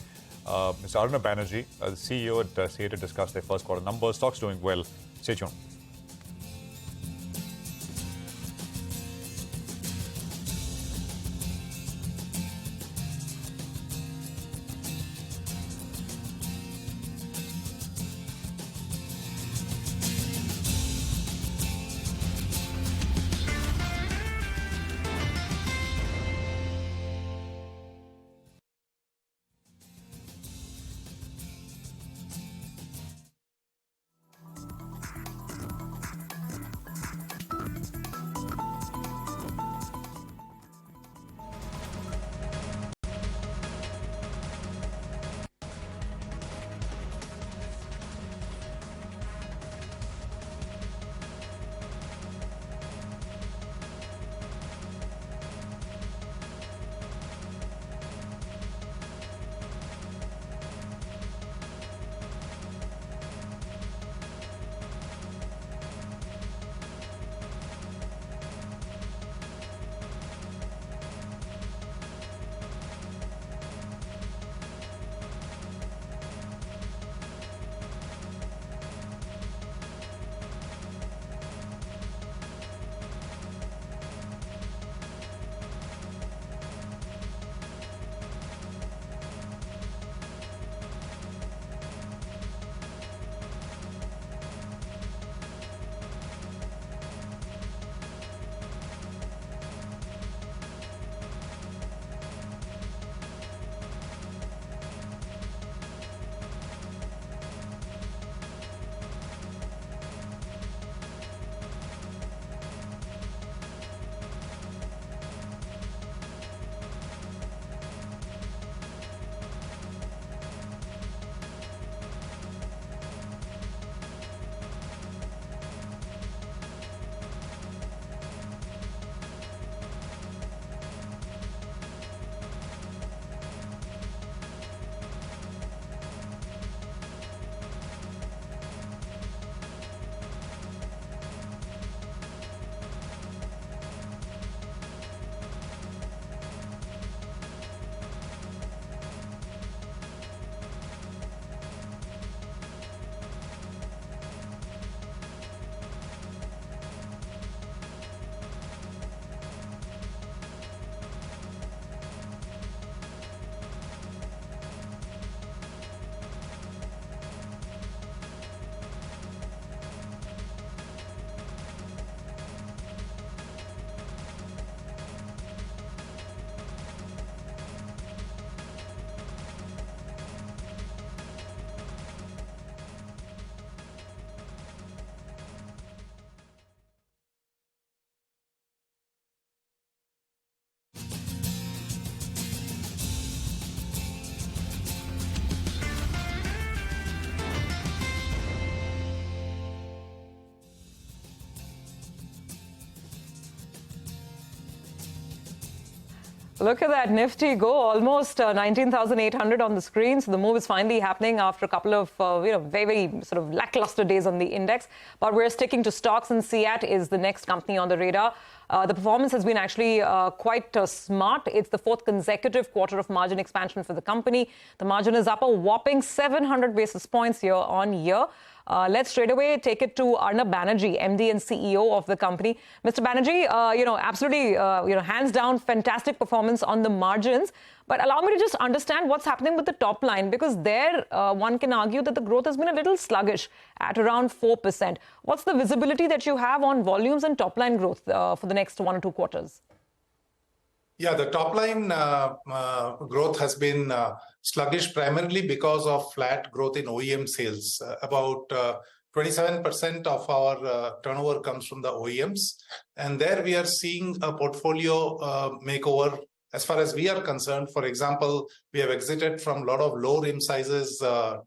Mr. Aruna Banerjee, the CEO at Ceat, to discuss their first quarter numbers. Stock's doing well. Stay tuned. Look at that Nifty go, almost 19,800 on the screen. So the move is finally happening after a couple of very, very sort of lackluster days on the index. But we're sticking to stocks, and Ceat is the next company on the radar. The performance has been actually quite smart. It's the fourth consecutive quarter of margin expansion for the company. The margin is up a whopping 700 basis points year on year. Let's straight away take it to Arnab Banerjee, MD and CEO of the company. Mr. Banerjee, absolutely, hands down, fantastic performance on the margins. But allow me to just understand what's happening with the top line, because there one can argue that the growth has been a little sluggish at around 4%. What's the visibility that you have on volumes and top line growth for the next 1 or 2 quarters? Yeah, the top line growth has been sluggish primarily because of flat growth in OEM sales. About 27% of our turnover comes from the OEMs. And there we are seeing a portfolio makeover as far as we are concerned. For example, we have exited from a lot of low rim sizes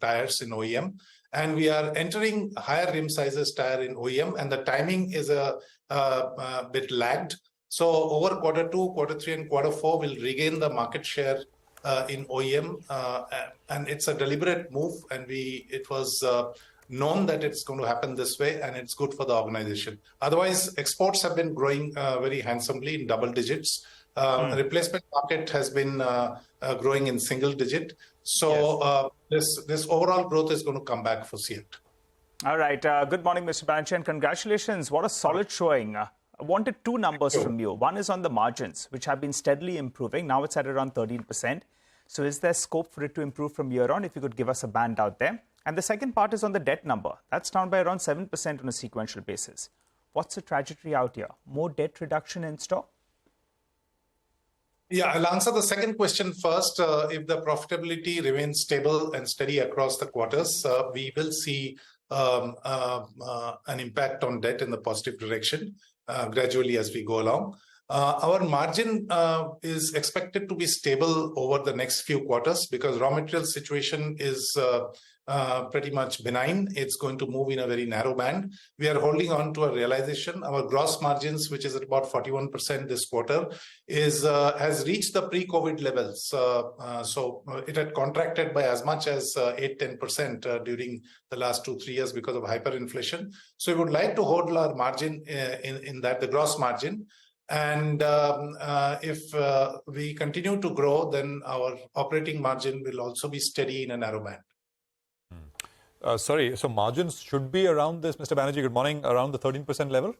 tires in OEM. And we are entering higher rim sizes tire in OEM. And the timing is a bit lagged. So over quarter 2, quarter 3, and quarter 4, we'll regain the market share in OEM. And it's a deliberate move. And it was known that it's going to happen this way. And it's good for the organization. Otherwise, exports have been growing very handsomely in double digits. Replacement market has been growing in single digit. So this overall growth is going to come back for Ceat. All right. Good morning, Mr. Banerjee, and congratulations. What a solid showing. I wanted 2 numbers from you. One is on the margins, which have been steadily improving. Now it's at around 13%. So is there scope for it to improve from here on? If you could give us a band out there. And the second part is on the debt number. That's down by around 7% on a sequential basis. What's the trajectory out here? More debt reduction in store? Yeah, I'll answer the second question first. If the profitability remains stable and steady across the quarters, we will see an impact on debt in the positive direction gradually as we go along. Our margin is expected to be stable over the next few quarters because raw material situation is pretty much benign. It's going to move in a very narrow band. We are holding on to a realization. Our gross margins, which is at about 41% this quarter, has reached the pre-COVID levels. So it had contracted by as much as 8-10% during the last 2-3 years because of hyperinflation. So we would like to hold our margin in that, the gross margin. And if we continue to grow, then our operating margin will also be steady in a narrow band. Sorry, so margins should be around this, Mr. Banerjee, good morning, around the 13% level?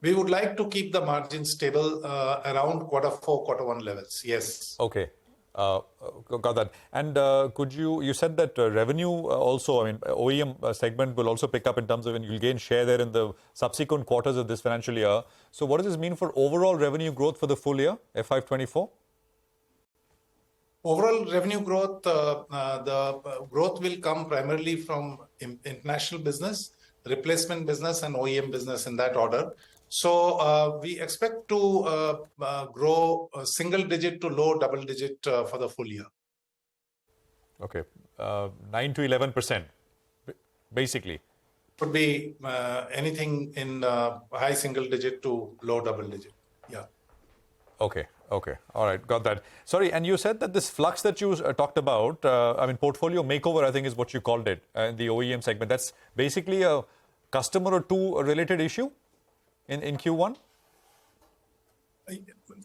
We would like to keep the margin stable around quarter 4, quarter 1 levels, yes. Okay, got that. And you said that revenue also, I mean, OEM segment will also pick up in terms of, and you'll gain share there in the subsequent quarters of this financial year. So what does this mean for overall revenue growth for the full year, FY24? Overall revenue growth, the growth will come primarily from international business, replacement business, and OEM business in that order. So we expect to grow single digit to low double digit for the full year. Okay, 9 to 11%, basically. Could be anything in high single digit to low double digit. Yeah. Okay. Okay. All right. Got that. Sorry. And you said that this flux that you talked about, I mean, portfolio makeover, I think is what you called it in the OEM segment. That's basically a customer or two related issue in Q1?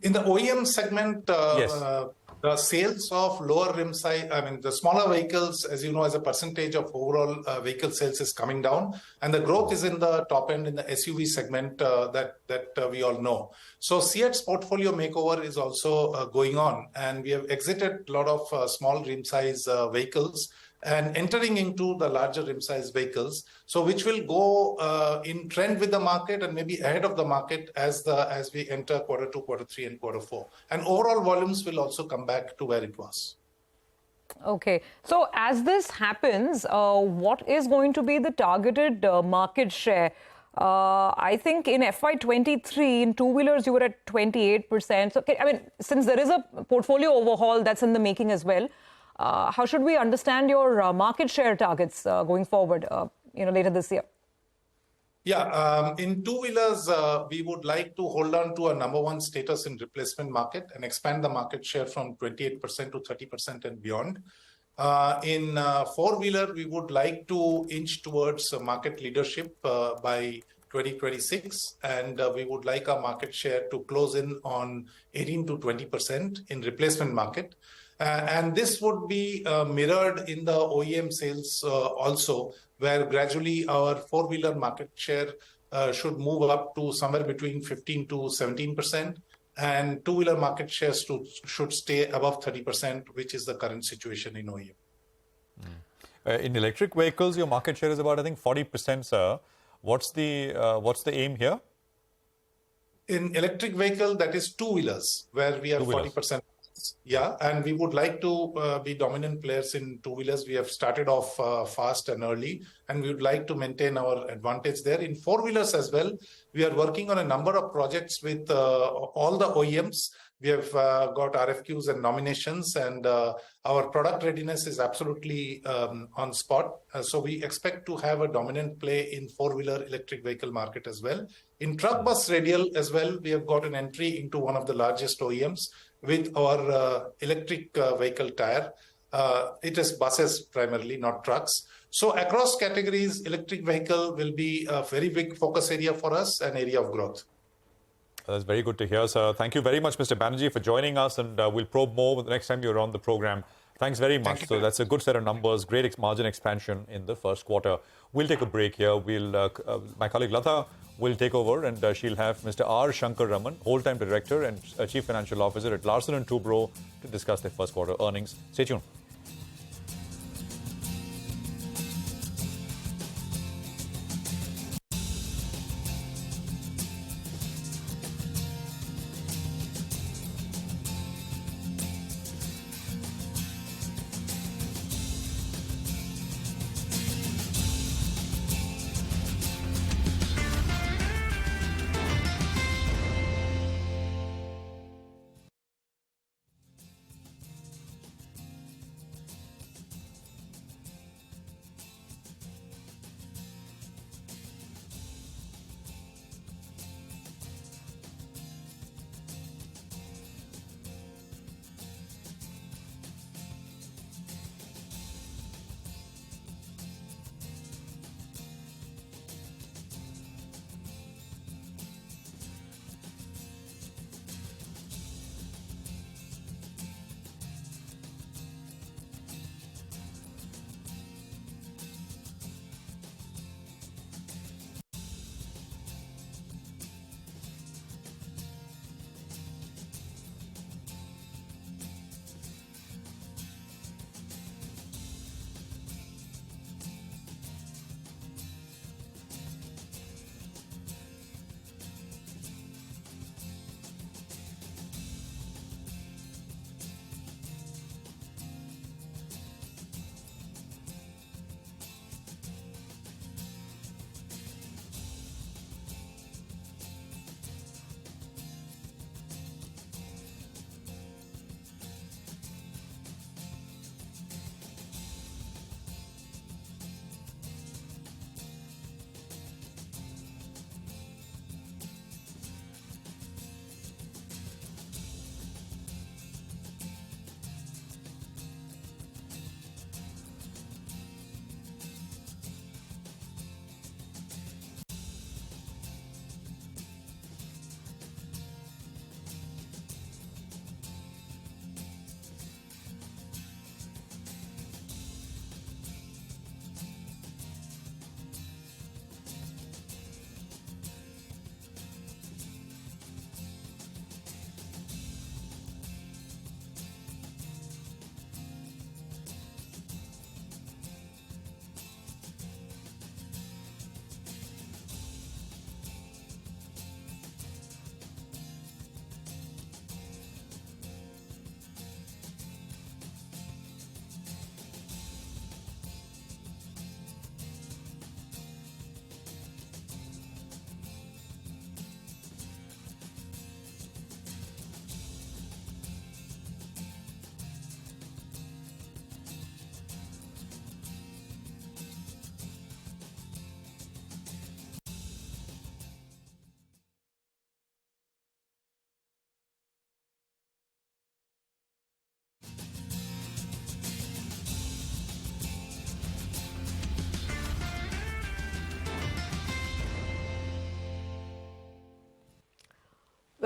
In the OEM segment, yes. The sales of lower rim size, I mean, the smaller vehicles, as you know, as a percentage of overall vehicle sales is coming down. And the growth is in the top end in the SUV segment that we all know. So Ceat's portfolio makeover is also going on. And we have exited a lot of small rim size vehicles and entering into the larger rim size vehicles, so which will go in trend with the market and maybe ahead of the market as we enter quarter 2, quarter 3, and quarter 4. And overall volumes will also come back to where it was. Okay. So as this happens, what is going to be the targeted market share? I think in FY23, in two-wheelers, you were at 28%. So, I mean, since there is a portfolio overhaul that's in the making as well, how should we understand your market share targets going forward, later this year? Yeah, in two-wheelers, we would like to hold on to a number one status in replacement market and expand the market share from 28% to 30% and beyond. In four-wheeler, we would like to inch towards market leadership by 2026, and we would like our market share to close in on 18 to 20% in replacement market. And this would be mirrored in the OEM sales also, where gradually our four-wheeler market share should move up to somewhere between 15 to 17%, and two-wheeler market shares should stay above 30%, which is the current situation in OEM. In electric vehicles, your market share is about, I think, 40%, sir. What's the aim here? In electric vehicle, that is two-wheelers, where we are 40%. Yeah, and we would like to be dominant players in two-wheelers. We have started off fast and early, and we would like to maintain our advantage there. In four-wheelers as well, we are working on a number of projects with all the OEMs. We have got RFQs and nominations, and our product readiness is absolutely on spot. So we expect to have a dominant play in four-wheeler electric vehicle market as well. In truck bus radial as well, we have got an entry into one of the largest OEMs with our electric vehicle tire. It is buses primarily, not trucks. So across categories, electric vehicle will be a very big focus area for us, an area of growth. That's very good to hear, sir. Thank you very much, Mr. Banerjee, for joining us, and we'll probe more the next time you're on the program. Thanks very much. So that's a good set of numbers, great margin expansion in the first quarter. We'll take a break here. My colleague Latha will take over, and she'll have Mr. R. Shankar Raman, whole-time director and chief financial officer at Larsen & Toubro, to discuss their first quarter earnings. Stay tuned.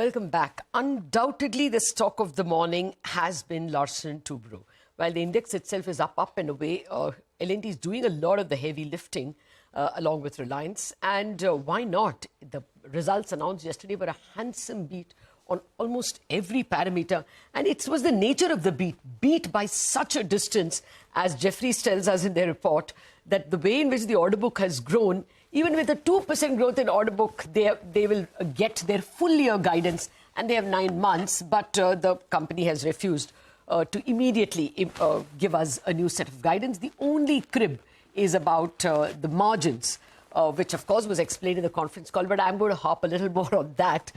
Welcome back. Undoubtedly, the stock of the morning has been Larsen & Toubro. While the index itself is up and away, L&T is doing a lot of the heavy lifting along with Reliance. And why not? The results announced yesterday were a handsome beat on almost every parameter. And it was the nature of the beat by such a distance, as Jeffries tells us in their report, that the way in which the order book has grown, even with a 2% growth in order book, they will get their full year guidance, and they have 9 months. But the company has refused to immediately give us a new set of guidance. The only crib is about the margins, which of course was explained in the conference call. But I'm going to harp a little more on that,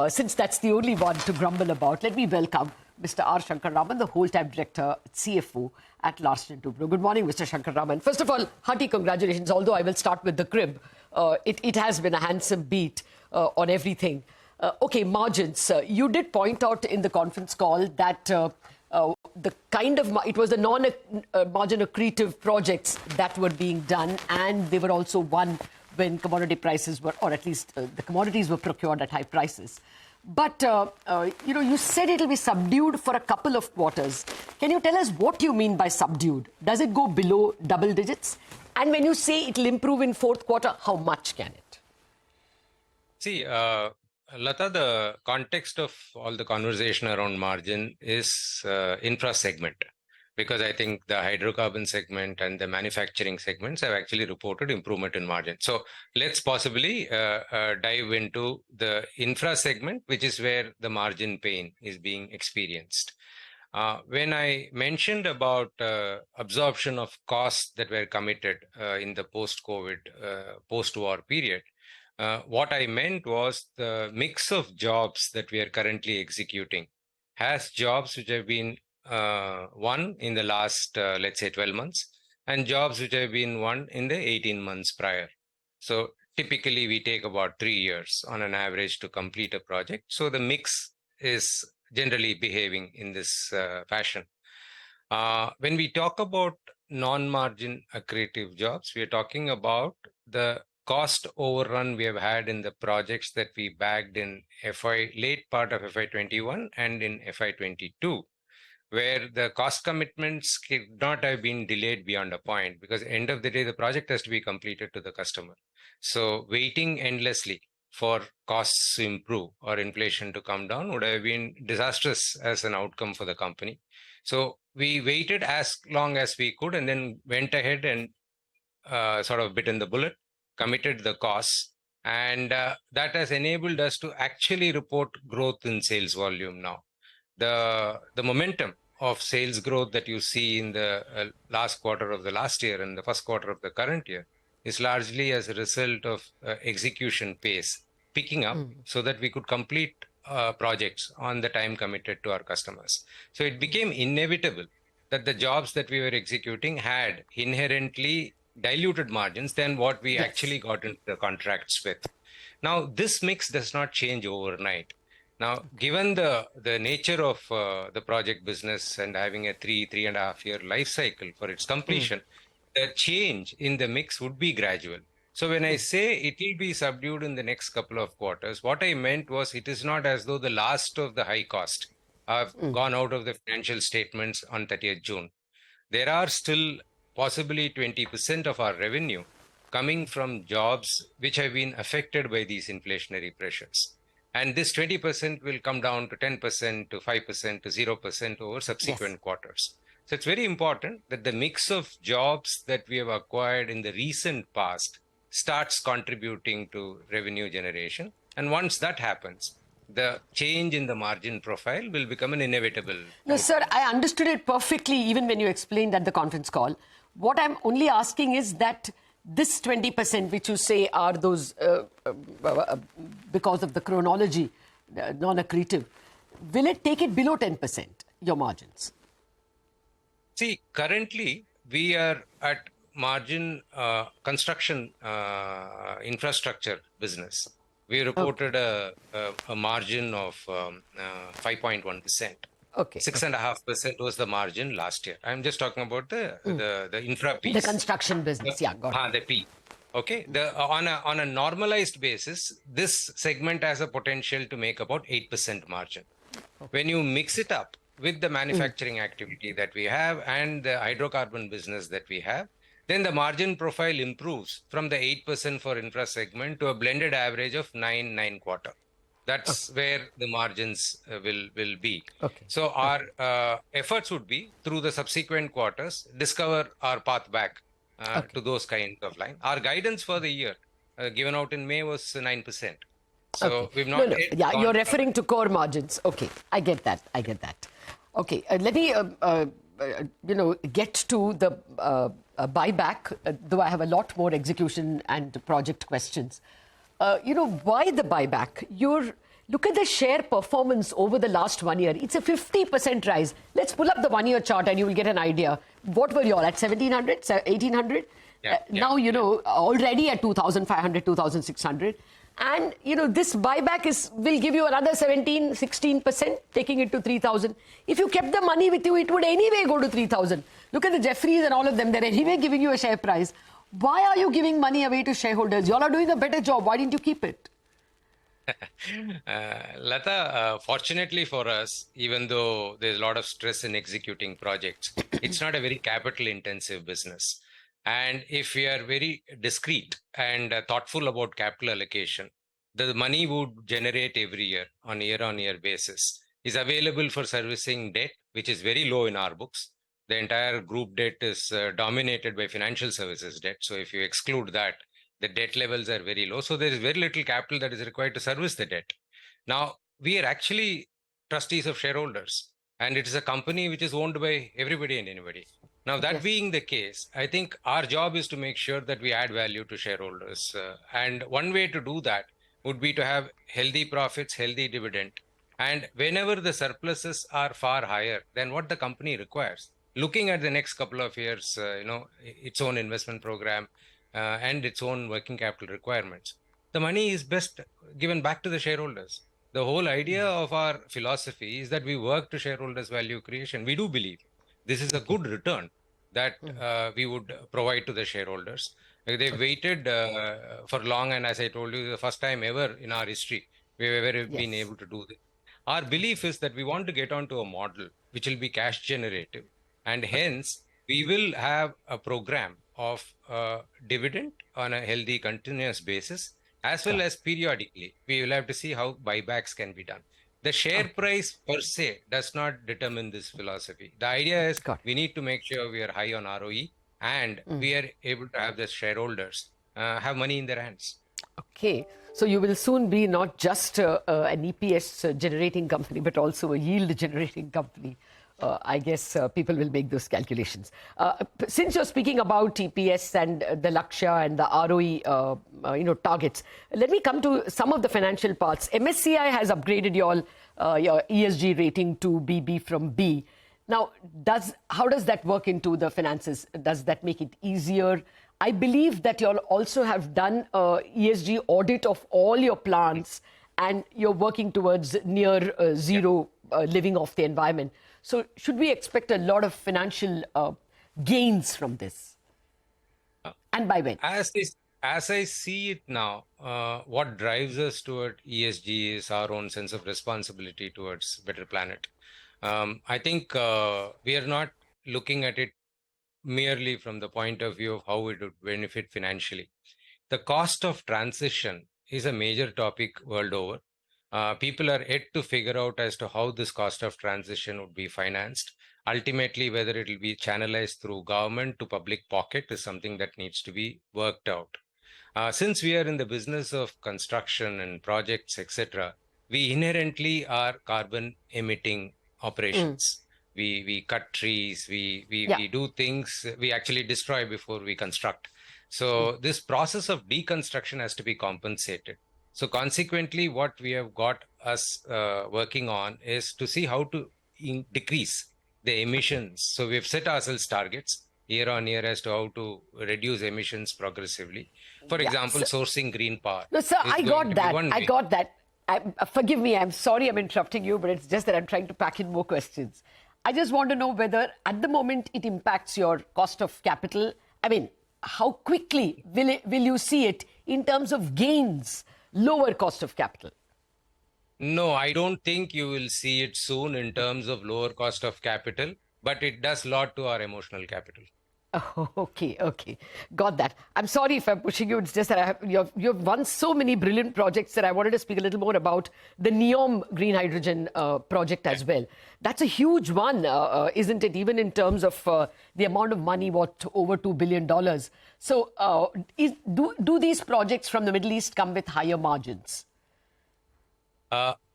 since that's the only one to grumble about. Let me welcome Mr. R. Shankar Raman, the whole-time director, CFO at Larsen & Toubro. Good morning, Mr. Shankar Raman. First of all, hearty congratulations, although I will start with the crib. It has been a handsome beat on everything. Okay, margins. You did point out in the conference call that the kind of, it was the non-margin accretive projects that were being done, and they were also won when commodity prices were, or at least the commodities were procured at high prices. But, you said it'll be subdued for a couple of quarters. Can you tell us what you mean by subdued? Does it go below double digits? And when you say it'll improve in fourth quarter, how much can it? See, Lata, the context of all the conversation around margin is infra segment. Because I think the hydrocarbon segment and the manufacturing segments have actually reported improvement in margin. So let's possibly dive into the infra segment, which is where the margin pain is being experienced. When I mentioned about absorption of costs that were committed in the post-COVID, post-war period, what I meant was the mix of jobs that we are currently executing has jobs which have been won in the last, let's say, 12 months, and jobs which have been won in the 18 months prior. So typically, we take about 3 years on an average to complete a project. So the mix is generally behaving in this fashion. When we talk about non-margin accretive jobs, we are talking about the cost overrun we have had in the projects that we bagged in late part of FY21 and in FY22. Where the cost commitments could not have been delayed beyond a point, because at the end of the day, the project has to be completed to the customer. So waiting endlessly for costs to improve or inflation to come down would have been disastrous as an outcome for the company. So we waited as long as we could and then went ahead and sort of bitten the bullet, committed the costs, and that has enabled us to actually report growth in sales volume now. The momentum of sales growth that you see in the last quarter of the last year and the first quarter of the current year is largely as a result of execution pace picking up so that we could complete projects on the time committed to our customers. So it became inevitable that the jobs that we were executing had inherently diluted margins than what we actually got into the contracts with. Now, this mix does not change overnight. Now, given the nature of the project business and having a 3.5 year life cycle for its completion, the change in the mix would be gradual. So when I say it will be subdued in the next couple of quarters, what I meant was it is not as though the last of the high cost have gone out of the financial statements on 30th June. There are still possibly 20% of our revenue coming from jobs which have been affected by these inflationary pressures. And this 20% will come down to 10%, to 5%, to 0% over subsequent quarters. So it's very important that the mix of jobs that we have acquired in the recent past starts contributing to revenue generation. And once that happens, the change in the margin profile will become an inevitable. No, sir, I understood it perfectly even when you explained at the conference call. What I'm only asking is that this 20%, which you say are those, because of the chronology, non-accretive, will it take it below 10%, your margins? See, currently, we are at margin construction infrastructure business. We reported a margin of 5.1%. Okay. 6.5% was the margin last year. I'm just talking about the infra piece. The construction business, yeah, got it. The P. Okay, on a normalized basis, this segment has a potential to make about 8% margin. When you mix it up with the manufacturing activity that we have and the hydrocarbon business that we have, then the margin profile improves from the 8% for infra segment to a blended average of 9.25. That's where the margins will be. Okay. So our efforts would be through the subsequent quarters, discover our path back to those kinds of line. Our guidance for the year given out in May was 9%. So we've not yet Yeah, gone you're referring to core margins. Okay, I get that. Okay, let me get to the buyback, though I have a lot more execution and project questions. Why the buyback? Look at the share performance over the last 1 year. It's a 50% rise. Let's pull up the 1 year chart and you will get an idea. What were you all at 1,700, 1,800? Now, already at 2,500, 2,600. And, this buyback will give you another 17, 16%, taking it to 3,000. If you kept the money with you, it would anyway go to 3,000. Look at the Jeffries and all of them. They're anyway giving you a share price. Why are you giving money away to shareholders? You all are doing a better job. Why didn't you keep it? Lata, fortunately for us, even though there's a lot of stress in executing projects, it's not a very capital intensive business. And if we are very discreet and thoughtful about capital allocation, the money would generate every year on year basis is available for servicing debt, which is very low in our books. The entire group debt is dominated by financial services debt. So if you exclude that, the debt levels are very low. So there is very little capital that is required to service the debt. Now, we are actually trustees of shareholders, and it is a company which is owned by everybody and anybody. Now, that being the case, I think our job is to make sure that we add value to shareholders. And one way to do that would be to have healthy profits, healthy dividend. And whenever the surpluses are far higher than what the company requires, looking at the next couple of years, its own investment program and its own working capital requirements, the money is best given back to the shareholders. The whole idea of our philosophy is that we work to shareholders' value creation. We do believe this is a good return that we would provide to the shareholders. They've waited for long, and as I told you, the first time ever in our history we've ever been able to do this. Our belief is that we want to get onto a model which will be cash generative, and hence we will have a program of dividend on a healthy continuous basis, as well as periodically we will have to see how buybacks can be done. The share price per se does not determine this philosophy. The idea is we need to make sure we are high on ROE and we are able to have the shareholders have money in their hands. Okay, so you will soon be not just an EPS generating company, but also a yield generating company. I guess people will make those calculations. Since you're speaking about EPS and the Lakshya and the ROE, targets, let me come to some of the financial parts. MSCI has upgraded your ESG rating to BB from B. Now, how does that work into the finances? Does that make it easier? I believe that you all also have done a ESG audit of all your plants, and you're working towards near zero living off the environment. So should we expect a lot of financial gains from this? And by when? As I see it now, what drives us toward ESG is our own sense of responsibility towards a better planet. I think we are not looking at it merely from the point of view of how it would benefit financially. The cost of transition is a major topic world over. People are yet to figure out as to how this cost of transition would be financed. Ultimately, whether it will be channelized through government to public pocket is something that needs to be worked out. Since we are in the business of construction and projects, etc., we inherently are carbon emitting operations. We cut trees, we do things, we actually destroy before we construct. So this process of deconstruction has to be compensated. So consequently, what we have got us working on is to see how to decrease the emissions. So we've set ourselves targets year on year as to how to reduce emissions progressively. For example, sourcing green power. No, sir, I got that. Forgive me, I'm sorry I'm interrupting you, but it's just that I'm trying to pack in more questions. I just want to know whether at the moment it impacts your cost of capital. I mean, how quickly will you see it in terms of gains, lower cost of capital? No, I don't think you will see it soon in terms of lower cost of capital, but it does a lot to our emotional capital. Oh, okay. Got that. I'm sorry if I'm pushing you. It's just that you've won so many brilliant projects that I wanted to speak a little more about the NEOM green hydrogen project as well. That's a huge one, isn't it? Even in terms of the amount of money, over $2 billion. So do these projects from the Middle East come with higher margins?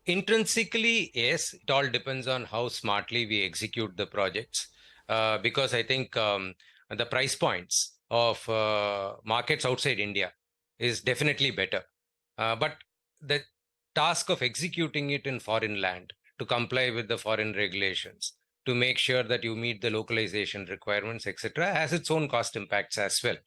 Intrinsically, yes. It all depends on how smartly we execute the projects. Because I think the price points of markets outside India is definitely better. But the task of executing it in foreign land to comply with the foreign regulations, to make sure that you meet the localization requirements, etc., has its own cost impacts as well.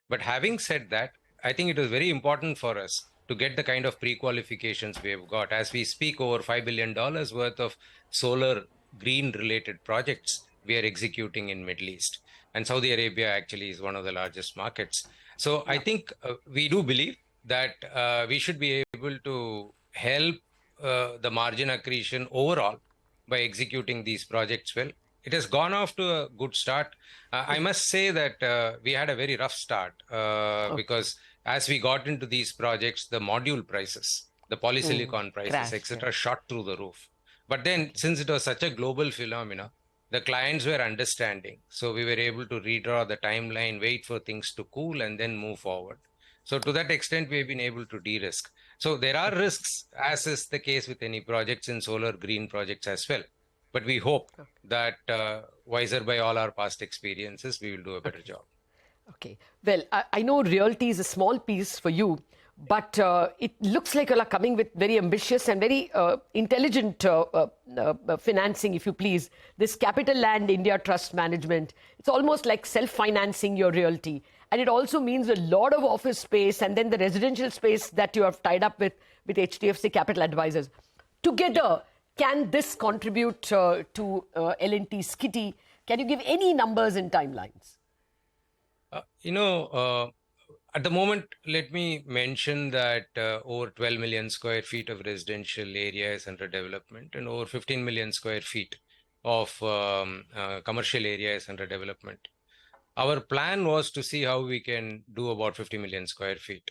But having said that, I think it is very important for us to get the kind of pre-qualifications we have got. As we speak, over $5 billion worth of solar green related projects we are executing in Middle East. And Saudi Arabia actually is one of the largest markets. So I think we do believe that we should be able to help the margin accretion overall by executing these projects well. It has gone off to a good start. I must say that we had a very rough start because as we got into these projects, the module prices, the polysilicon prices, etc., shot through the roof. But then since it was such a global phenomena, the clients were understanding. So we were able to redraw the timeline, wait for things to cool, and then move forward. So to that extent, we've been able to de-risk. So there are risks, as is the case with any projects in solar green projects as well. But we hope that wiser by all our past experiences, we will do a better job. Okay. Well, I know realty is a small piece for you, but it looks like you are coming with very ambitious and very intelligent financing, if you please. This Capital Land India Trust Management, it's almost like self-financing your realty. And it also means a lot of office space and then the residential space that you have tied up with HDFC Capital Advisors. Together, can this contribute to L&T's kitty? Can you give any numbers and timelines? At the moment, let me mention that over 12 million square feet of residential area is under development and over 15 million square feet of commercial area is under development. Our plan was to see how we can do about 50 million square feet.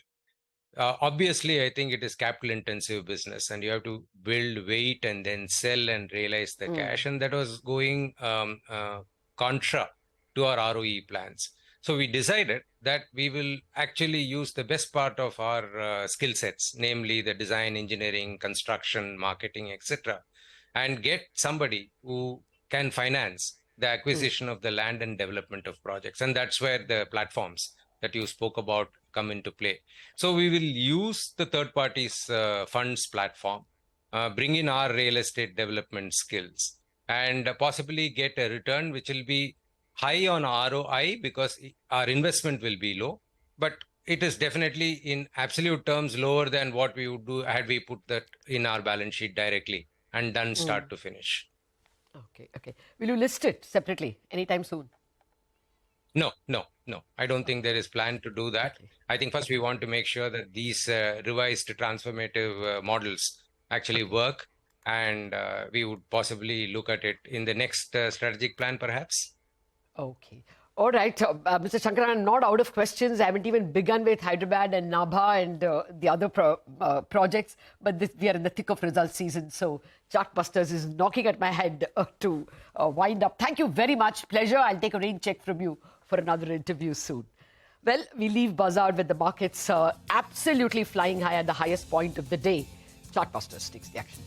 Obviously, I think it is capital intensive business and you have to build, wait, and then sell and realize the cash. And that was going contra to our ROE plans. So we decided that we will actually use the best part of our skill sets, namely the design, engineering, construction, marketing, etc., and get somebody who can finance the acquisition of the land and development of projects. And that's where the platforms that you spoke about come into play. So we will use the third party's funds platform, bring in our real estate development skills, and possibly get a return which will be high on ROI because our investment will be low, but it is definitely in absolute terms lower than what we would do had we put that in our balance sheet directly and done start to finish. Okay. Will you list it separately anytime soon? No. I don't think there is plan to do that. I think first we want to make sure that these revised transformative models actually work, and we would possibly look at it in the next strategic plan perhaps. Okay. All right, Mr. Shankar, I'm not out of questions. I haven't even begun with Hyderabad and Nabha and the other projects, but we are in the thick of results season, so Chartbusters is knocking at my head to wind up. Thank you very much. Pleasure. I'll take a rain check from you for another interview soon. Well, we leave Bazaar with the markets absolutely flying high at the highest point of the day. Chartbusters takes the action.